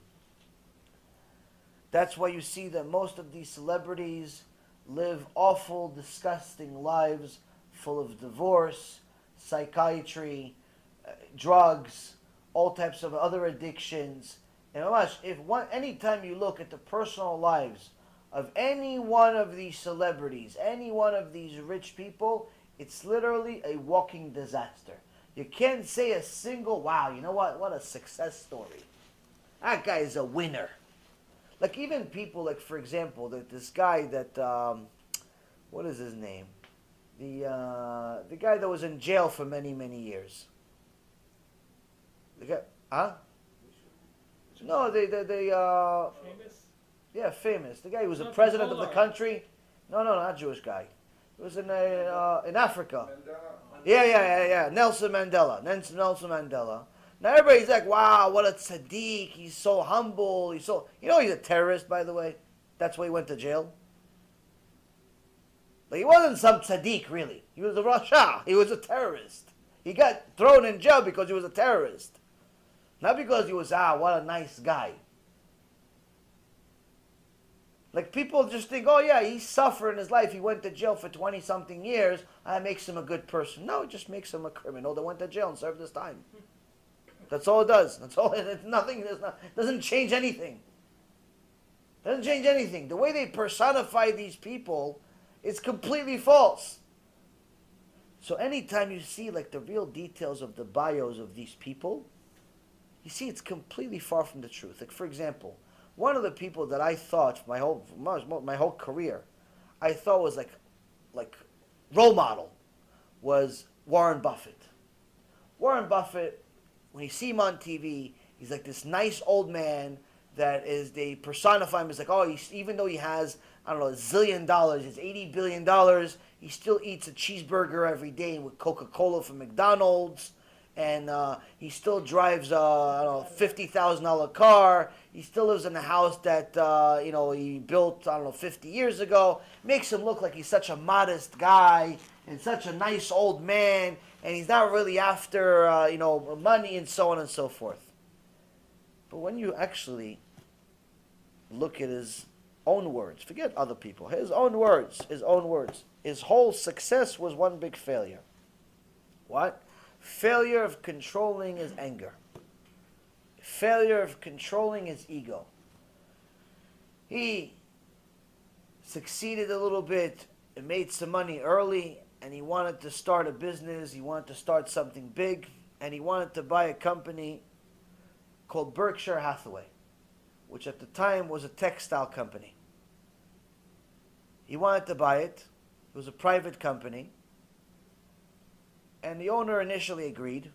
That's why you see that most of these celebrities live awful, disgusting lives full of divorce, psychiatry, drugs, all types of other addictions. And anytime you look at the personal lives of any one of these celebrities, any one of these rich people, it's literally a walking disaster. You can't say a single, wow, you know what a success story. That guy is a winner. Like even people, like for example, this guy that, what is his name? The guy that was in jail for many, many years. The guy, huh? No, Famous? Yeah, famous. The guy who was the president of the country. No, not Jewish guy. It was in Africa. Yeah. Nelson Mandela. Nelson Mandela. Now everybody's like, wow, what a Tzadik. He's so humble. He's a terrorist, by the way. That's why he went to jail. But he wasn't some Tzadik, really. He was a Rasha. He was a terrorist. He got thrown in jail because he was a terrorist. Not because he was, what a nice guy. Like people just think, oh yeah, he suffered in his life. He went to jail for 20-something years. That makes him a good person. No, it just makes him a criminal that went to jail and served his time. That's all it does. That's all. It's nothing. It doesn't change anything. Doesn't change anything. The way they personify these people is completely false. So anytime you see like the real details of the bios of these people, you see it's completely far from the truth. Like for example, one of the people that I thought my whole career, I thought was like role model, was Warren Buffett. Warren Buffett, when you see him on TV, he's like this nice old man that they personify him as like, oh, even though he has, I don't know, $1 zillion, it's $80 billion, he still eats a cheeseburger every day with Coca-Cola from McDonald's. And he still drives a $50,000 car. He still lives in a house that he built 50 years ago. Makes him look like he's such a modest guy and such a nice old man, and he's not really after money and so on and so forth. But when you actually look at his own words, forget other people, his own words, his whole success was one big failure. What? Failure of controlling his anger. Failure of controlling his ego. He succeeded a little bit and made some money early, and he wanted to start a business. He wanted to start something big, and he wanted to buy a company called Berkshire Hathaway, which at the time was a textile company. He wanted to buy it. It was a private company. And the owner initially agreed,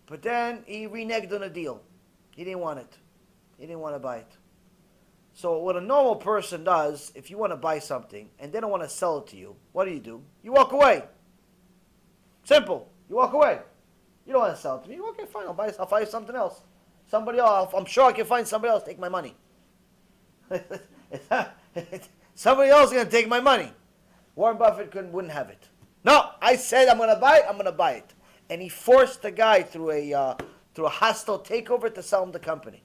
but then he reneged on a deal. He didn't want it. He didn't want to buy it. So what a normal person does, if you want to buy something and they don't want to sell it to you, what do? You walk away. Simple. You walk away. You don't want to sell it to me. Okay, fine. I'll buy something else. Somebody else. I'm sure I can find somebody else to take my money. Somebody else is going to take my money. Warren Buffett wouldn't have it. No, I said I'm going to buy it, I'm going to buy it. And he forced the guy through a hostile takeover to sell him the company.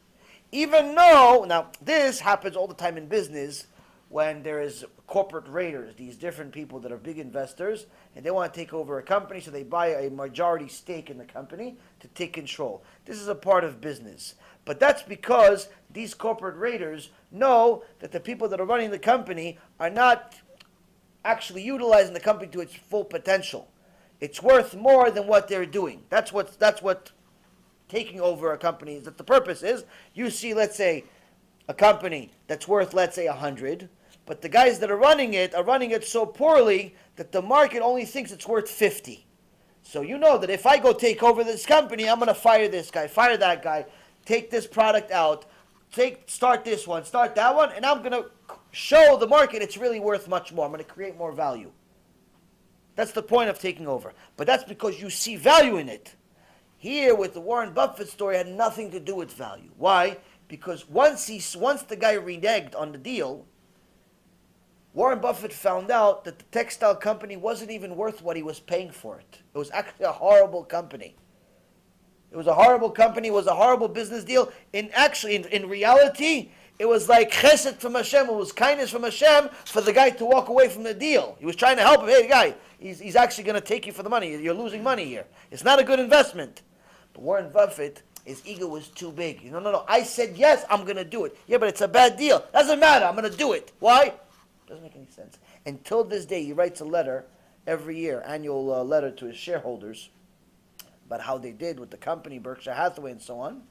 Even though, now this happens all the time in business when there is corporate raiders, these different people that are big investors, and they want to take over a company, so they buy a majority stake in the company to take control. This is a part of business. But that's because these corporate raiders know that the people that are running the company are not actually utilizing the company to its full potential. It's worth more than what they're doing. That's what taking over a company is. That the purpose is, you see, let's say, a company that's worth, let's say, 100, but the guys that are running it so poorly that the market only thinks it's worth 50. So you know that if I go take over this company, I'm going to fire this guy, fire that guy, take this product out, start this one, start that one, and I'm going to show the market it's really worth much more. I'm going to create more value. That's the point of taking over. But that's because you see value in it. Here with the Warren Buffett story, it had nothing to do with value. Why? Because once the guy reneged on the deal, Warren Buffett found out that the textile company wasn't even worth what he was paying for it. It was actually a horrible company. It was a horrible company. It was a horrible business deal. In reality, it was like chesed from Hashem. It was kindness from Hashem for the guy to walk away from the deal. He was trying to help him. Hey, guy, he's actually going to take you for the money. You're losing money here. It's not a good investment. But Warren Buffett, his ego was too big. No. I said yes, I'm going to do it. Yeah, but it's a bad deal. Doesn't matter. I'm going to do it. Why? Doesn't make any sense. Until this day, he writes a letter every year, annual letter to his shareholders about how they did with the company, Berkshire Hathaway, and so on.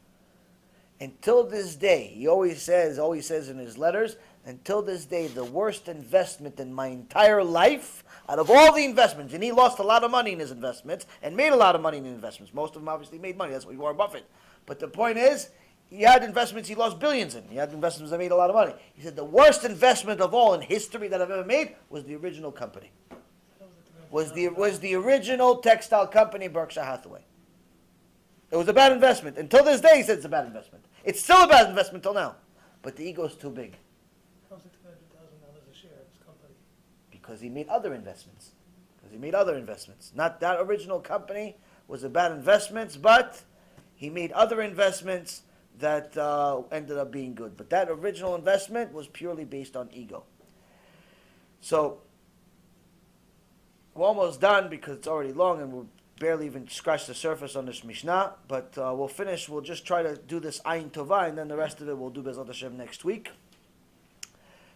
Until this day, he always says in his letters, until this day, the worst investment in my entire life, out of all the investments, and he lost a lot of money in his investments, and made a lot of money in investments. Most of them obviously made money. That's why Warren Buffett. But the point is, he had investments he lost billions in. He had investments that made a lot of money. He said the worst investment of all in history that I've ever made was the original company. Was the original textile company, Berkshire Hathaway. It was a bad investment. Until this day, he said it's a bad investment. It's still a bad investment till now. But the ego is too big. How's it $200,000 a share of this company? Because he made other investments. Not that original company was a bad investment, but he made other investments that ended up being good. But that original investment was purely based on ego. So, we're almost done because it's already long and we're barely even scratched the surface on this Mishnah. But we'll finish. We'll just try to do this Ayin Tovah, and then the rest of it we'll do Bezrat Hashem next week.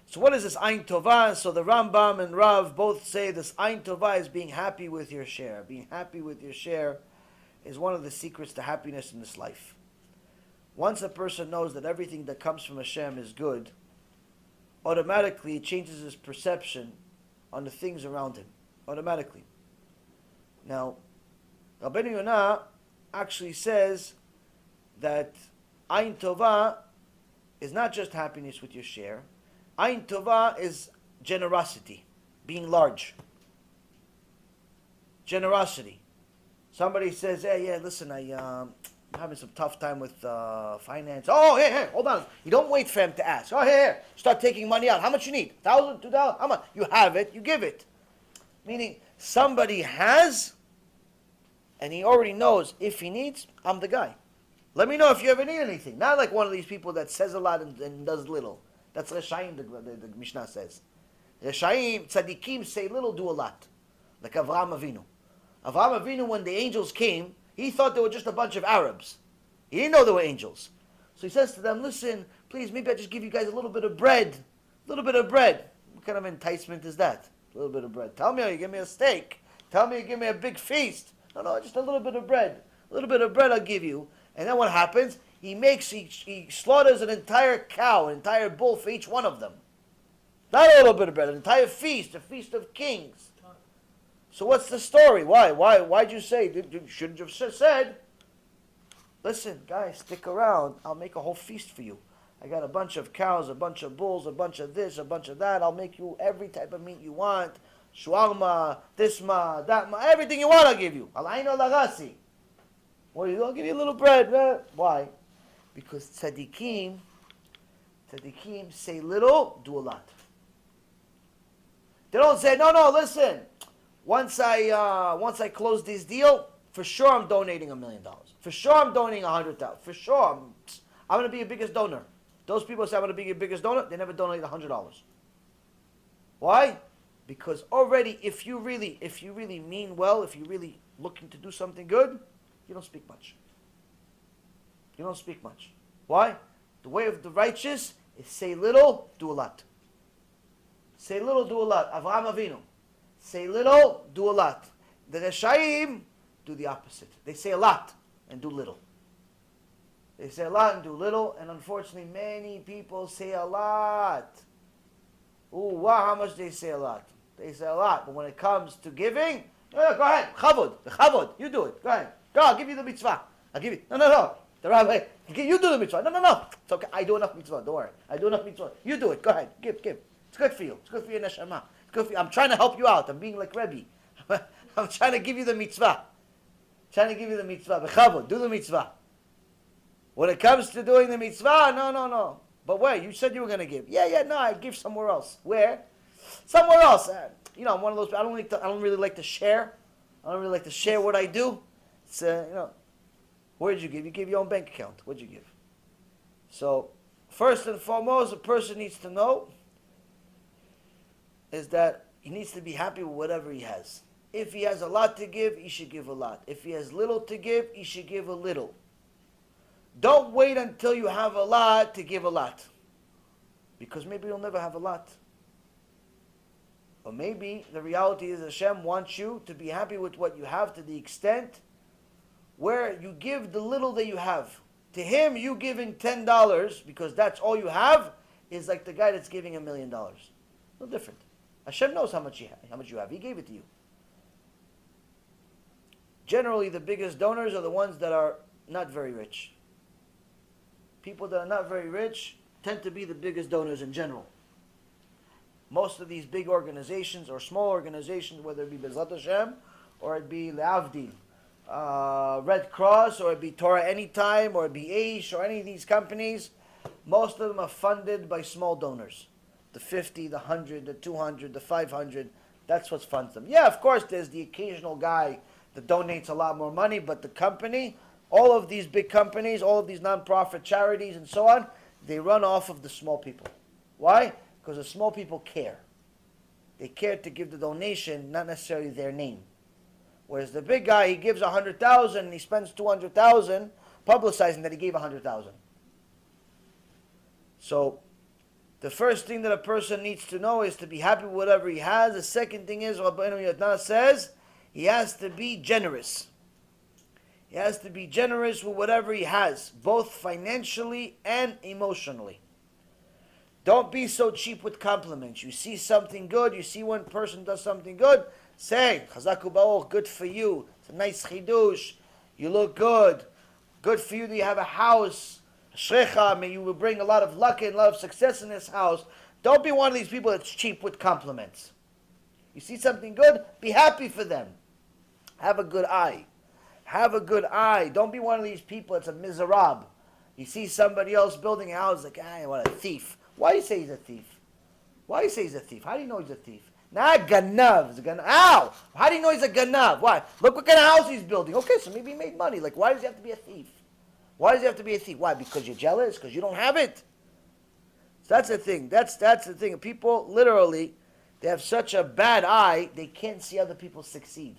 So what is this Ayin Tovah? So the Rambam and Rav both say this Ayin Tovah is being happy with your share. Being happy with your share is one of the secrets to happiness in this life. Once a person knows that everything that comes from Hashem is good, automatically it changes his perception on the things around him. Automatically. Now, Rabbi Yonah actually says that Ayin Tovah is not just happiness with your share. Ayin Tovah is generosity, being large. Generosity. Somebody says, hey, yeah, listen, I'm having some tough time with finance. Oh, hey, hold on. You don't wait for him to ask. Oh, here. Start taking money out. How much you need? $1,000, $2,000? How much? You have it, you give it. Meaning, somebody has, and he already knows if he needs, I'm the guy. Let me know if you ever need anything. Not like one of these people that says a lot and does little. That's Reshaim, the Mishnah says. Reshaim, Tzadikim say little, do a lot. Like Avraham Avinu. Avraham Avinu, when the angels came, he thought they were just a bunch of Arabs. He didn't know they were angels. So he says to them, listen, please, maybe I just give you guys a little bit of bread. A little bit of bread. What kind of enticement is that? A little bit of bread. Tell me you give me a steak. Tell me you give me a big feast. No, just a little bit of bread. A little bit of bread I'll give you. And then what happens? He slaughters an entire cow, an entire bull for each one of them. Not a little bit of bread, an entire feast, a feast of kings. So what's the story? Why'd you say? You shouldn't have said, listen, guys, stick around. I'll make a whole feast for you. I got a bunch of cows, a bunch of bulls, a bunch of this, a bunch of that. I'll make you every type of meat you want. Shawarma, thisma, thatma, everything you want I'll give you. Alayno lagasi. What do you do? I'll give you a little bread. Why? Because tzadikim say little, do a lot. They don't say, no, listen. Once I close this deal, for sure I'm donating $1 million. For sure I'm donating $100,000. For sure I'm going to be your biggest donor. Those people say I'm going to be your biggest donor, they never donate $100. Why? Because already, if you really mean well, if you're really looking to do something good, you don't speak much. You don't speak much. Why? The way of the righteous is say little, do a lot. Say little, do a lot. Avraham Avinu. Say little, do a lot. The Reshaim do the opposite. They say a lot and do little. They say a lot and do little, and unfortunately many people say a lot Ooh, wow, how much they say a lot. They say a lot. But when it comes to giving, go ahead. Chavod. You do it. Go ahead. Go, I'll give you the mitzvah. I'll give you. No. The rabbi, you do the mitzvah. No. It's okay. I do enough mitzvah. Don't worry. I do enough mitzvah. You do it. Go ahead. Give. It's good for you. It's good for your neshama. It's good for you. I'm trying to help you out. I'm being like Rebbe. I'm trying to give you the mitzvah. Bechavod. Do the mitzvah. When it comes to doing the mitzvah, no. But where? You said you were going to give. Yeah, no, I give somewhere else. Where? Somewhere else. I'm one of those, I don't really like to share. I don't really like to share what I do. It's, where did you give? You gave your own bank account. What did you give? So, first and foremost, a person needs to know is that he needs to be happy with whatever he has. If he has a lot to give, he should give a lot. If he has little to give, he should give a little. Don't wait until you have a lot to give a lot. Because maybe you'll never have a lot. Or maybe the reality is Hashem wants you to be happy with what you have to the extent where you give the little that you have. To him, you giving $10 because that's all you have is like the guy that's giving $1 million. No different. Hashem knows how much you have. He gave it to you. Generally, the biggest donors are the ones that are not very rich. People that are not very rich tend to be the biggest donors in general. Most of these big organizations or small organizations, whether it be Bezrat Hashem or it be Le'avdil, Red Cross, or it be Torah Anytime, or it be Aish, or any of these companies, most of them are funded by small donors. The 50, the 100, the 200, the 500, that's what funds them. Yeah, of course, there's the occasional guy that donates a lot more money, but the company, all of these big companies, all of these non-profit charities and so on, they run off of the small people. Why? Because the small people care. They care to give the donation, not necessarily their name. Whereas the big guy, he gives 100,000 and he spends 200,000 publicizing that he gave 100,000. So, the first thing that a person needs to know is to be happy with whatever he has. The second thing is, Rabbi Yaron says, he has to be generous. He has to be generous with whatever he has, both financially and emotionally. Don't be so cheap with compliments. You see something good, you see one person does something good, say, Chazaku Ba'or, good for you. It's a nice chidush. You look good. Good for you that you have a house. Shrecha, may you will bring a lot of luck and a lot of success in this house. Don't be one of these people that's cheap with compliments. You see something good, be happy for them. Have a good eye. Have a good eye. Don't be one of these people that's a miserable. You see somebody else building a house, like, what a thief. Why do you say he's a thief? Why do you say he's a thief? How do you know he's a thief? Nah, ganav. Ow! How do you know he's a ganav? Why? Look what kind of house he's building. Okay, so maybe he made money. Like, why does he have to be a thief? Why does he have to be a thief? Why? Because you're jealous? Because you don't have it? So that's the thing. That's the thing. People, literally, they have such a bad eye, they can't see other people succeed.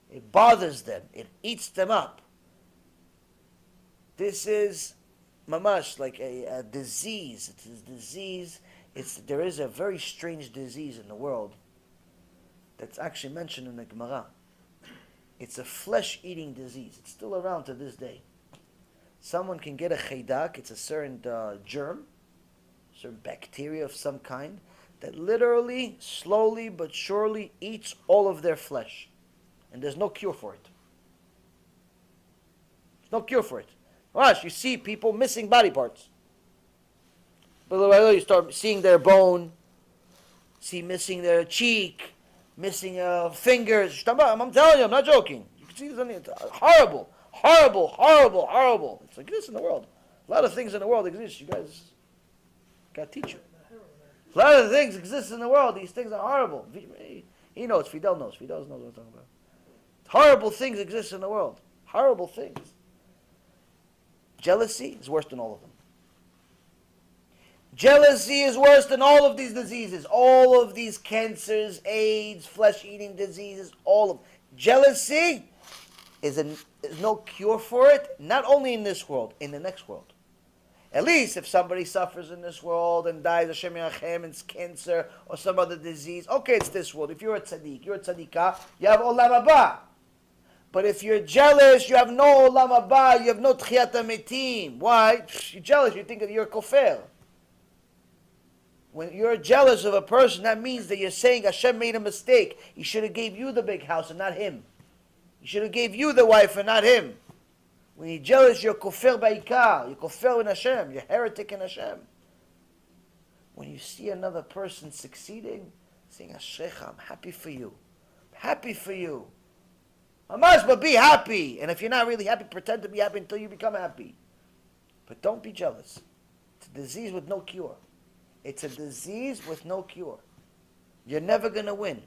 It bothers them. It eats them up. This is mamash, like a disease. It's a disease. There is a very strange disease in the world that's actually mentioned in the Gemara. It's a flesh-eating disease. It's still around to this day. Someone can get a chaydak. It's a certain germ, certain bacteria of some kind, that literally, slowly but surely eats all of their flesh. And there's no cure for it. There's no cure for it. Gosh, you see people missing body parts. But you start seeing their bone, missing their cheek, missing fingers. I'm telling you, I'm not joking. You can see this on the horrible. It's like this in the world. A lot of things in the world exist. You guys got to teach you. A lot of things exist in the world. These things are horrible. He knows. Fidel knows. Fidel knows what I'm talking about. Horrible things exist in the world. Horrible things. Jealousy is worse than all of them. Jealousy is worse than all of these diseases. All of these cancers, AIDS, flesh-eating diseases, all of them. Jealousy is no cure for it, not only in this world, in the next world. At least if somebody suffers in this world and dies, Hashem Yachem, and it's cancer or some other disease, okay, it's this world. If you're a tzaddik, you're a tzaddikah, you have olam haba. But if you're jealous, you have no olam haba, you have no tchiyat hametim. Why? You're jealous, you think that you're a kofar. When you're jealous of a person, that means that you're saying Hashem made a mistake. He should have gave you the big house and not him. He should have gave you the wife and not him. When you're jealous, you're kofir ba'ikar. You're kofir in Hashem. You're heretic in Hashem. When you see another person succeeding, saying, Ashrecha, I'm happy for you. I'm happy for you. But be happy. And if you're not really happy, pretend to be happy until you become happy. But don't be jealous. It's a disease with no cure. It's a disease with no cure. You're never going to win.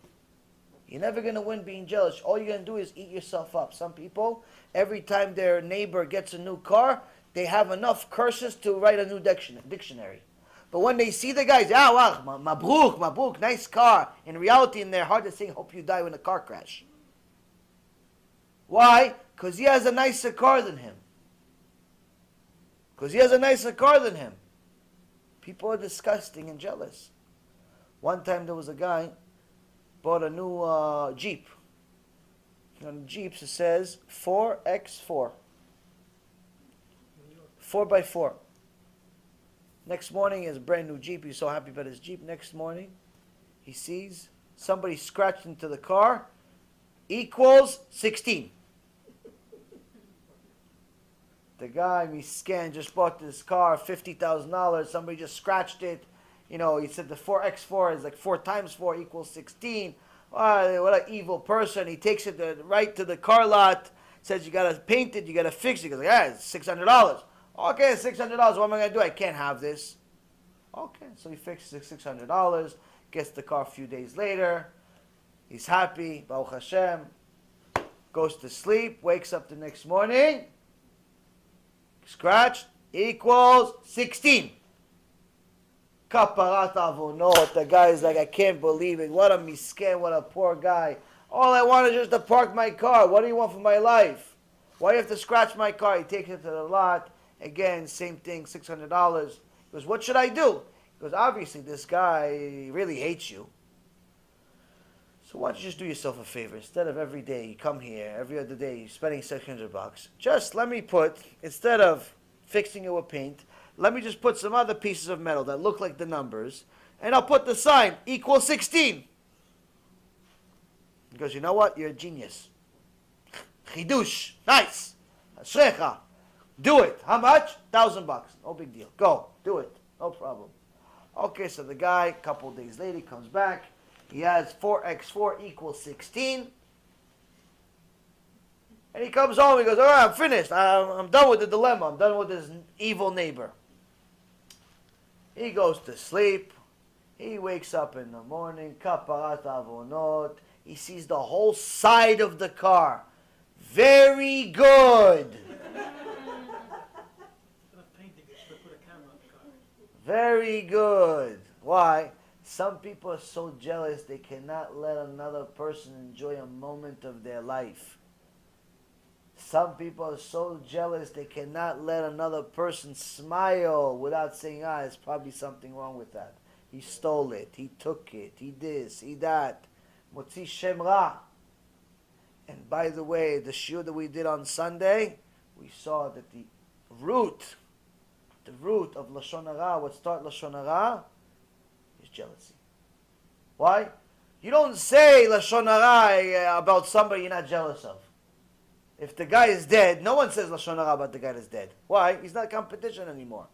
You're never going to win being jealous. All you're going to do is eat yourself up. Some people, every time their neighbor gets a new car, they have enough curses to write a new dictionary. But when they see the guys, wow, mabruk, nice car. In reality, in their heart, they're saying, hope you die in a car crash. Why? Because he has a nicer car than him. Because he has a nicer car than him. People are disgusting and jealous. One time there was a guy bought a new Jeep. On Jeeps it says 4x4. 4x4. Next morning, his brand new Jeep. He's so happy about his Jeep. Next morning, he sees somebody scratched into the car equals 16. The guy, misken, just bought this car, $50,000. Somebody just scratched it. You know, he said the 4x4 is like 4 times 4 equals 16. Oh, what an evil person. He takes it right to the car lot, says you got to paint it, you got to fix it. He goes, it's $600. Okay, $600. What am I going to do? I can't have this. Okay, so he fixes it, $600, gets the car a few days later. He's happy, Baruch Hashem, goes to sleep, wakes up the next morning, scratched, equals 16. Kaparat avonot. The guy is like, I can't believe it. What a misken, what a poor guy. All I want is just to park my car. What do you want for my life? Why do you have to scratch my car? He takes it to the lot. Again, same thing, $600. He goes, what should I do? He goes, obviously, this guy really hates you. So why don't you just do yourself a favor? Instead of every day you come here, every other day you're spending $600, just let me put, instead of fixing it with paint, let me just put some other pieces of metal that look like the numbers, and I'll put the sign, equals 16. He goes, you know what? You're a genius. Chidush. Nice. Ashrecha. Do it. How much? $1,000. No big deal. Go. Do it. No problem. Okay, so the guy, a couple of days later, he comes back. He has 4x4 equals 16. And he comes home. He goes, all right, I'm finished. I'm done with the dilemma. I'm done with this evil neighbor. He goes to sleep. He wakes up in the morning. Kaparat avonot. He sees the whole side of the car. Very good. Very good. Why? Some people are so jealous they cannot let another person enjoy a moment of their life. Some people are so jealous they cannot let another person smile without saying, there's probably something wrong with that. He stole it. He took it. He this. He that. Motzi Shem Ra. And by the way, the shiur that we did on Sunday, we saw that the root of Lashon Hara, what starts Lashon Hara, is jealousy. Why? You don't say Lashon Hara about somebody you're not jealous of. If the guy is dead, no one says Lashon Hara about the guy that's dead. Why? He's not competition anymore.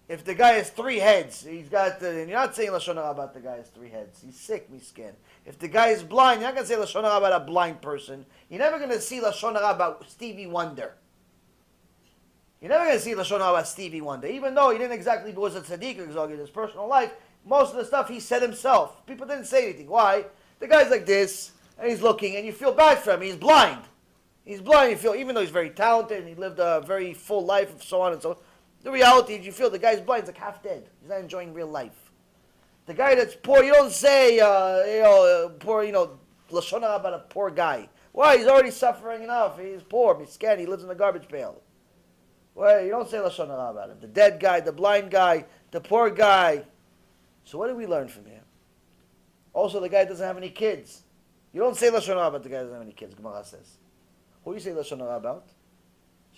If the guy has 3 heads, and you're not saying Lashon Hara about the guy has 3 heads. He's sick, miskin. If the guy is blind, you're not going to say Lashon Hara about a blind person. You're never going to see Lashon Hara about Stevie Wonder. You're never going to see Lashon Hara about Stevie Wonder. Even though he didn't exactly was a Tzadik in his personal life, most of the stuff he said himself. People didn't say anything. Why? The guy's like this, and he's looking, and you feel bad for him. He's blind. He's blind. You feel, even though he's very talented, and he lived a very full life, and so on and so on. The reality is you feel the guy's blind. He's like half dead. He's not enjoying real life. The guy that's poor, you don't say, poor, Lashon Hara about a poor guy. Why? He's already suffering enough. He's poor. He's scared. He lives in a garbage pail. Well, you don't say Lashon Hara about him. The dead guy, the blind guy, the poor guy. So what do we learn from here? Also, the guy doesn't have any kids. You don't say Lashon Hara about the guy who doesn't have any kids, Gemara says. Who do you say Lashon Hara about?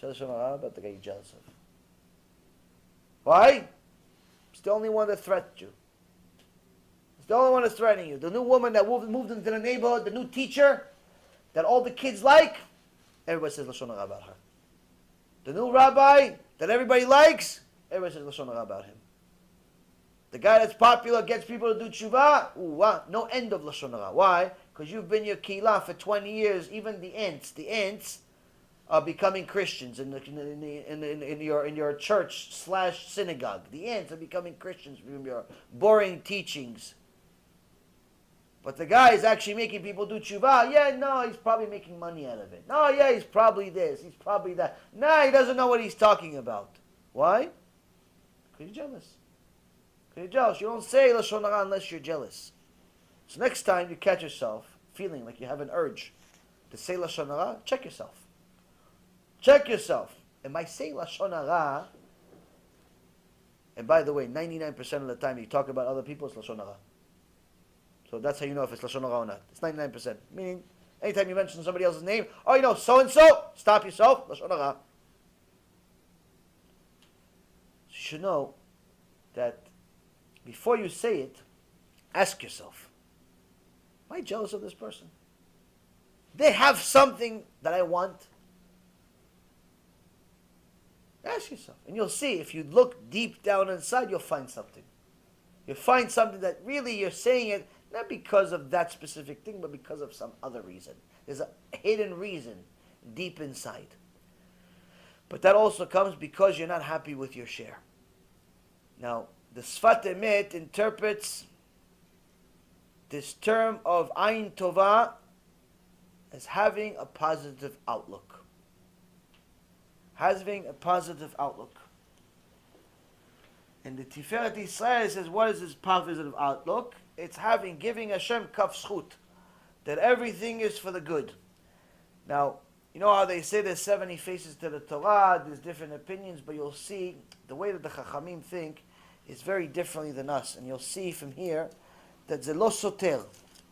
Say Lashon Hara about the guy you're jealous of. Why? He's the only one that threatened you. The only one that's threatening you. The new woman that moved into the neighborhood, the new teacher that all the kids like, everybody says Lashon Hara about her. The new rabbi that everybody likes, everybody says Lashon Hara about him. The guy that's popular gets people to do tshuva, no end of Lashon Hara. Why? Because you've been your keilah for 20 years. Even the ants are becoming Christians in your church / synagogue. The ants are becoming Christians from your boring teachings. But the guy is actually making people do tshuva. Yeah, no, he's probably making money out of it. No, yeah, he's probably this, he's probably that. No, he doesn't know what he's talking about. Why? Because you're jealous. Because you're jealous. You don't say Lashon Hara unless you're jealous. So next time you catch yourself feeling like you have an urge to say Lashon Hara, check yourself. Check yourself. Am I saying Lashon Hara? And by the way, 99% of the time you talk about other people, it's Lashon Hara. So that's how you know if it's Lashon Hara or not. It's 99%. Meaning, anytime you mention somebody else's name, oh, you know, so-and-so, stop yourself, Lashon Hara. So you should know that before you say it, ask yourself, am I jealous of this person? They have something that I want. Ask yourself. And you'll see, if you look deep down inside, you'll find something. You'll find something that really you're saying it, not because of that specific thing, but because of some other reason. There's a hidden reason deep inside. But that also comes because you're not happy with your share. Now, the Sfat Emet interprets this term of Ayin Tovah as having a positive outlook. Having a positive outlook. And the Tiferet Yisrael says, what is this positive outlook? It's giving Hashem kaf zchut, that everything is for the good. Now, you know how they say there's 70 faces to the Torah, there's different opinions, but you'll see the way that the Chachamim think is very differently than us. And you'll see from here that ze lo soter.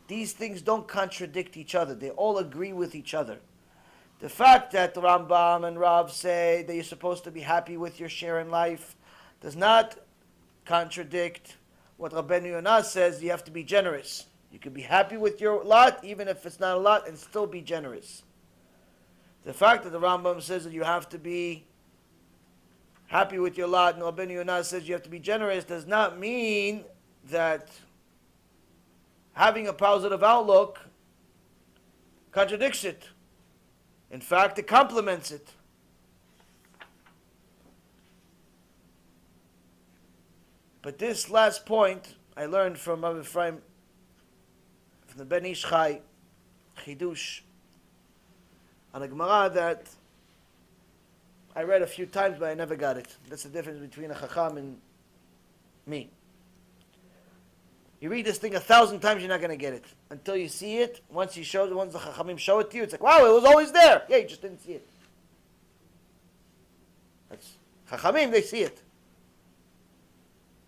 These things don't contradict each other. They all agree with each other. The fact that Rambam and Rav say that you're supposed to be happy with your share in life does not contradict what Rabbeinu Yonah says. You have to be generous. You can be happy with your lot, even if it's not a lot, and still be generous. The fact that the Rambam says that you have to be happy with your lot, and Rabbeinu Yonah says you have to be generous, does not mean that having a positive outlook contradicts it. In fact, it complements it. But this last point I learned from Rabbi Ephraim, from the Ben Ish Chai, Chidush, on a Gemara that I read a few times, but I never got it. That's the difference between a Chacham and me. You read this thing 1,000 times, you're not going to get it. Until you see it, once the Chachamim show it to you, it's like, wow, it was always there. Yeah, you just didn't see it. That's Chachamim, they see it.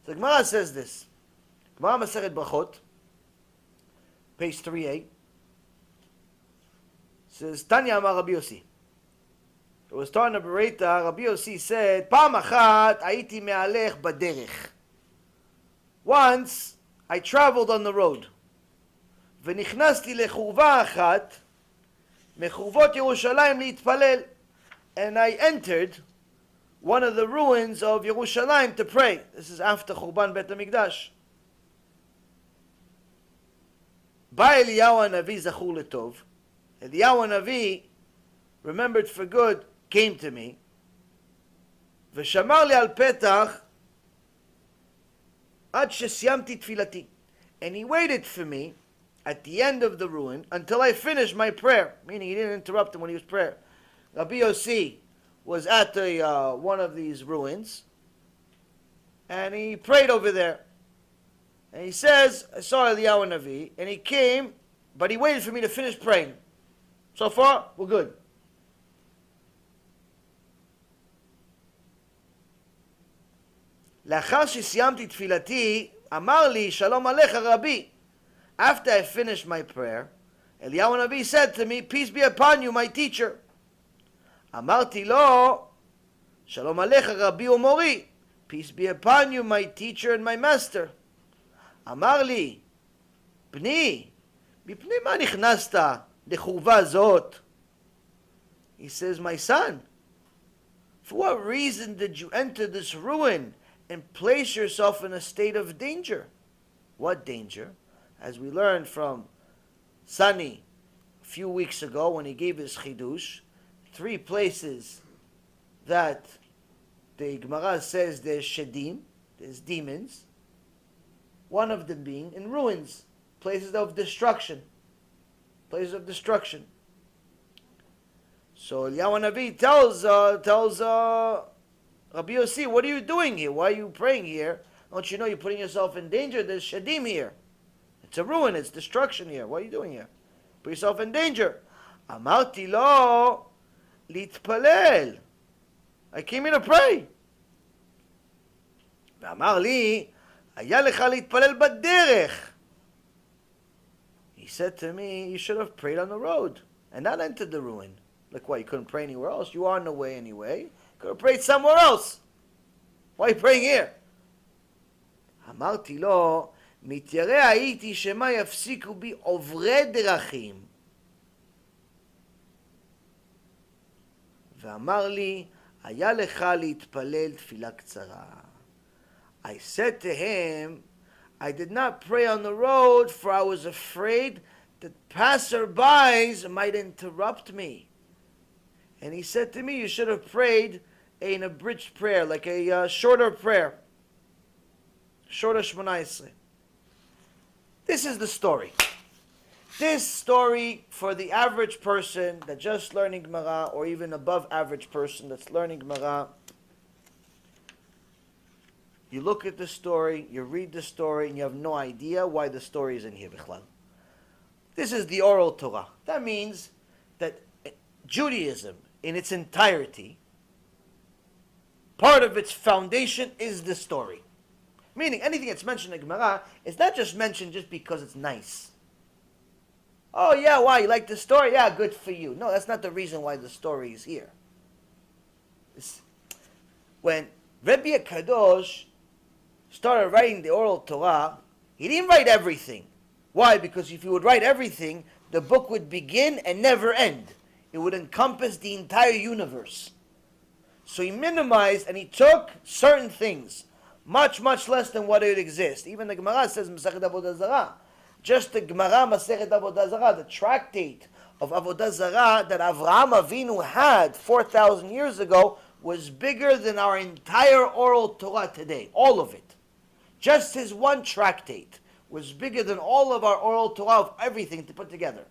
So the Gemara says this. Gemara Masechet Brachot, page 3a, says, Tanya Amar Rabbi Yossi. It was torn a Bereta. Rabbi Yossi said, Pam achat hayiti me'alech baderech. Once, I traveled on the road. ונכנסתי לחורבה אחת, מחורבות ירושלים להתפלל. And I entered one of the ruins of Yerushalayim to pray. This is after Churban Bet HaMikdash. בא אליהו הנביא זכור לטוב. Eliyahu HaNavi, remembered for good, came to me. ושמר לי על פתח עד שסיימתי תפילתי. And he waited for me at the end of the ruin until I finished my prayer. Meaning he didn't interrupt him when he was praying. Rabbi Yossi was at one of these ruins, and he prayed over there. And he says, I saw Eliyahu HaNavi, and he came, but he waited for me to finish praying. So far, we're good. לאחר שסיימתי תפילתי, אמר לי, שלום עליך רבי. After I finished my prayer, Eliyahu HaNavi said to me, peace be upon you, my teacher. אמרתי לו, שלום עליך רבי ומורי. Peace be upon you, my teacher and my master. אמר לי, Bni, mipnei ma nichnasta lechurva zot? He says, my son, for what reason did you enter this ruin and place yourself in a state of danger? What danger? As we learned from Sani a few weeks ago when he gave his chidush, 3 places that the Gemara says there's shedim, there's demons, one of them being in ruins, places of destruction. Places of destruction. So Eliyahu Navi tells Rabbi Yossi, what are you doing here? Why are you praying here? Don't you know you're putting yourself in danger? There's shedim here. It's a ruin, it's destruction here. What are you doing here? Put yourself in danger. Amarti lo litpalel. I came here to pray. ואמר לי, היה לך להתפלל בדרך. He said to me, you should have prayed on the road and not entered the ruin. Like what, you couldn't pray anywhere else? You are on the way anyway. You could have prayed somewhere else. Why are you praying here? אמרתי לו, מתיירא הייתי שמה יפסיקו בי עוברי דרכים. ואמר לי, היה לך להתפלל תפילה קצרה. I said to him, I did not pray on the road, for I was afraid that passerbys might interrupt me. And he said to me, you should have prayed an abridged prayer, like a shorter prayer. Shorter Shmoneh Esrei. This is the story. This story for the average person that's just learning Gemara, or even above average person that's learning Gemara, you look at the story, you read the story, and you have no idea why the story is in here. This is the oral Torah. That means that Judaism in its entirety, part of its foundation is the story. Meaning anything that's mentioned in Gemara is not just mentioned just because it's nice. Oh yeah, why? You like the story? Yeah, good for you. No, that's not the reason why the story is here. When Rebbe Kadosh started writing the oral Torah, he didn't write everything. Why? Because if he would write everything, the book would begin and never end. It would encompass the entire universe. So he minimized and he took certain things, much, much less than what it exists. Even the Gemara says, Masechet Avodah Zarah. Just the Gemara Masechet Avodah Zarah, the tractate of Avodah Zarah that Avraham Avinu had 4,000 years ago, was bigger than our entire oral Torah today. All of it. Just his one tractate was bigger than all of our oral Torah of everything to put together.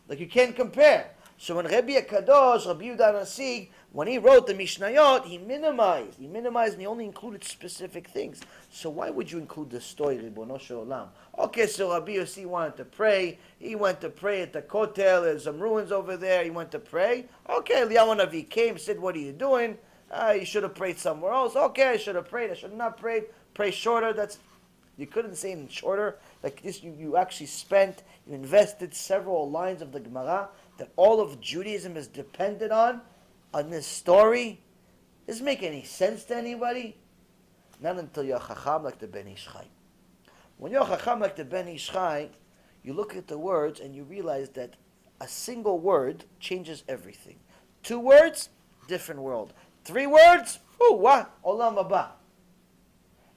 Like you can't compare. So when Rabbi Kadosh, Rabbi Yehuda Nasi, when he wrote the Mishnayot, he minimized and he only included specific things. So why would you include the story, Ribono Shel Olam? Okay, so Rabbi Yossi wanted to pray. He went to pray at the Kotel. There's some ruins over there. He went to pray. Okay, Eliyahu Navi came, said, what are you doing? You should have prayed somewhere else. Okay, I should have prayed. I should have not prayed. Pray shorter. That's, you couldn't say in shorter. Like this, you actually spent, you invested several lines of the Gemara that all of Judaism is dependent on this story. Does it make any sense to anybody? Not until you're chacham like the Ben Ish Chai. When you're chacham like the Ben Ish Chai, you look at the words and you realize that a single word changes everything. 2 words, different world. 3 words, what? Olam haba.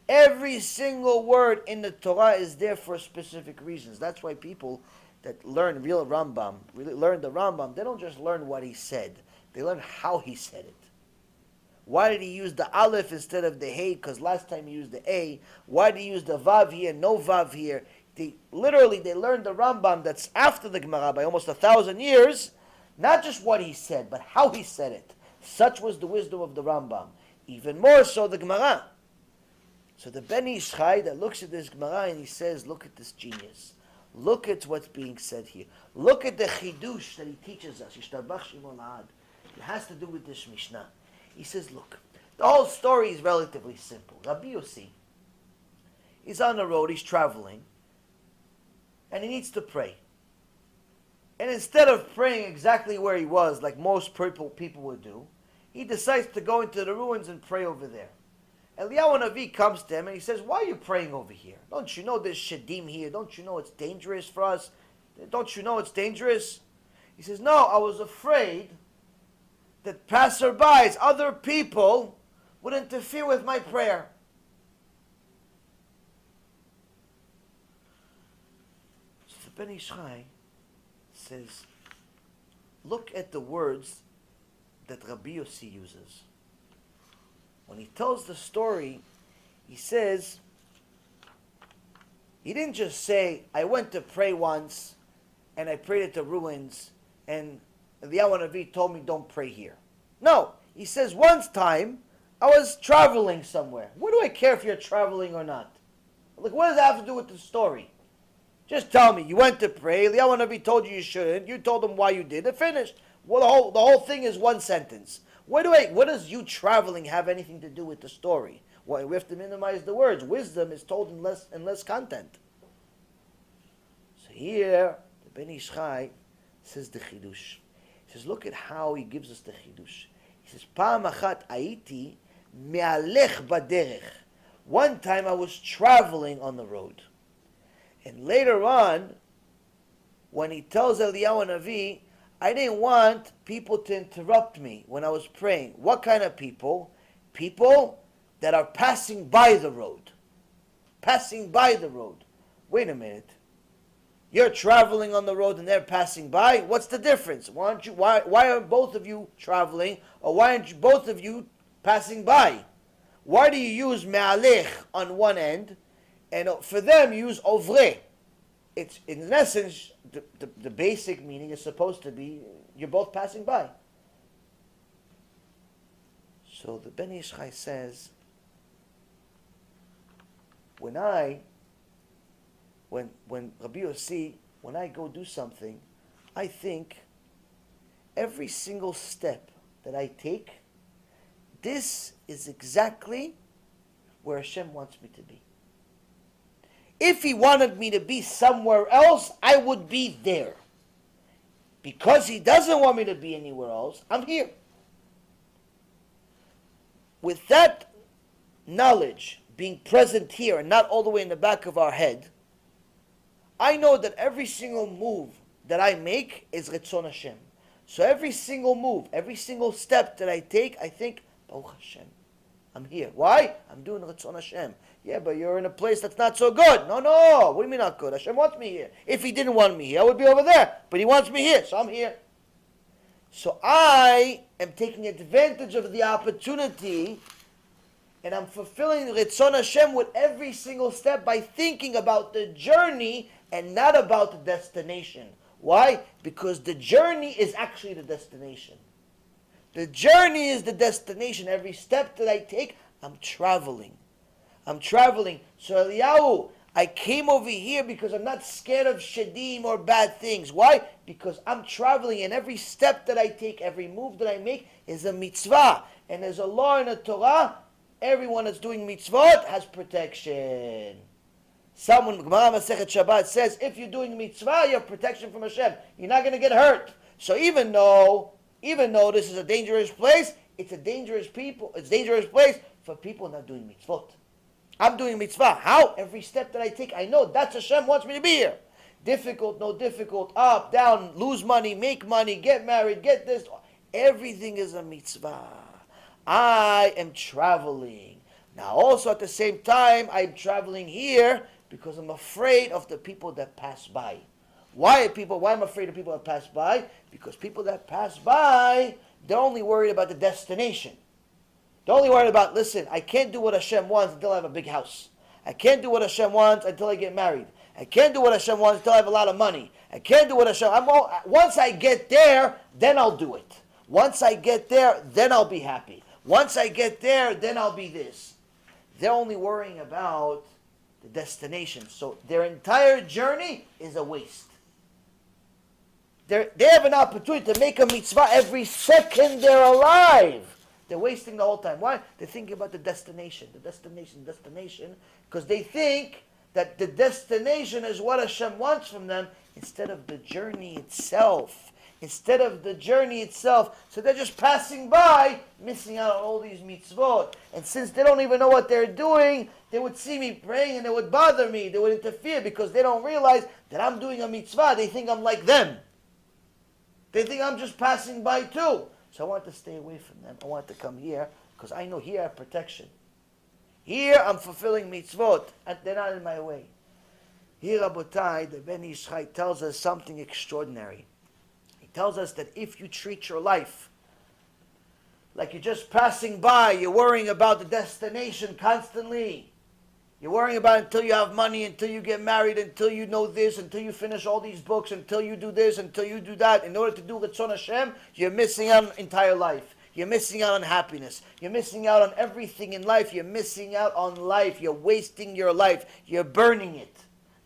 Every single word in the Torah is there for specific reasons. That's why people that learn real Rambam, really learn the Rambam, they don't just learn what he said. They learn how he said it. Why did he use the Aleph instead of the Hey? Because last time he used the A. Why did he use the Vav here, no Vav here? They learned the Rambam that's after the Gemara by almost 1,000 years. Not just what he said, but how he said it. Such was the wisdom of the Rambam. Even more so the Gemara. So the Ben Ish Chai that looks at this Gemara and he says, look at this genius. Look at what's being said here. Look at the chidush that he teaches us. Yishtabach Shemo La'ad. It has to do with this Mishnah. He says, look, the whole story is relatively simple. Rabbi Yossi, he's on the road, he's traveling, and he needs to pray. And instead of praying exactly where he was, like most people would do, he decides to go into the ruins and pray over there. Eliyahu Navi comes to him and he says, why are you praying over here? Don't you know there's shadim here? Don't you know it's dangerous for us? Don't you know it's dangerous? He says, no, I was afraid that passerbys, other people, would interfere with my prayer. So the Ben Ish Chai says, look at the words that Rabbi Yossi uses. When he tells the story, he says, he didn't just say, I went to pray once, and I prayed at the ruins, and the Navi told me don't pray here. No, he says, once time, I was traveling somewhere. What do I care if you're traveling or not? Like, what does that have to do with the story? Just tell me, you went to pray, the Navi told you you shouldn't, you told him why you did it, finished. Well, the whole thing is one sentence. What does you traveling have anything to do with the story? Well, we have to minimize the words. Wisdom is told in less content. So here, the Ben Ish Chai says the chidush. He says, look at how he gives us the chidush. He says, Pa'am achat aiti me'alech baderech. One time I was traveling on the road. And later on, when he tells Eliyahu Navi, I didn't want people to interrupt me when I was praying. What kind of people? People that are passing by the road. Passing by the road. Wait a minute. You're traveling on the road and they're passing by. What's the difference? Why are both of you traveling, or why aren't both of you passing by? Why do you use me'alech on one end, and for them you use ovre? It's in essence the basic meaning is supposed to be you're both passing by. So the Ben Ish Chai says, when Rabbi Yossi, when I go do something, I think every single step that I take, this is exactly where Hashem wants me to be. If He wanted me to be somewhere else, I would be there. Because He doesn't want me to be anywhere else, I'm here. With that knowledge being present here and not all the way in the back of our head, I know that every single move that I make is Ritzon Hashem. So every single move, every single step that I take, I think, Baruch Hashem, I'm here. Why? I'm doing Ritzon Hashem. Yeah, but you're in a place that's not so good. No. What do you mean not good? Hashem wants me here. If He didn't want me here, I would be over there. But He wants me here, so I'm here. So I am taking advantage of the opportunity, and I'm fulfilling Ritzon Hashem with every single step by thinking about the journey and not about the destination. Why? Because the journey is actually the destination. The journey is the destination. Every step that I take, I'm traveling. I'm traveling. So Eliyahu, I came over here because I'm not scared of shadim or bad things. Why? Because I'm traveling, and every step that I take, every move that I make is a mitzvah. And there's a law in the Torah, everyone that's doing mitzvot has protection. Someone, Gemara Masechet Shabbat says, if you're doing mitzvah, you have protection from Hashem. You're not going to get hurt. So even though this is a dangerous place, it's a dangerous place for people not doing mitzvot. I'm doing mitzvah. How? Every step that I take, I know that's Hashem wants me to be here. Difficult, no difficult, up, down, lose money, make money, get married, get this. Everything is a mitzvah. I am traveling. Now also at the same time, I'm traveling here because I'm afraid of the people that pass by. Why I'm afraid of people that pass by? Because people that pass by, they're only worried about the destination. They're only worried about, listen, I can't do what Hashem wants until I have a big house. I can't do what Hashem wants until I get married. I can't do what Hashem wants until I have a lot of money. I can't do what Hashem... once I get there, then I'll do it. Once I get there, then I'll be happy. Once I get there, then I'll be this. They're only worrying about the destination. So their entire journey is a waste. They have an opportunity to make a mitzvah every second they're alive. They're wasting the whole time. Why? They're thinking about the destination, because they think that the destination is what Hashem wants from them instead of the journey itself. instead of the journey itself. So they're just passing by, missing out on all these mitzvot. And since they don't even know what they're doing, they would see me praying and it would bother me. They would interfere because they don't realize that I'm doing a mitzvah. They think I'm like them. They think I'm just passing by too. So I want to stay away from them. I want to come here because I know here I have protection. Here I'm fulfilling mitzvot and they're not in my way. Here, Rabotai, the Ben Ish Chai tells us something extraordinary. He tells us that if you treat your life like you're just passing by, you're worrying about the destination constantly. You're worrying about it until you have money, until you get married, until you know this, until you finish all these books, until you do this, until you do that. In order to do Ratzon Hashem, you're missing out on entire life. You're missing out on happiness. You're missing out on everything in life. You're missing out on life. You're wasting your life. You're burning it.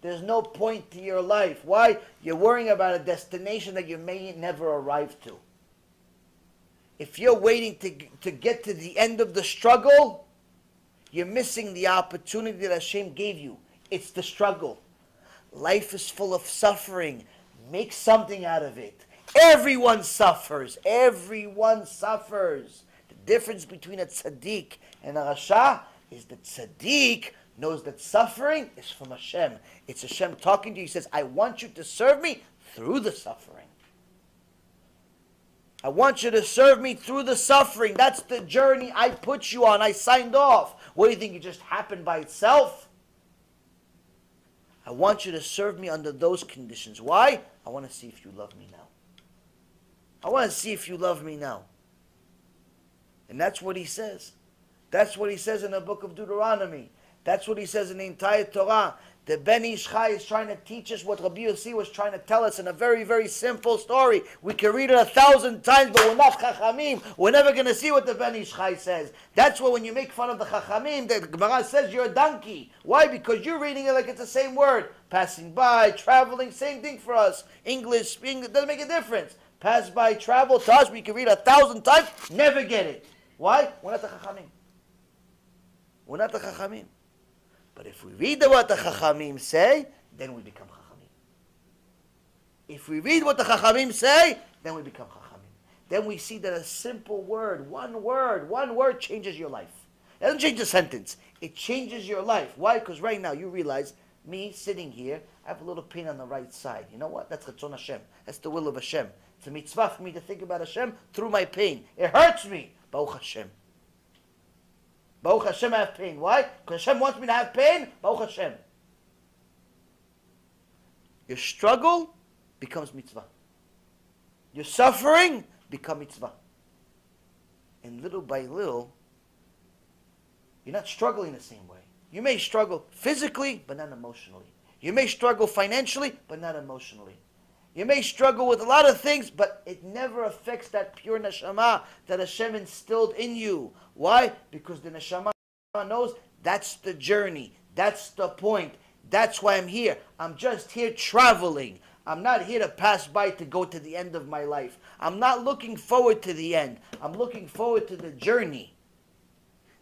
There's no point to your life. Why? You're worrying about a destination that you may never arrive to. If you're waiting to get to the end of the struggle, you're missing the opportunity that Hashem gave you. It's the struggle. Life is full of suffering. Make something out of it. Everyone suffers. Everyone suffers. The difference between a tzaddik and a rasha is that tzaddik knows that suffering is from Hashem. It's Hashem talking to you. He says, I want you to serve me through the suffering. I want you to serve me through the suffering. That's the journey I put you on. I signed off. What do you think? It just happened by itself? I want you to serve me under those conditions. Why? I want to see if you love me now. I want to see if you love me now. And that's what he says. That's what he says in the book of Deuteronomy. That's what he says in the entire Torah. The Ben Ish Chai is trying to teach us what Rabbi Yossi was trying to tell us in a very, very simple story. We can read it 1,000 times, but we're not Chachamim. We're never going to see what the Ben Ish Chai says. That's why when you make fun of the Chachamim, the Gemara says you're a donkey. Why? Because you're reading it like it's the same word. Passing by, traveling, same thing for us. English, speaking, it doesn't make a difference. Pass by, travel, to us, we can read 1,000 times, never get it. Why? We're not the Chachamim. We're not the Chachamim. But if we read what the Chachamim say, then we become Chachamim. If we read what the Chachamim say, then we become Chachamim. Then we see that a simple word, one word changes your life. It doesn't change the sentence. It changes your life. Why? Because right now you realize, me sitting here, I have a little pain on the right side. You know what? That's Ratzon Hashem. That's the will of Hashem. It's a mitzvah for me to think about Hashem through my pain. It hurts me. Baruch Hashem. Baruch Hashem, I have pain. Why? Because Hashem wants me to have pain. Baruch Hashem. Your struggle becomes mitzvah. Your suffering becomes mitzvah. And little by little, you're not struggling the same way. You may struggle physically, but not emotionally. You may struggle financially, but not emotionally. You may struggle with a lot of things, but it never affects that pure neshama that Hashem instilled in you. Why? Because the neshama knows that's the journey. That's the point. That's why I'm here. I'm just here traveling. I'm not here to pass by to go to the end of my life. I'm not looking forward to the end. I'm looking forward to the journey.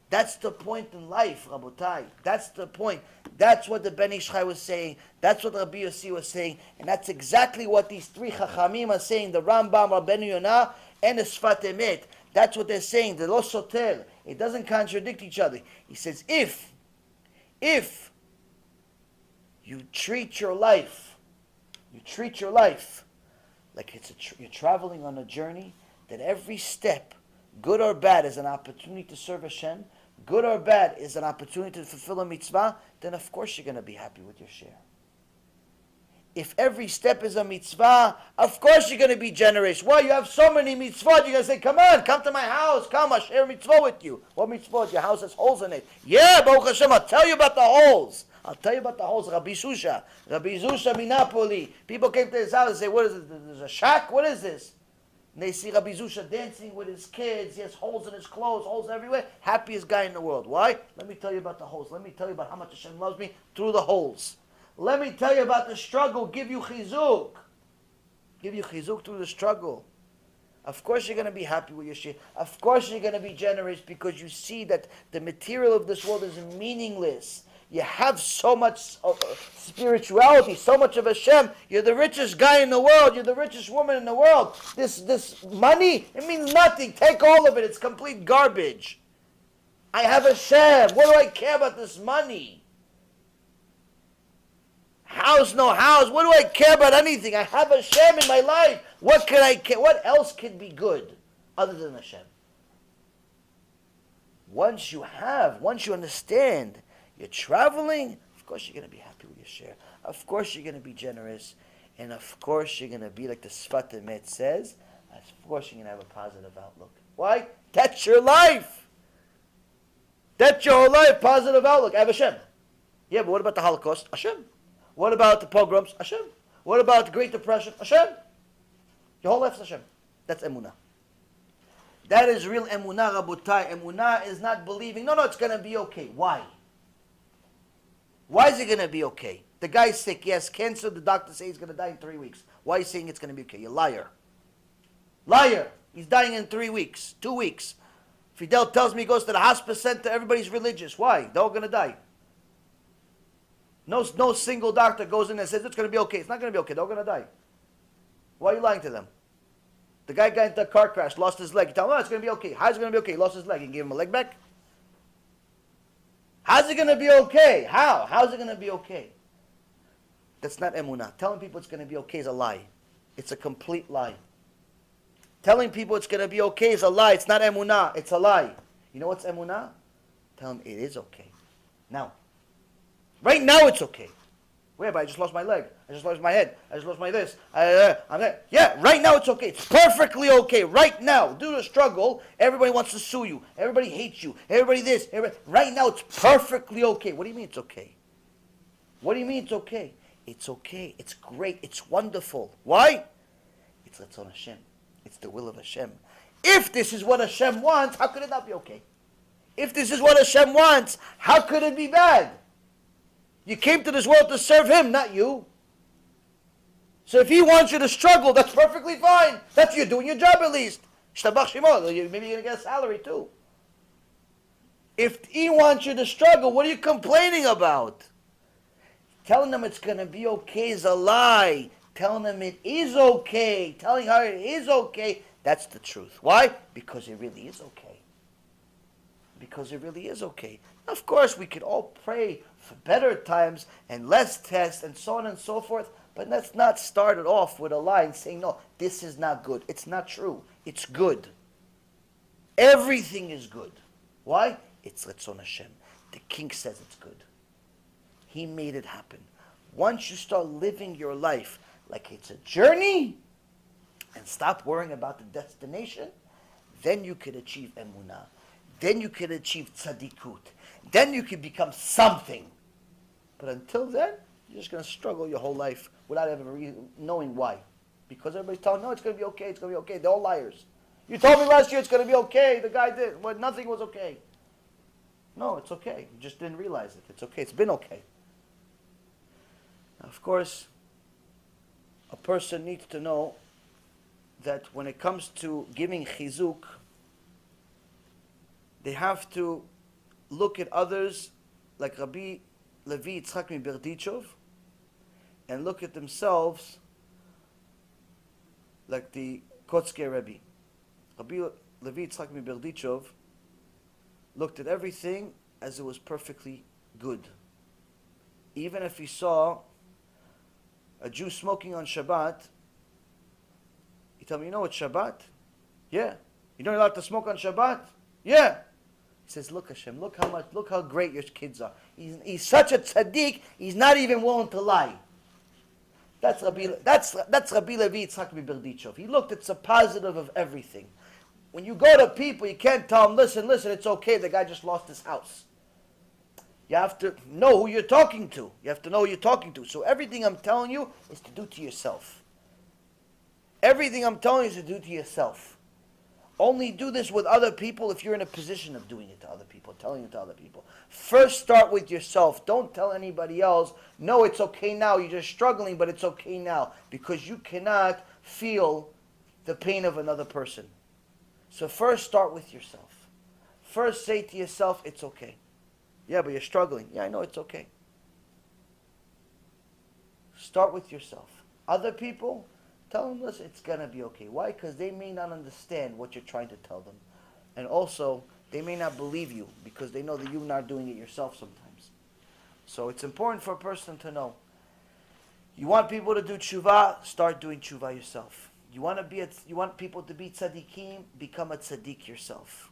That's the point in life, Rabotai. That's the point. That's what the Ben Ish Chai was saying. That's what Rabbi Yossi was saying. And that's exactly what these three Chachamim are saying. The Rambam, Rabbeinu Yonah, and the Sfat Emet. That's what they're saying. The Lo Soter. It doesn't contradict each other. He says, if you treat your life like you're traveling on a journey, that every step, good or bad, is an opportunity to serve Hashem, good or bad is an opportunity to fulfill a mitzvah, then of course you're going to be happy with your share. If every step is a mitzvah, of course you're going to be generous. Why? You have so many mitzvot. You're going to say, come on, come to my house. Come, I'll share a mitzvah with you. What mitzvot? Your house has holes in it. Yeah, Baruch Hashem, I'll tell you about the holes. Rabbi Susha Minapoli. People came to his house and say, what is this? There's a shack? What is this? And they see Rabbi Susha dancing with his kids. He has holes in his clothes, holes everywhere. Happiest guy in the world. Why? Let me tell you about the holes. Let me tell you about how much Hashem loves me through the holes. Let me tell you about the struggle. Give you chizuk. Give you chizuk through the struggle. Of course you're going to be happy with your share. Of course you're going to be generous because you see that the material of this world is meaningless. You have so much spirituality, so much of Hashem. You're the richest guy in the world. You're the richest woman in the world. This money, it means nothing. Take all of it. It's complete garbage. I have Hashem. What do I care about this money? House, no house. What do I care about anything? I have Hashem in my life. What can I care? What else can be good other than Hashem? Once you understand, you're traveling, of course you're going to be happy with your share. Of course you're going to be generous. And of course you're going to be like the Sfat Emet says, of course you're going to have a positive outlook. Why? That's your life. That's your whole life, positive outlook. I have Hashem. Yeah, but what about the Holocaust? Hashem. What about the pogroms? Hashem. What about the Great Depression? Hashem. Your whole life is Hashem. That's Emunah. That is real Emunah, Rabotai. Emunah is not believing, no, it's going to be okay. Why? Why is it going to be okay? The guy's sick. He has cancer. The doctor says he's going to die in 3 weeks. Why are you saying it's going to be okay? You liar. Liar. He's dying in 3 weeks, 2 weeks. Fidel tells me he goes to the hospice center. Everybody's religious. Why? They're all going to die. No single doctor goes in and says it's going to be okay. It's not going to be okay. They're all going to die. Why are you lying to them? The guy got into a car crash, lost his leg. You tell him, it's going to be okay. How's it going to be okay? He lost his leg. You give him a leg back? How's it going to be okay? How? How's it going to be okay? That's not Emunah. Telling people it's going to be okay is a lie. It's a complete lie. Telling people it's going to be okay is a lie. It's not Emunah. It's a lie. You know what's Emunah? Tell them it is okay. Now. Right now it's okay. Wait, but I just lost my leg. I just lost my head. I just lost my this. I'm there. Yeah, right now it's okay. It's perfectly okay. Right now, due to the struggle, everybody wants to sue you. Everybody hates you. Everybody this. Right now it's perfectly okay. What do you mean it's okay? What do you mean it's okay? It's okay. It's great. It's wonderful. Why? It's Ratzon Hashem. It's the will of Hashem. If this is what Hashem wants, how could it not be okay? If this is what Hashem wants, how could it be bad? You came to this world to serve Him, not you. So if He wants you to struggle, that's perfectly fine. That's you doing your job at least. Shtabach Shemo. Maybe you're going to get a salary too. If He wants you to struggle, what are you complaining about? Telling them it's going to be okay is a lie. Telling them it is okay. Telling her it is okay. That's the truth. Why? Because it really is okay. Because it really is okay. Of course, we could all pray for better times and less tests and so on and so forth. But let's not start it off with a lie and saying, no, this is not good. It's not true. It's good. Everything is good. Why? It's Ratzon Hashem. The King says it's good. He made it happen. Once you start living your life like it's a journey and stop worrying about the destination, then you could achieve Emunah. Then you could achieve Tzadikut. Then you could become something. But until then, you're just going to struggle your whole life without ever knowing why. Because everybody's telling, no, it's going to be okay, it's going to be okay. They're all liars. You told me last year it's going to be okay. The guy did. Well, nothing was okay. No, it's okay. You just didn't realize it. It's okay. It's been okay. Now, of course, a person needs to know that when it comes to giving chizuk, they have to look at others like Rabbi Levi Yitzchak Miberdichov and look at themselves like the Kotzke Rebbe. Rabbi Levi Yitzchak Miberdichov looked at everything as it was perfectly good. Even if he saw a Jew smoking on Shabbat, he told me, you know it's Shabbat? Yeah. You know you're allowed to smoke on Shabbat? Yeah. He says, look Hashem, look how great your kids are. He's such a tzaddik, he's not even willing to lie. That's Rabbi Levi Yitzchak Miberdichov. He looked at the positive of everything. When you go to people, you can't tell them, listen, it's okay, the guy just lost his house. You have to know who you're talking to. You have to know who you're talking to. So everything I'm telling you is to do to yourself. Everything I'm telling you is to do to yourself. Only do this with other people if you're in a position of doing it to other people, telling it to other people. First start with yourself. Don't tell anybody else, no, it's okay now, you're just struggling, but it's okay now. Because you cannot feel the pain of another person. So first start with yourself. First say to yourself, it's okay. Yeah, but you're struggling. Yeah, I know, it's okay. Start with yourself. Other people, tell them, listen, it's going to be okay. Why? Because they may not understand what you're trying to tell them. And also, they may not believe you because they know that you're not doing it yourself sometimes. So it's important for a person to know. You want people to do tshuva, start doing tshuva yourself. You want people to be tzaddikim, become a tzaddik yourself.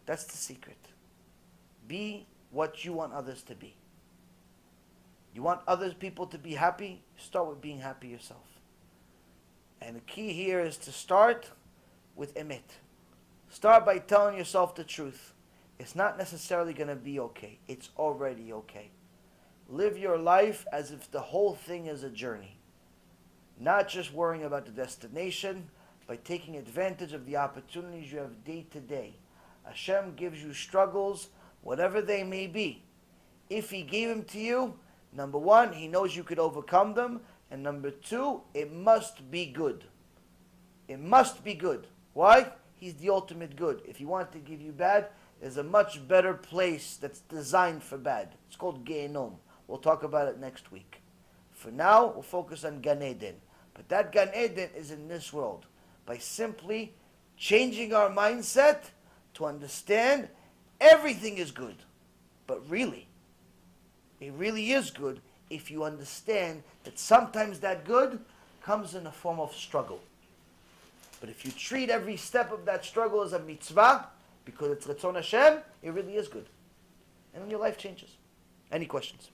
That's the secret. Be what you want others to be. You want other people to be happy? Start with being happy yourself. And the key here is to start with emet. Start by telling yourself the truth. It's not necessarily going to be okay. It's already okay. Live your life as if the whole thing is a journey. Not just worrying about the destination, by taking advantage of the opportunities you have day to day. Hashem gives you struggles, whatever they may be. If He gave them to you, number one, He knows you could overcome them. And number two, it must be good. It must be good. Why? He's the ultimate good. If He wanted to give you bad, there's a much better place that's designed for bad. It's called Gehenom. We'll talk about it next week. For now, we'll focus on Gan Eden. But that Gan Eden is in this world. By simply changing our mindset to understand everything is good. But really, it really is good if you understand that sometimes that good comes in a form of struggle. But if you treat every step of that struggle as a mitzvah, because it's Ratzon Hashem, it really is good. And then your life changes. Any questions?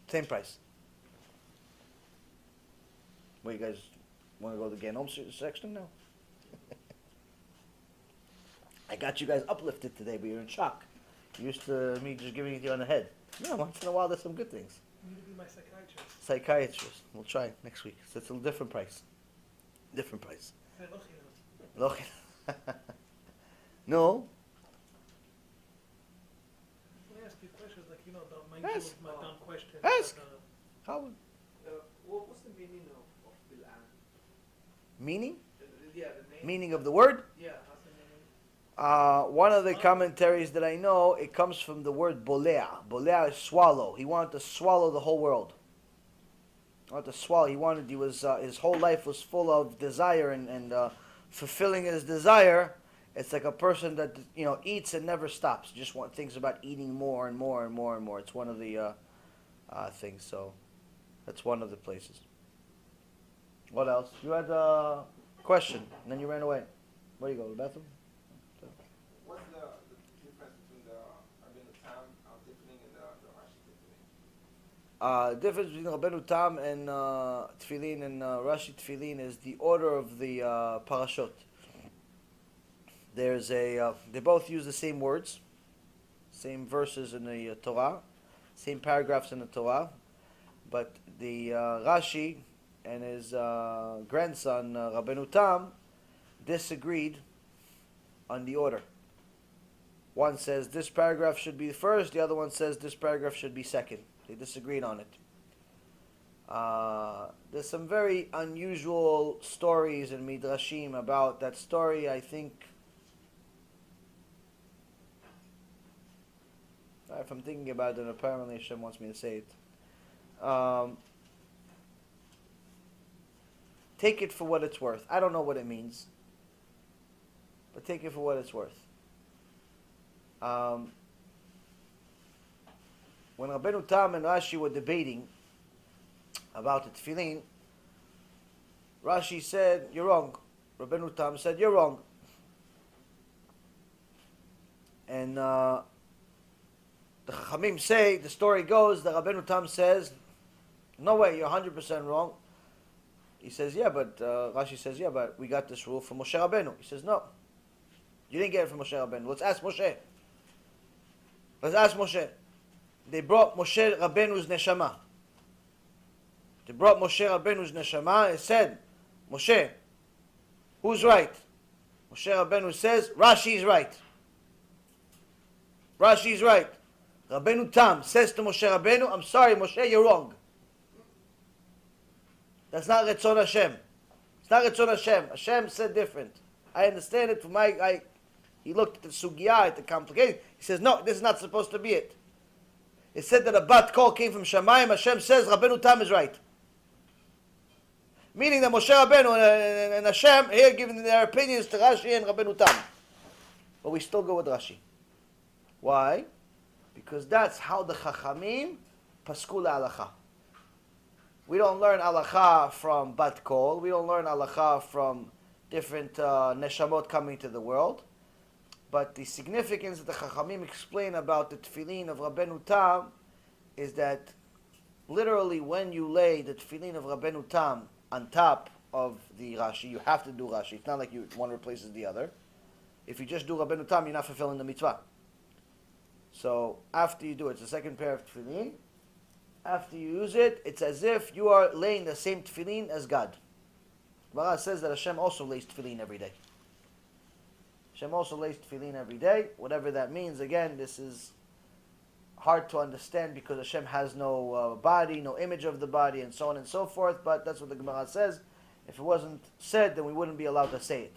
Same price. What, you guys want to go to the Gehenom section now? I got you guys uplifted today, but you're in shock. You're used to me just giving it to you on the head. No, once in a while there's some good things. You need to be my psychiatrist. Psychiatrist. We'll try next week. So it's a different price. Different price. No. Let me ask you questions like, don't mind you with my dumb questions. Ask. How? What's the meaning of Balaam? Meaning? Yeah, the name. Meaning of the word? Yeah, what's the meaning? One of the commentaries that I know, it comes from the word bolea. Bolea is swallow. He wanted to swallow the whole world. He wanted to swallow. His whole life was full of desire and fulfilling his desire. It's like a person that eats and never stops. Just thinks about eating more and more and more and more. It's one of the things. So that's one of the places. What else? You had a question and then you ran away. Where do you go? The bathroom? What's the difference between the Rabbeinu Tam tefillin and the Rashi tefillin? The difference between Rabbeinu Tam and tefillin and Rashi tefillin is the order of the parashot. There's they both use the same words, same verses in the Torah, same paragraphs in the Torah, but the Rashi and his grandson Rabbeinu Tam disagreed on the order. One says this paragraph should be first, the other one says this paragraph should be second. They disagreed on it. There's some very unusual stories in Midrashim about that story. I think, if I'm thinking about it, apparently Hashem wants me to say it. Take it for what it's worth. I don't know what it means, but take it for what it's worth. When Rabbeinu Tam and Rashi were debating about the tefillin, Rashi said, "You're wrong." Rabbeinu Tam said, "You're wrong." And the Chachamim say, the story goes, that Rabbeinu Tam says, "No way, you're 100% wrong." He says, "Yeah, but," Rashi says, "Yeah, but we got this rule from Moshe Rabbeinu." He says, "No, you didn't get it from Moshe Rabbeinu. Let's ask Moshe. Let's ask Moshe." They brought Moshe Rabbeinu's neshama. They brought Moshe Rabbeinu's neshama and said, "Moshe, who's right?" Moshe Rabbeinu says, "Rashi is right. Rashi is right." Rabbeinu Tam says to Moshe Rabbeinu, "I'm sorry, Moshe, you're wrong. That's not Retzon Hashem. It's not Retzon Hashem. Hashem said different. I understand it from He looked at the sugya, at the complication. He says, no, this is not supposed to be it. It said that a bat kol came from Shamayim. Hashem says Rabbeinu Tam is right. Meaning that Moshe Rabbeinu and Hashem here giving their opinions to Rashi and Rabbeinu Tam. But we still go with Rashi. Why? Because that's how the Chachamim pasku la'alacha. We don't learn halacha from bat kol. We don't learn halacha from different neshamot coming to the world. But the significance that the Chachamim explain about the tefillin of Rabbeinu Tam is that literally when you lay the tefillin of Rabbeinu Tam on top of the Rashi, you have to do Rashi. It's not like one replaces the other. If you just do Rabbeinu Tam, you're not fulfilling the mitzvah. So after you do it, it's the second pair of tefillin. After you use it, it's as if you are laying the same tefillin as God. Balaam says that Hashem also lays tefillin every day. Hashem also lays tefillin every day. Whatever that means, again, this is hard to understand because Hashem has no body, no image of the body, and so on and so forth. But that's what the Gemara says. If it wasn't said, then we wouldn't be allowed to say it.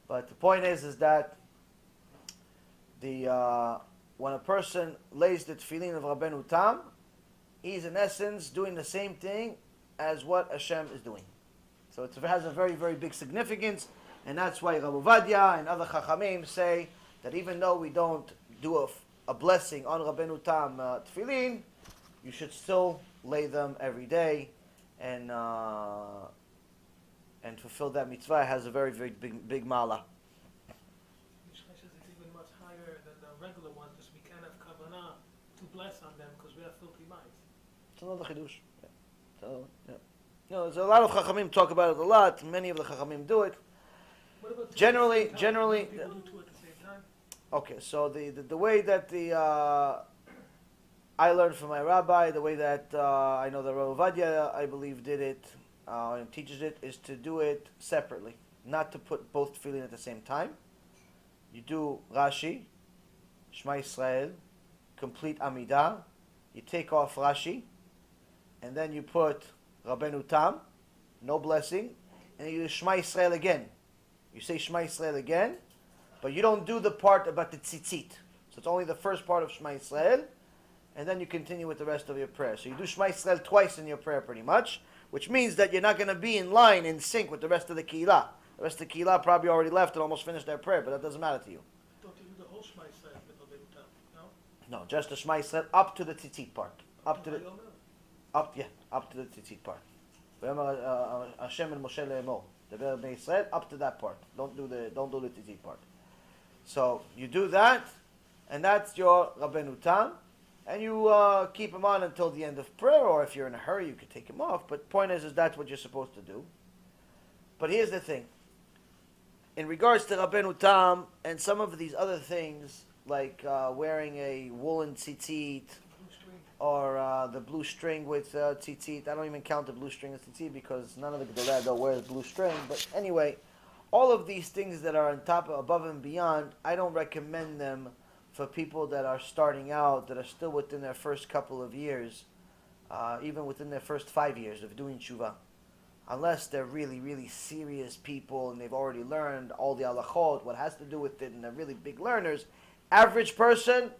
But the point is that when a person lays the tefillin of Rabbeinu Tam, he's in essence doing the same thing as what Hashem is doing. So it has a very, very big significance, and that's why Rabbi Ovadia and other Chachamim say that even though we don't do a blessing on Rabbeinu Tam tefillin, you should still lay them every day and fulfill that mitzvah. It has a very, very big mala. Mishnah says it's even much higher than the regular ones, because we can't have kavanah to bless on them because we have filthy minds. It's another chidush. Yeah. So, yeah. You know, there's a lot of Chachamim talk about it a lot. Many of the Chachamim do it. What about Generally. people do two at the same time? Okay, so the way that I learned from my rabbi, the way that I know that Rabbi Ovadia, I believe, did it and teaches it, is to do it separately, not to put both tefillin at the same time. You do Rashi, Shema Yisrael, complete Amidah. You take off Rashi, and then you put Rabbeinu Tam, no blessing, and you do Shema Yisrael again. You say Shema Yisrael again, but you don't do the part about the tzitzit. So it's only the first part of Shema Yisrael, and then you continue with the rest of your prayer. So you do Shema Yisrael twice in your prayer pretty much, which means that you're not going to be in line, in sync with the rest of the Keilah. The rest of the Keilah probably already left and almost finished their prayer, but that doesn't matter to you. Don't you do the whole Shema Yisrael with Rabbeinu Tam? No? No, just the Shema Yisrael up to the tzitzit part. Up to the tzitzit part. Hashem and Moshe le'emor. The Bnei Yisrael up to that part. Don't do the tzitzit part. So you do that, and that's your Rabbeinu Tam, and you keep him on until the end of prayer, or if you're in a hurry, you could take him off. But point is that's what you're supposed to do. But here's the thing. In regards to Rabbeinu Tam and some of these other things, like wearing a woolen tzitzit, or the blue string with tzitzit. I don't even count the blue string as tzitzit because none of the Gedolei Hador wears blue string. But anyway, all of these things that are on top, above and beyond, I don't recommend them for people that are starting out, that are still within their first couple of years, even within their first 5 years of doing tshuva. Unless they're really, really serious people and they've already learned all the halachot, what has to do with it, and they're really big learners. Average person,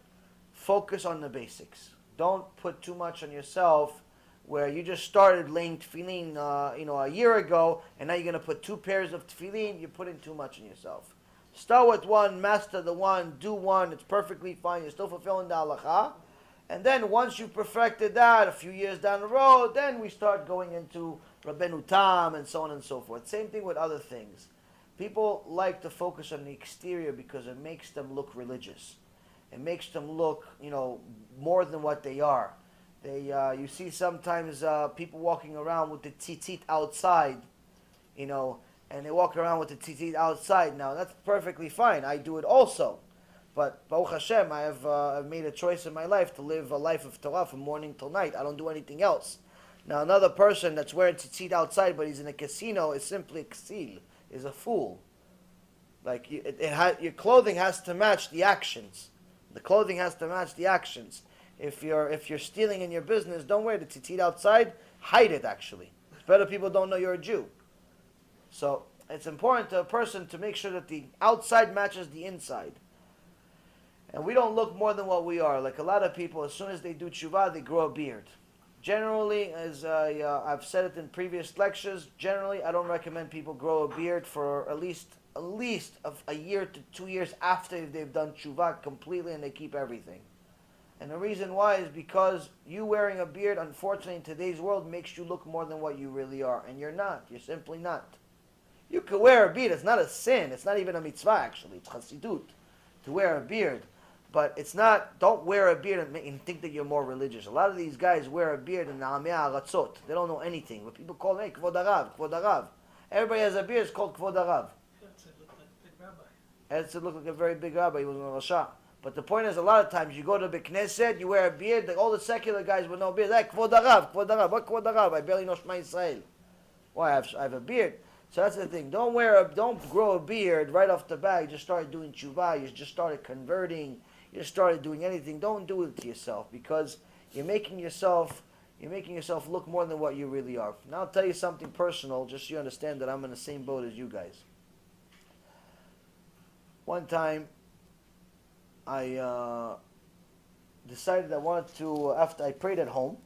focus on the basics. Don't put too much on yourself where you just started laying tefillin a year ago, and now you're going to put 2 pairs of tefillin. You're putting too much on yourself. Start with one, master the one, do one. It's perfectly fine. You're still fulfilling the halacha. And then once you perfected that, a few years down the road, then we start going into Rabbeinu Tam and so on and so forth. Same thing with other things. People like to focus on the exterior because it makes them look religious. It makes them look, more than what they are. You see sometimes people walking around with the tzitzit outside, and they walk around with the tzitzit outside. Now, that's perfectly fine. I do it also. But, Baruch Hashem, I've made a choice in my life to live a life of Torah from morning till night. I don't do anything else. Now, another person that's wearing tzitzit outside, but he's in a casino, is simply a ksil, is a fool. Like, your clothing has to match the actions. The clothing has to match the actions. If you're stealing in your business, don't wear the tzitzit outside. Hide it, actually. It's better people don't know you're a Jew. So it's important to a person to make sure that the outside matches the inside. And we don't look more than what we are. Like a lot of people, as soon as they do tshuva, they grow a beard. Generally, as I've said it in previous lectures, generally I don't recommend people grow a beard for at least a year to 2 years after they've done tshuva completely and they keep everything. And the reason why is because you wearing a beard, unfortunately, in today's world, makes you look more than what you really are. And you're not. You're simply not. You could wear a beard. It's not a sin. It's not even a mitzvah, actually. It's chassidut to wear a beard. But it's not, don't wear a beard and think that you're more religious. A lot of these guys wear a beard in na'amei ha'aratzot. They don't know anything. But people call them, hey, kvod harav, kvod harav. Everybody has a beard. It's called kvod harav. Herzl looked like a big rabbi. Herzl looked like a very big rabbi. He was a rasha. But the point is, a lot of times you go to the Knesset, you wear a beard. All the secular guys with no beard, like kvod harav, kvod harav. What kvod harav? I barely know Shema Yisrael. Why? I have a beard. So that's the thing. Don't grow a beard right off the bat. You just started doing tshuva. You just started converting. You just started doing anything. Don't do it to yourself because you're making yourself look more than what you really are. Now I'll tell you something personal, just so you understand that I'm in the same boat as you guys. One time, I decided I wanted to, after I prayed at home,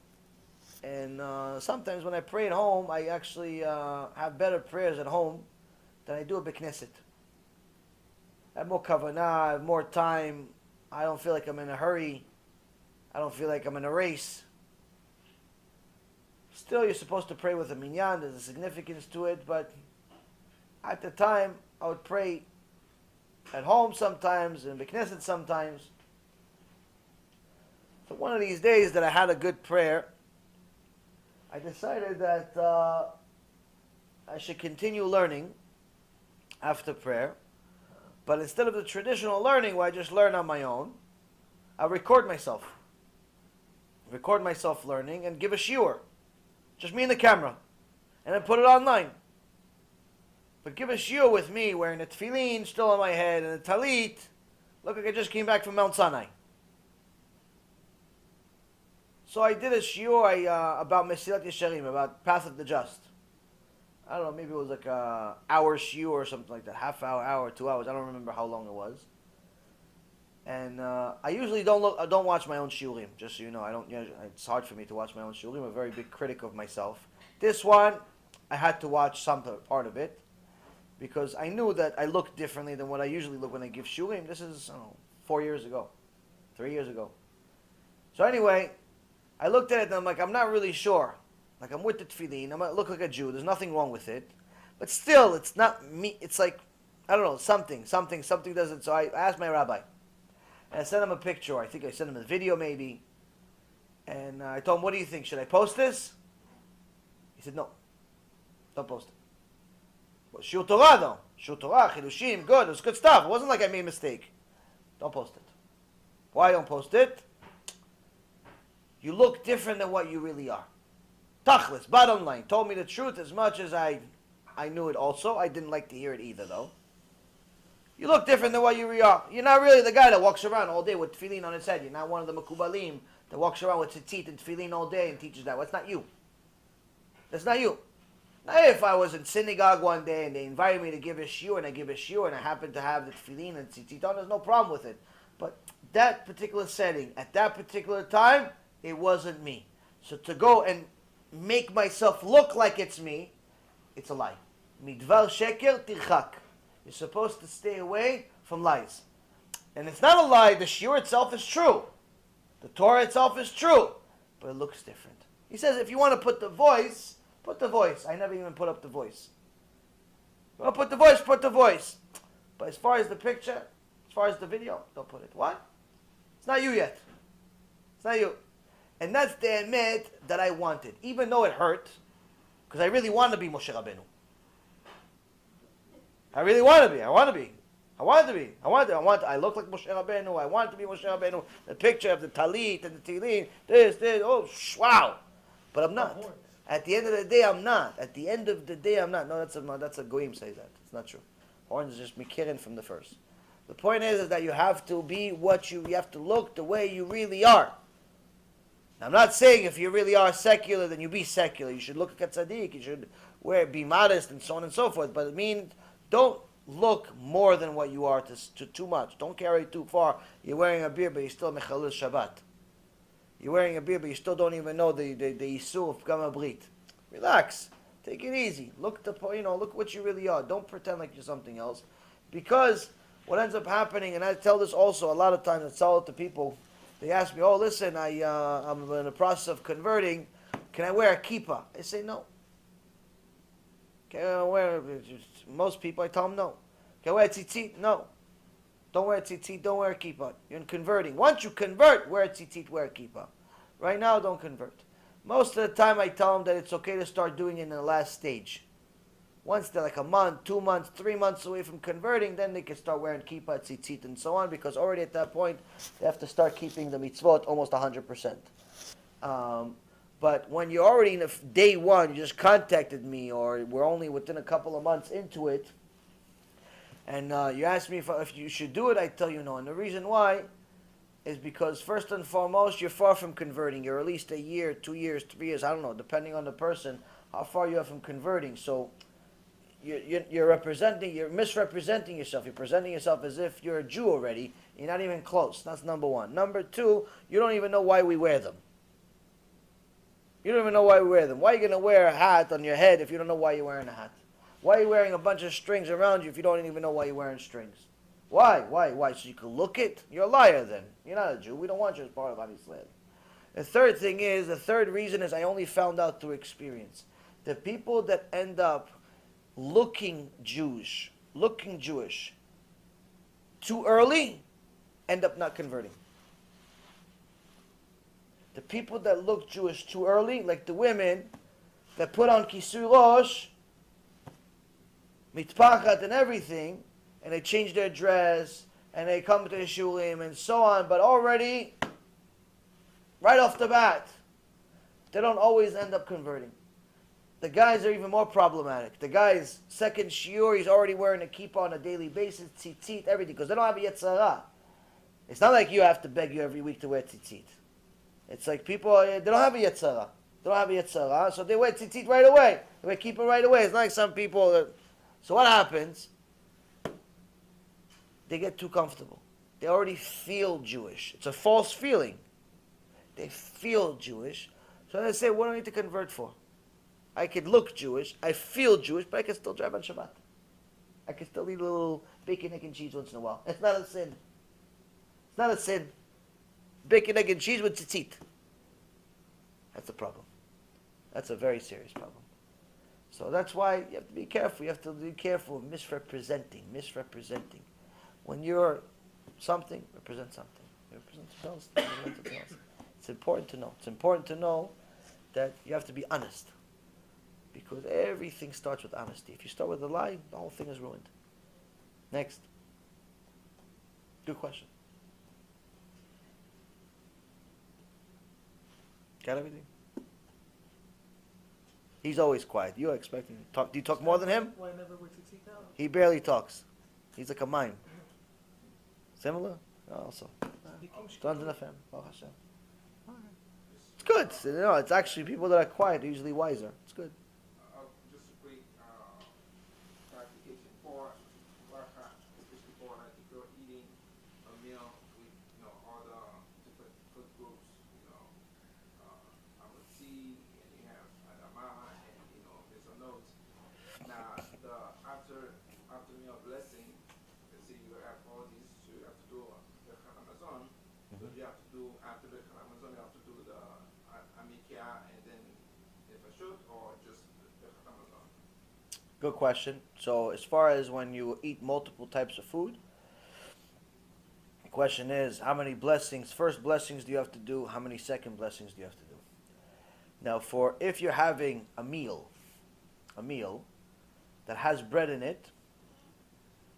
and sometimes when I pray at home, I actually have better prayers at home than I do at Knesset. I have more kavanah, I have more time, I don't feel like I'm in a hurry, I don't feel like I'm in a race. Still, you're supposed to pray with a minyan, there's a significance to it, but at the time, I would pray at home sometimes, in Knesset sometimes. So one of these days that I had a good prayer, I decided that I should continue learning after prayer. But instead of the traditional learning where I just learn on my own, I'll record myself. Record myself learning and give a shiur. Just me and the camera. And then put it online. But give a shiur with me wearing a tefillin still on my head and a talit. Look like I just came back from Mount Sinai. So I did a shiur about Mesilat Yesharim, about Path of the Just. I don't know, maybe it was like an hour shiur or something like that. Half hour, 2 hours. I don't remember how long it was. And I usually don't watch my own shiurim, just so you know. It's hard for me to watch my own shiurim. I'm a very big critic of myself. This one, I had to watch some part of it because I knew that I looked differently than what I usually look when I give shiurim. This is, 4 years ago, 3 years ago. So anyway, I looked at it and I'm like, I'm not really sure. Like, I'm with the tefillin, I might look like a Jew, there's nothing wrong with it. But still, it's not me, it's like, I don't know, something doesn't. So I asked my rabbi. And I sent him a picture, I think I sent him a video maybe. And I told him, what do you think, should I post this? He said, no, don't post it. Well, shiur Torah though. Shiur Torah, chidushim, good, it was good stuff. It wasn't like I made a mistake. Don't post it. Why don't post it? You look different than what you really are. Tachlis, bottom line, told me the truth as much as I knew it also. I didn't like to hear it either though. You look different than what you really are. You're not really the guy that walks around all day with tefillin on his head. You're not one of the mekubalim that walks around with tzitzit and tefillin all day and teaches that. Well, that's not you. That's not you. Now if I was in synagogue one day and they invited me to give a shiur and I give a shiur and I happen to have the tefillin and tzitzit on, there's no problem with it. But that particular setting, at that particular time, it wasn't me. So to go and make myself look like it's me, it's a lie. Midvar sheker tirchak. You're supposed to stay away from lies. And it's not a lie, the shiur itself is true. The Torah itself is true. But it looks different. He says if you want to put the voice, put the voice. I never even put up the voice. Well, put the voice. But as far as the picture, as far as the video, don't put it. What? It's not you yet. It's not you. And that's the emet that I wanted. Even though it hurt, because I really want to be Moshe Rabbeinu. I really want to be. I look like Moshe Rabbeinu. I want to be Moshe Rabbeinu. The picture of the talit and the tefillin. This. Oh, wow. But I'm not. At the end of the day, I'm not. No, that's a goyim says that. It's not true. Horns is just mikirin from the first. The point is that you have to be you have to look the way you really are. Now, I'm not saying if you really are secular, then you be secular. You should look at Tzadik. You should be modest and so on and so forth. But it means don't look more than what you are to too much. Don't carry it too far. You're wearing a beard, but you're still Mechalil Shabbat. You're wearing a beard, but you still don't even know the Yisur of Gama Brit. Relax. Take it easy. Look what you really are. Don't pretend like you're something else. Because what ends up happening, and I tell this also a lot of times, I tell it to people, they ask me, oh, listen, I'm in the process of converting. Can I wear a kippah? I say no. Can I wear, most people, I tell them no. Can I wear a tzitzit? No. Don't wear a tzitzit, don't wear a kippah. You're converting. Once you convert, wear a tzitzit, wear a kippah. Right now, don't convert. Most of the time, I tell them that it's okay to start doing it in the last stage. Once they're like a month, 2 months, 3 months away from converting, then they can start wearing kippah, tzitzit, and so on, because already at that point, they have to start keeping the mitzvot almost 100%. But when you're already in day one, you just contacted me, or we're only within a couple of months into it, and you ask me if you should do it, I tell you no. And the reason why is because, first and foremost, you're far from converting. You're at least a year, 2 years, 3 years, I don't know, depending on the person, how far you are from converting. So you're misrepresenting yourself. You're presenting yourself as if you're a Jew already. You're not even close. That's number one. Number two, you don't even know why we wear them. You don't even know why we wear them. Why are you going to wear a hat on your head if you don't know why you're wearing a hat? Why are you wearing a bunch of strings around you if you don't even know why you're wearing strings? Why? So you can look it? You're a liar then. You're not a Jew. We don't want you as part of Am Yisrael. The third reason is I only found out through experience. The people that end up looking Jewish too early end up not converting. The people that look Jewish too early, like the women that put on kisui rosh, mitpachat and everything, and they change their dress, and they come to the shulim and so on, but already, right off the bat, they don't always end up converting. The guys are even more problematic. The guy's second shiur, he's already wearing a kippah on a daily basis, tzitzit, everything, because they don't have a yetzarah. It's not like you have to beg you every week to wear tzitzit. It's like people, they don't have a yetzarah. They don't have a yetzarah, so they wear tzitzit right away. They wear kippah right away. It's not like some people. So what happens? They get too comfortable. They already feel Jewish. It's a false feeling. They feel Jewish. So they say, what do I need to convert for? I could look Jewish, I feel Jewish, but I can still drive on Shabbat. I can still eat a little bacon, egg, and cheese once in a while. It's not a sin. It's not a sin. Bacon, egg, and cheese with tzitzit. That's a problem. That's a very serious problem. So that's why you have to be careful. You have to be careful of misrepresenting. When you're something, represent something. You represent something else. It's important to know. It's important to know that you have to be honest. Because everything starts with honesty. If you start with a lie, the whole thing is ruined. Next. Good question. Got everything? He's always quiet. You're expecting to talk. Do you talk more than him? Why never with tzitzit now? He barely talks. He's like a mime. Similar? Also. It's good. It's actually people that are quiet are usually wiser. It's good. Just a quick clarification for bracha, especially for like if you're eating a meal with all the different food groups, Amatzi, and you have Adama, and there's a note. Now the after meal blessing, let's say you have all these, so you have to do the Amazon. So you have to do after the Amazon, you have to do the Amikia and then the Pashut, or just the Amazon? Good question. So as far as when you eat multiple types of food, the question is how many first blessings do you have to do? How many second blessings do you have to do? Now if you're having a meal that has bread in it,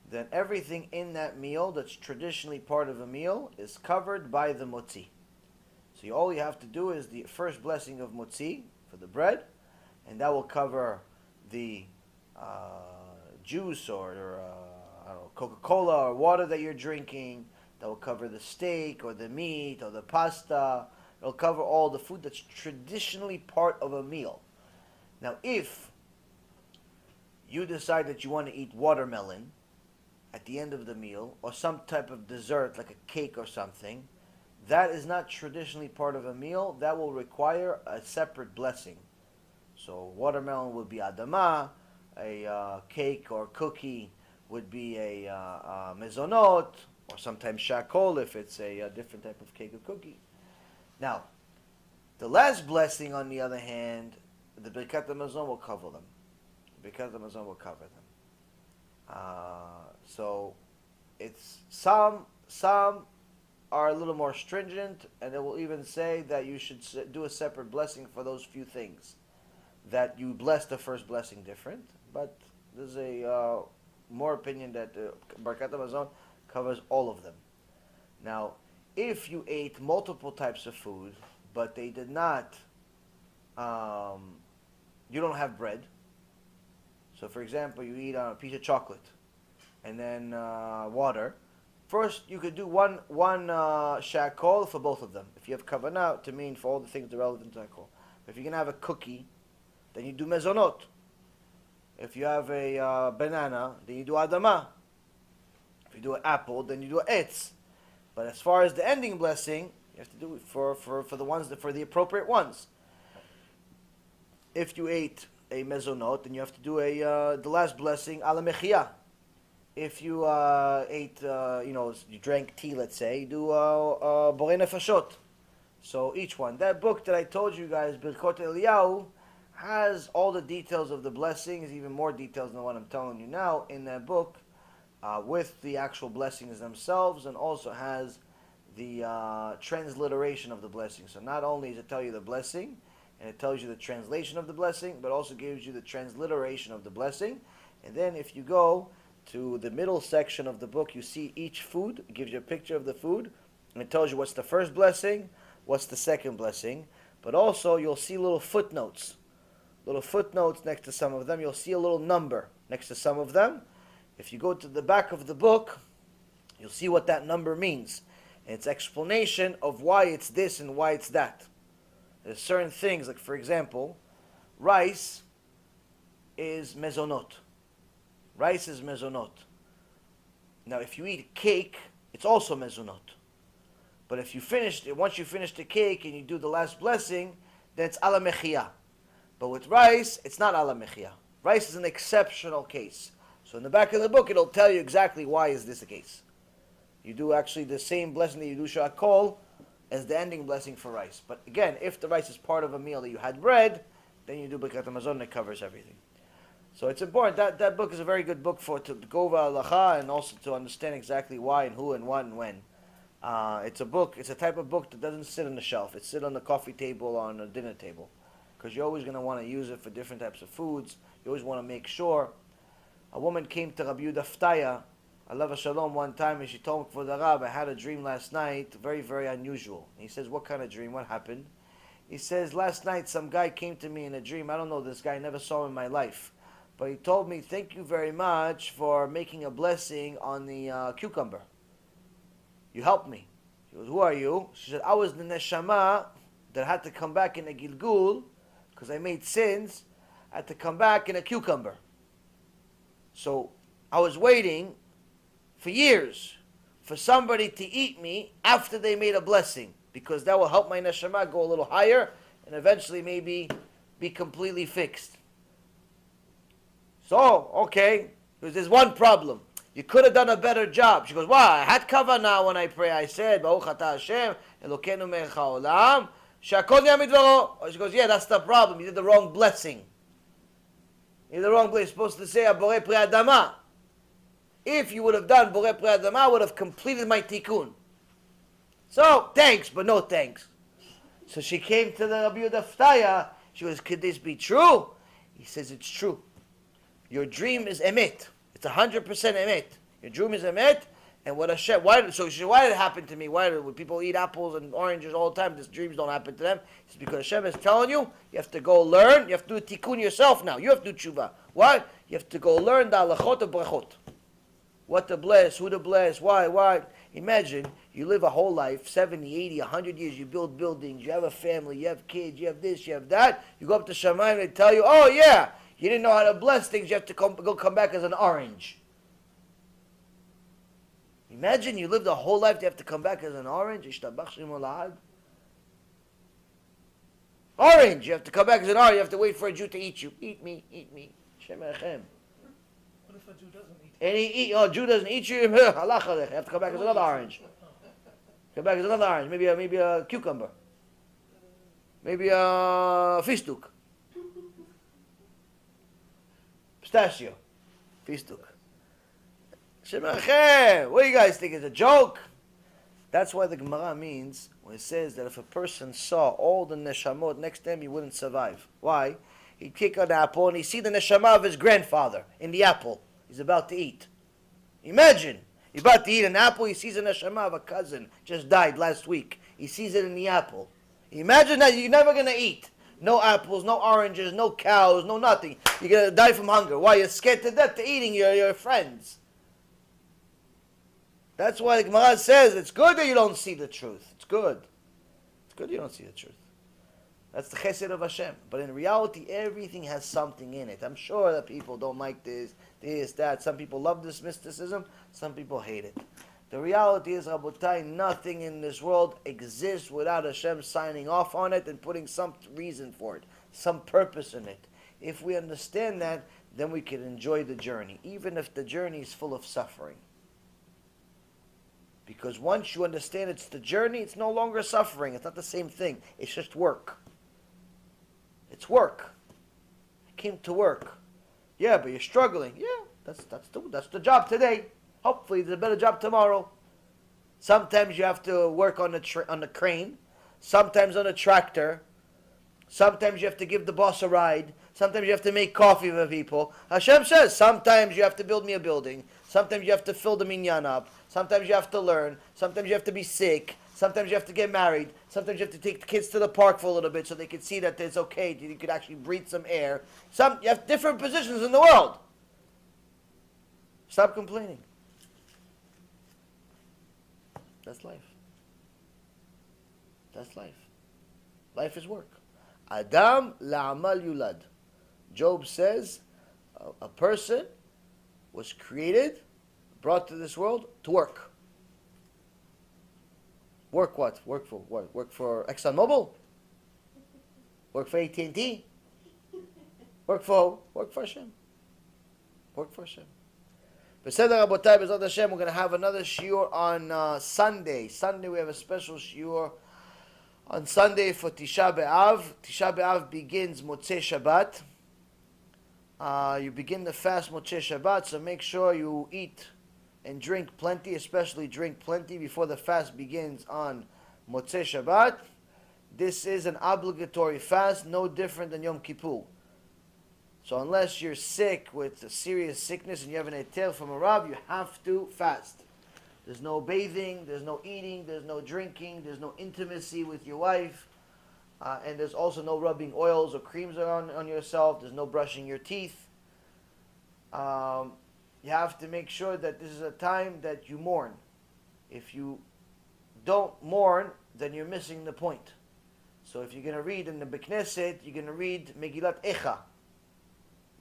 then everything in that meal that's traditionally part of a meal is covered by the motzi. So all you have to do is the first blessing of motzi for the bread, and that will cover the juice or I don't know, Coca-Cola or water that you're drinking. That will cover the steak or the meat or the pasta. It'll cover all the food that's traditionally part of a meal. Now, if you decide that you want to eat watermelon at the end of the meal, or some type of dessert like a cake or something, that is not traditionally part of a meal. That will require a separate blessing. So watermelon would be adama, a cake or cookie would be a mezonot, or sometimes shakol if it's a different type of cake or cookie. Now, the last blessing, on the other hand, the Birkat HaMazon will cover them. The Birkat HaMazon will cover them. So, it's some are a little more stringent, and it will even say that you should do a separate blessing for those few things. That you bless the first blessing different, but there's a more opinion that Birkat HaMazon covers all of them. Now, if you ate multiple types of food, but they did not, you don't have bread. So, for example, you eat a piece of chocolate and then water. First, you could do one shakol for both of them. If you have kavanah, to mean for all the things that are relevant to shakol. If you're going to have a cookie, then you do mezonot. If you have a banana, then you do adama. If you do an apple, then you do etz. But as far as the ending blessing, you have to do it for the ones for the appropriate ones. If you ate a mezonot, then you have to do the last blessing ala mechia. If you ate, you drank tea, let's say, you do borei nefashot. So each one. That book that I told you guys, Birkot Eliyahu, has all the details of the blessings, even more details than what I'm telling you now in that book, with the actual blessings themselves, and also has the transliteration of the blessing. So not only does it tell you the blessing, and it tells you the translation of the blessing, but also gives you the transliteration of the blessing. And then if you go to the middle section of the book, you see each food. It gives you a picture of the food, and it tells you what's the first blessing, what's the second blessing. But also you'll see little footnotes. Little footnotes next to some of them. You'll see a little number next to some of them. If you go to the back of the book, you'll see what that number means. And it's explanation of why it's this and why it's that. There's certain things, like for example, rice is mezonot. Rice is mezonot. Now if you eat cake, it's also mezonot. But if you once you finish the cake and you do the last blessing, then it's ala mechia. But with rice, it's not ala mechia. Rice is an exceptional case. So in the back of the book, it'll tell you exactly why is this the case. You do actually the same blessing that you do shakol as the ending blessing for rice. But again, if the rice is part of a meal that you had bread, then you do Birkat HaMazon that covers everything. So it's important. That book is a very good book to go over halacha and also to understand exactly why and who and what and when. It's a type of book that doesn't sit on the shelf. It sits on the coffee table or on a dinner table. Because you're always going to want to use it for different types of foods. You always want to make sure. A woman came to Rabbi Yehuda Alav Shalom one time, and she told me, for the Rab, I had a dream last night, very, very unusual. And he says, what kind of dream? What happened? He says, last night some guy came to me in a dream. I don't know this guy, I never saw him in my life. But he told me, thank you very much for making a blessing on the cucumber. You helped me. He goes, who are you? She said, I was the neshama that had to come back in a gilgul, because I made sins. I had to come back in a cucumber. So I was waiting for years for somebody to eat me after they made a blessing, because that will help my neshama go a little higher and eventually maybe be completely fixed. So, okay, there's one problem. You could have done a better job. She goes, wow, I had kavanah when I pray. I said, Baruch atah Hashem, Elokeinu melech haolam, she'akol nהיה midvaro. She goes, yeah, that's the problem. You did the wrong blessing. You did the wrong blessing. You're supposed to say, borei prei adama. If you would have done borei prei adama, I would have completed my tikkun. So, thanks, but no thanks. So she came to the Rabbi Yehuda. She goes, could this be true? He says, it's true. Your dream is emet. It's 100% emet. Your dream is emet. And what Hashem, why did it happen to me? Why do people eat apples and oranges all the time? These dreams don't happen to them. It's because Hashem is telling you, you have to go learn. You have to do tikkun yourself now. You have to do tshuva. Why? You have to go learn the halachot of brachot. What to bless, who to bless, why. Imagine You live a whole life, 70, 80, 100 years, you build buildings, you have a family, you have kids, you have this, you have that. You go up to Shamayim and they tell you, oh yeah, you didn't know how to bless things, you have to come back as an orange. Imagine you lived a whole life, you have to come back as an orange. Orange, you have to come back as an orange, you have to wait for a Jew to eat you. Eat me, eat me. Shem Echem. What if a Jew doesn't eat you? And Jew doesn't eat you, halach alech. You have to come back as another orange. Come back as another orange, maybe a cucumber. Maybe a fistuk. Pistachio. Fistuk. Shem Echem. What do you guys think? It's a joke? That's why the Gemara means, when it says that if a person saw all the neshamot next to him, he wouldn't survive. Why? He'd pick an apple and he'd see the neshama of his grandfather in the apple. He's about to eat. Imagine, he's about to eat an apple, he sees a neshama of a cousin, just died last week. He sees it in the apple. Imagine that, you're never going to eat. No apples, no oranges, no cows, no nothing. You're going to die from hunger. Why? You're scared to death to eating your friends. That's why the Gemara says it's good that you don't see the truth. It's good. It's good you don't see the truth. That's the chesed of Hashem. But in reality, everything has something in it. I'm sure that people don't like this, that. Some people love this mysticism. Some people hate it. The reality is, Rabotai, nothing in this world exists without Hashem signing off on it and putting some reason for it, some purpose in it. If we understand that, then we can enjoy the journey, even if the journey is full of suffering. Because once you understand it's the journey, it's no longer suffering. It's not the same thing. It's just work. It's work. I came to work. Yeah, but you're struggling. Yeah, that's the job today. Hopefully there's a better job tomorrow. Sometimes you have to work on the crane. Sometimes on a tractor. Sometimes you have to give the boss a ride. Sometimes you have to make coffee for people. Hashem says, sometimes you have to build me a building. Sometimes you have to fill the minyan up. Sometimes you have to learn. Sometimes you have to be sick. Sometimes you have to get married. Sometimes you have to take the kids to the park for a little bit so they can see that it's okay. You could actually breathe some air. You have different positions in the world. Stop complaining. That's life. That's life. Life is work. Adam la'amal yulad. Job says a person was created, brought to this world to work. Work what? Work for what? Work for ExxonMobil? Work for AT&T? Work for Hashem. Work for Hashem. B'seder Rabotai, B'ezrat Hashem, we're going to have another shiur on Sunday. Sunday we have a special shiur on Sunday for Tisha B'Av. Tisha B'Av begins Motzei Shabbat. You begin the fast Motzei Shabbat, so make sure you eat and drink plenty, especially drink plenty before the fast begins on Motzei Shabbat. This is an obligatory fast, no different than Yom Kippur. So unless you're sick with a serious sickness and you have an eter from a Rav, you have to fast. There's no bathing, there's no eating, there's no drinking, there's no intimacy with your wife, and there's also no rubbing oils or creams on yourself, there's no brushing your teeth. You have to make sure that this is a time that you mourn. If you don't mourn, then you're missing the point. So if you're going to read in the Bekneset, you're going to read Megillat Echa,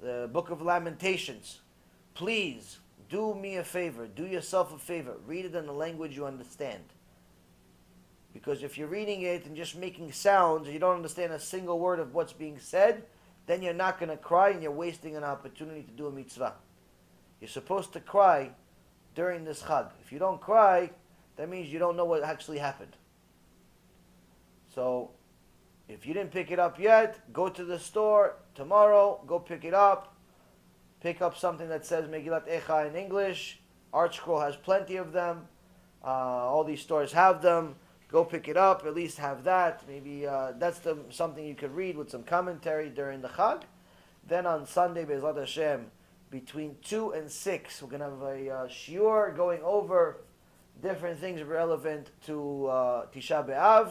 the Book of Lamentations. Please, do me a favor, do yourself a favor, read it in the language you understand. Because if you're reading it and just making sounds, and you don't understand a single word of what's being said, then you're not going to cry and you're wasting an opportunity to do a mitzvah. You're supposed to cry during this Chag. If you don't cry, that means you don't know what actually happened. So, if you didn't pick it up yet, go to the store tomorrow, go pick it up. Pick up something that says Megillat Echa in English. Art Scroll has plenty of them. All these stores have them. Go pick it up, at least have that. Maybe that's something you could read with some commentary during the Chag. Then on Sunday, Be'ezrat Hashem, between 2 and 6, we're going to have a shiur going over different things relevant to Tisha B'Av,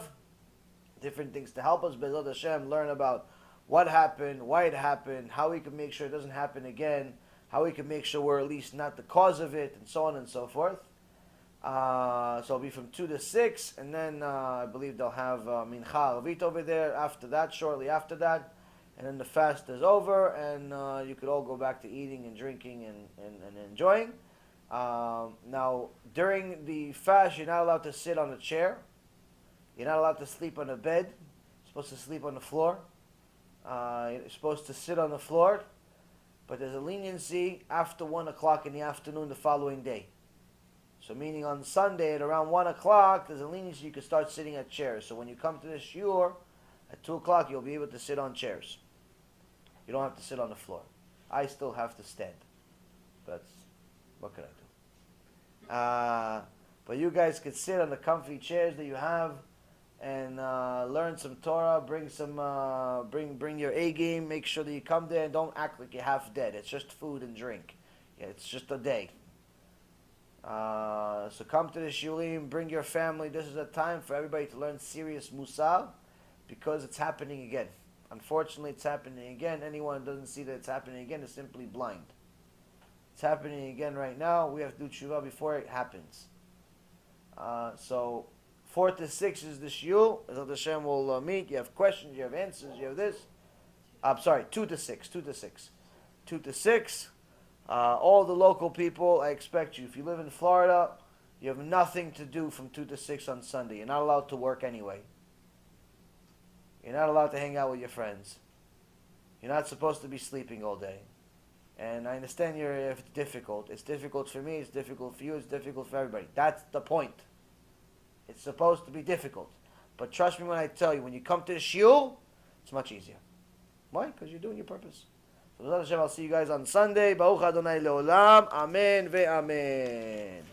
different things to help us, Be'ezrat Hashem, learn about what happened, why it happened, how we can make sure it doesn't happen again, how we can make sure we're at least not the cause of it, and so on and so forth. So it'll be from 2 to 6, and then I believe they'll have mincha aravit over there after that, shortly after that. And then the fast is over, and you could all go back to eating and drinking and enjoying. Now, during the fast, you're not allowed to sit on a chair. You're not allowed to sleep on a bed. You're supposed to sleep on the floor. You're supposed to sit on the floor. But there's a leniency after 1 o'clock in the afternoon the following day. So meaning on Sunday at around 1 o'clock, there's a leniency you can start sitting at chairs. So when you come to the shiur, at 2 o'clock, you'll be able to sit on chairs. You don't have to sit on the floor. I still have to stand. But what can I do? But you guys can sit on the comfy chairs that you have and learn some Torah. Bring some, bring your A game. Make sure that you come there and don't act like you're half dead. It's just food and drink. Yeah, it's just a day. So come to the shulim. Bring your family. This is a time for everybody to learn serious mussar, because it's happening again. Unfortunately, it's happening again. Anyone who doesn't see that it's happening again is simply blind. It's happening again right now. We have to do tshuva before it happens. So 4 to 6 is the shiur. As Hashem will meet. You have questions, you have answers, you have this. I'm sorry, 2 to 6. 2 to 6. 2 to 6. All the local people, I expect you. If you live in Florida, you have nothing to do from 2 to 6 on Sunday. You're not allowed to work anyway. You're not allowed to hang out with your friends. You're not supposed to be sleeping all day. And I understand if it's difficult. It's difficult for me, it's difficult for you, it's difficult for everybody. That's the point. It's supposed to be difficult. But trust me when I tell you, when you come to the shiur, it's much easier. Why? Because you're doing your purpose. So I'll see you guys on Sunday. Baruch Adonai Leolam. Amen ve amen.